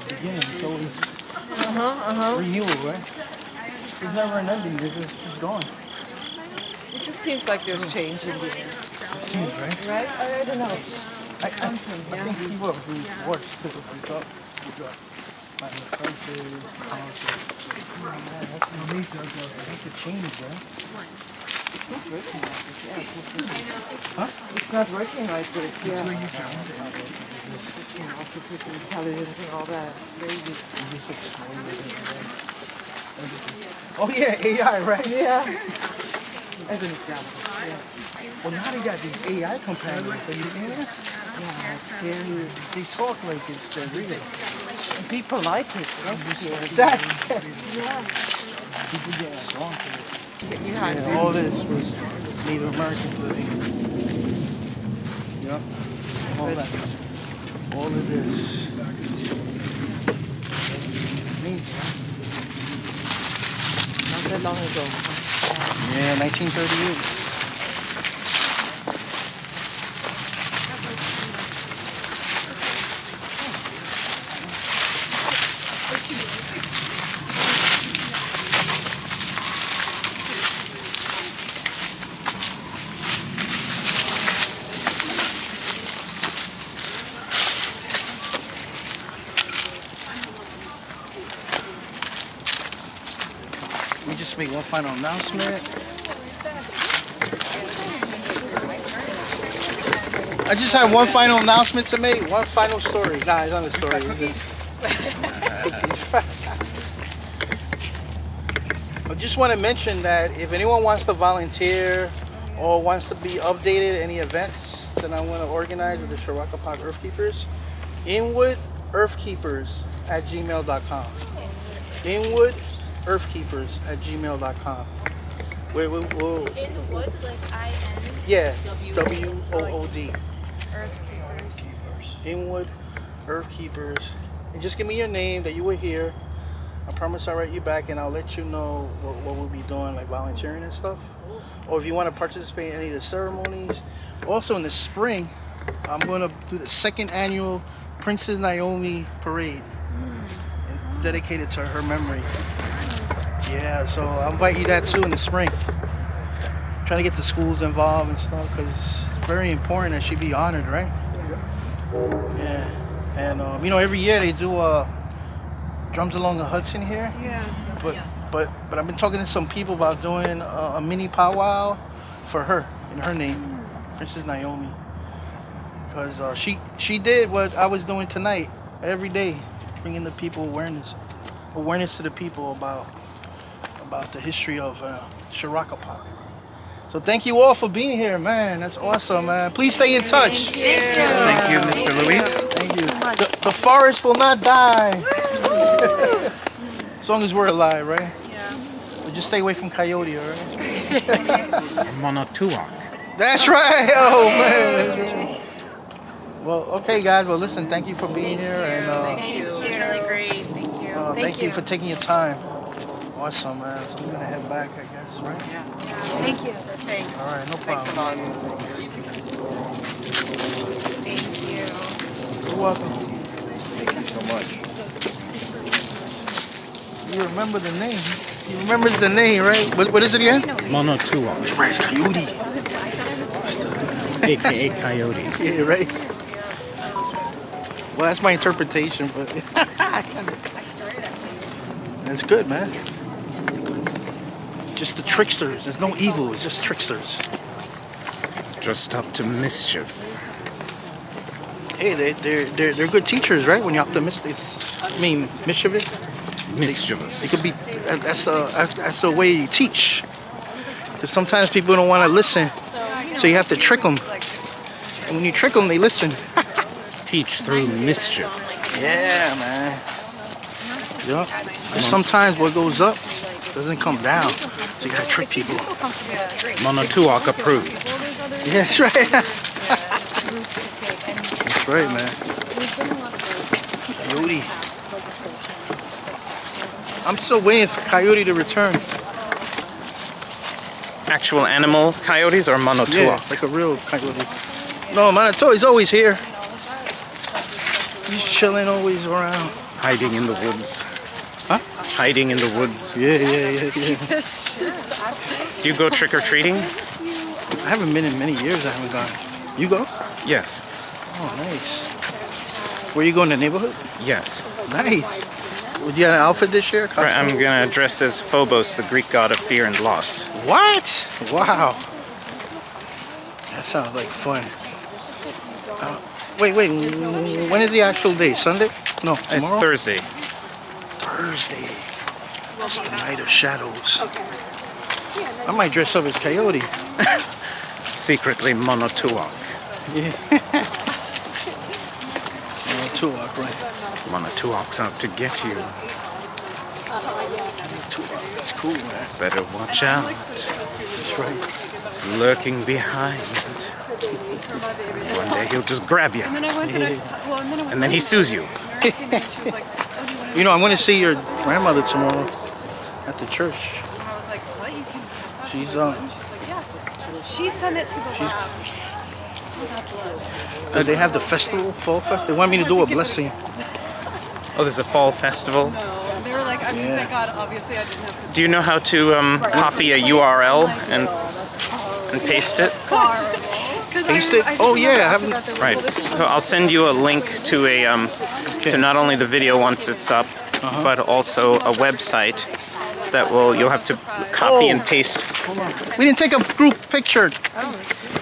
The beginning is always renewal, right? It's never an ending. It's just going. It just seems like there's change in the air. Change, right? Right? I don't know. I think people are doing worse because of the job. Like the prices, politics. That's the change, right? It's not working like this, yeah. Huh? It's not working like this, yeah. Artificial intelligence and all that. Crazy. Oh yeah, AI, right? Yeah. As an example. Yeah. Well, now they got these AI companions. Are you seeing this? Yeah, it's scary. They talk like it's real. And people like it. That's yeah. people get wrong for it. Yeah, all this was Native Americans living. Yep. All that. All of this. Amazing, huh? Not that long ago. Yeah, 1938. Let me just make one final announcement. I just have one final announcement to make. One final story. Nah, it's not a story. It's just I just want to mention that if anyone wants to volunteer or wants to be updated any events that I want to organize with the Shiraka Park Earthkeepers, InwoodEarthkeepers@gmail.com. InwoodEarthkeepers@gmail.com. We'll Inwood, like I-N? yeah, W-O-O-D. Earthkeepers. Inwood Earthkeepers. And just give me your name that you were here. I promise I'll write you back and I'll let you know what we'll be doing, like volunteering and stuff. Or if you want to participate in any of the ceremonies. Also in the spring, I'm going to do the 2nd annual Princess Naomi Parade. And dedicated to her memory. Yeah, so I'll invite you that too in the spring. Trying to get the schools involved and stuff because it's very important that she be honored, right? Yeah. And you know, every year they do Drums Along the Hudson here. Yes. But I've been talking to some people about doing a mini powwow for her in her name, Princess Naomi, because she did what I was doing tonight every day, bringing the people awareness to the people about the history of Shiraka Park. So thank you all for being here, man. That's awesome, man. Please stay in touch. Thank you, Mr. Luis. Thank you. The forest will not die. As long as we're alive, right? Yeah. But just stay away from coyote, all right? Monotuoc. That's right. Oh man. That's right. Well, okay, guys. Well, listen. Thank you for being here, and Thank you. It was really great. Thank you. thank you for taking your time. Awesome, man. So I'm gonna head back, I guess, right? Yeah. Thank you. Thanks. All right, no Thanks problem. a lot. Thank you. You're welcome. Thank you so much. You remember the name? He remembers the name, right? What is it again? Monotuoc. It's right. It's Coyote. AKA Coyote. Yeah, right. Well, that's my interpretation, but that's good, man. Just the tricksters. There's no evil. It's just tricksters. Just up to mischief. Hey, they're good teachers, right? When you're optimistic, I mean mischievous. Mischievous. It could be that's the way you teach. Because sometimes people don't want to listen, so you have to trick them. And when you trick them, they listen. Teach through mischief. Yeah, man. Yup. Sometimes what goes up doesn't come down, so you gotta trick people. Monotuoc approved. Yeah, that's right. That's right, man. Coyote. I'm still waiting for Coyote to return. Actual animal coyotes or Monotuoc? Yeah, like a real coyote. No, Monotuoc's always here. He's chilling always around. Hiding in the woods. Huh? Hiding in the woods. Yeah. Do you go trick-or-treating? I haven't been in many years. I haven't gone. You go? Yes. Oh, nice. Where you going, the neighborhood? Yes. Nice. Would you have an outfit this year? Right, I'm gonna dress as Phobos, the Greek god of fear and loss. What? Wow. That sounds like fun. Wait. When is the actual day? Sunday? No, tomorrow? It's Thursday. Thursday. It's the night of shadows. I might dress up as Coyote. Secretly Monotuoc. Yeah. Monotuoc, right? Monotuoc's out to get you. That's cool, man. Better watch out. That's right. He's lurking behind. One day he'll just grab you. And then he sues you. You know, I'm going to see your grandmother tomorrow at the church. I was like, what? You can test that? She's She's like, yeah. She sent it to the lab. They have the festival, fall festival. They want me to do a blessing. Oh, there's a fall festival? No, they were like, I mean, thank God, obviously I didn't have to. Do you know how to copy a URL and paste it? Paste it? Oh yeah, I haven't. Right. So I'll send you a link to a to not only the video once it's up, but also a website that you'll have to copy and paste. Hold on. We didn't take a group picture.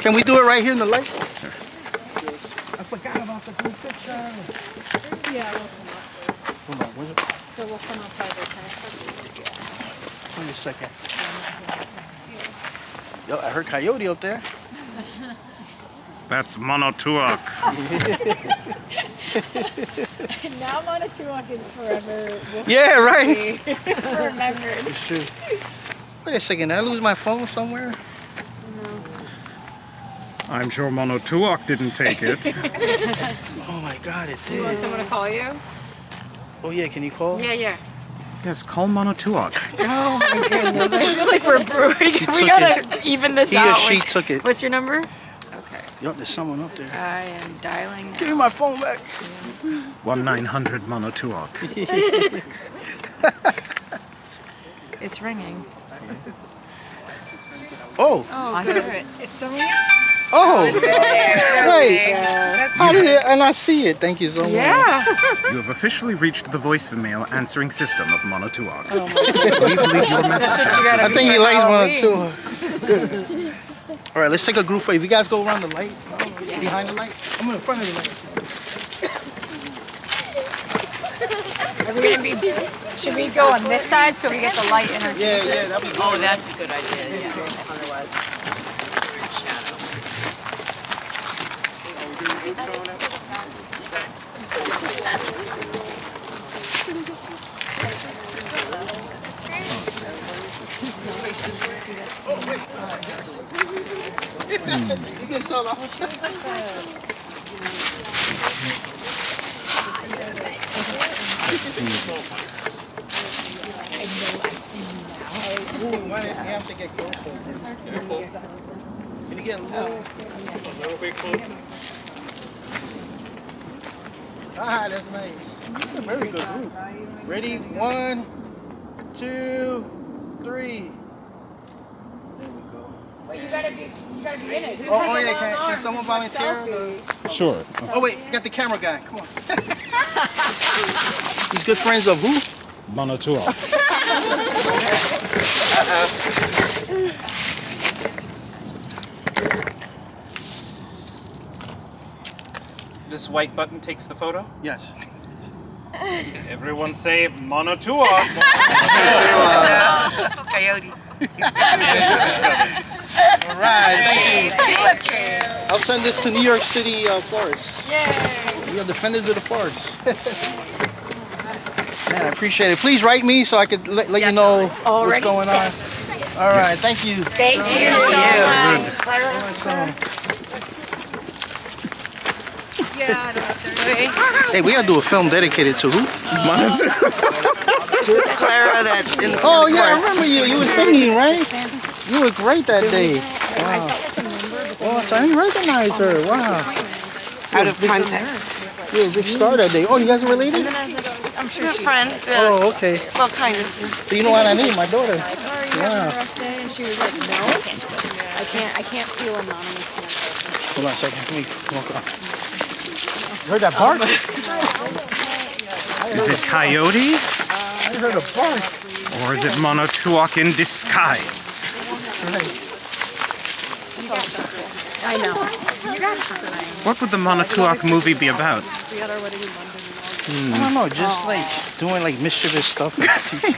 Can we do it right here in the light? I forgot about the group picture. Yeah. Hold on, where's it? So we'll come up by the time. Wait a second. Yo, I heard Coyote up there. That's Monotuoc. Now Monotuoc is forever. Yeah, right. Remembered. It's true. Wait a second, did I lose my phone somewhere? I'm sure Monotuoc didn't take it. Oh my God, it Do you want did. someone to call you? Oh yeah, can you call? Yeah. Yes, call Monotuoc. Oh my goodness. I feel like we're brewing. He We took gotta even this He out. or she took it. What's your number? Yup, there's someone up there. I am dialing now. Give me my phone back. 1-900 Monotuoc. It's ringing. Oh. Oh, good. It's someone. Oh. It's there. Wait. How did it? And I see it. Thank you so much. Yeah. You have officially reached the voicemail answering system of Monotuoc. Oh my Please leave your message after I think he the likes beep. Monotuoc. All right, let's take a group photo. If you guys go around the light, behind the light. I'm in front of the light. Are we gonna be? Should we go on this side so we get the light in our? Yeah, that'd be good. Oh, that's a good idea. Yeah. Otherwise, Oh, wait. You can tell the whole shit. I know I see you now. Ooh, why did you have to get closer? Careful. Can you get a little bit closer? Ah, that's nice. That's a very good group. Ready? 1, 2, 3. Wait, you gotta be in it. Oh yeah, can someone volunteer? Sure. Oh wait, you got the camera guy. Come on. He's good friends of who? Mono Tuok. This white button takes the photo? Yes. Everyone say Mono Tuok. Coyote. All right, thank you. I'll send this to New York City Forest. Yay! We are defenders of the forest. Man, I appreciate it. Please write me so I could let you know what's going on. All right, thank you. Thank you so much. Yeah, I don't know if Hey, we gotta do a film dedicated to who? Clara, that's in the Oh yeah, I remember you. You were singing, right? You were great that day. Wow. Oh, so I didn't recognize her. Wow. Out of context. You were a big star that day. Oh, you guys are related? I'm sure she's a friend. Oh, okay. Well, kind of. So you know what I need? My daughter. Wow. And she was like, no, I can't feel anonymous. Hold on a second. Let me walk on. You heard that bark? Is it coyote? I heard a bark. Or is it Mono Tuok in disguise? I know. What would the Mono Tuok movie be about? I don't know, just like doing like mischievous stuff.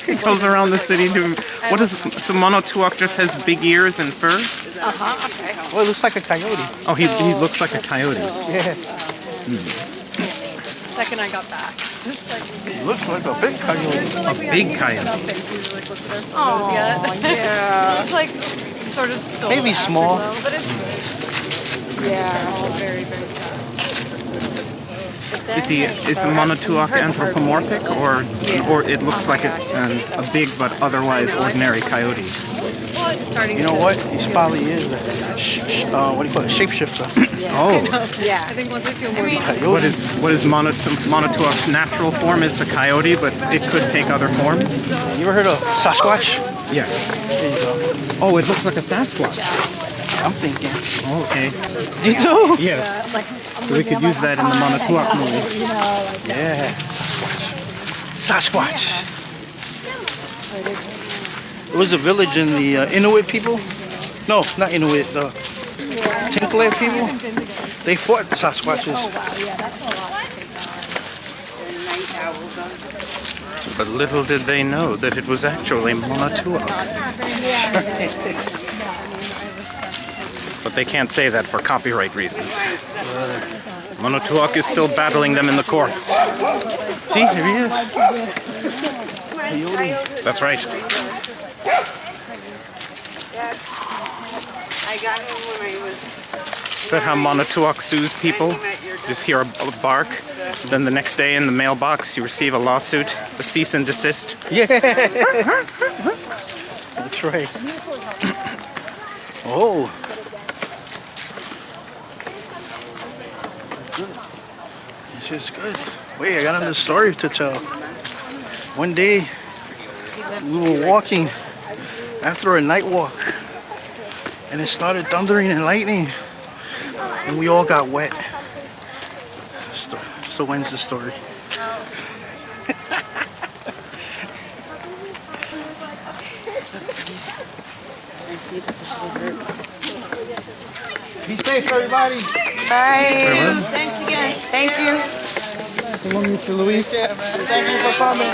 He goes around the city doing. What is. So Mono Tuok just has big ears and fur? Okay. Well, it looks like a coyote. Oh, he looks like a coyote. Yeah. Second I got back. It looks like a big coyote. A big coyote. Oh, yeah. It's like sort of still. Maybe small. But it's Yeah, very, very sad. Is a Mono Tuok anthropomorphic, or it looks like a big but otherwise ordinary coyote? well, it's starting. You know what? He probably is a what do you call it? Shapeshifter. Oh. Yeah. I think once I feel more. What is Mono Tuok's natural form is the coyote, but it could take other forms? You ever heard of Sasquatch? Yes. There you go. Oh, it looks like a Sasquatch. I'm thinking. Oh, okay. You too? Yes. So we could use that in the Mono Tuok movie. Yeah. Sasquatch. It was a village in the Inuit people. No, not Inuit. The Tinkle people. They fought the Sasquatches. But little did they know that it was actually Mono Tuok. But they can't say that for copyright reasons. Mono Tuok is still battling them in the courts. See, here he is. That's right. I got him when I was. Is that how Mono Tuok sues people? Just hear a bark, then the next day in the mailbox you receive a lawsuit, a cease and desist. Yeah. That's right. Oh. This is good. Wait, I got another story to tell. One day, we were walking after a night walk, and it started thundering and lightning, and we all got wet. So ends the story. Be safe, everybody. Bye. Thanks again. Thank you. Mr. Luis. Thank you for coming.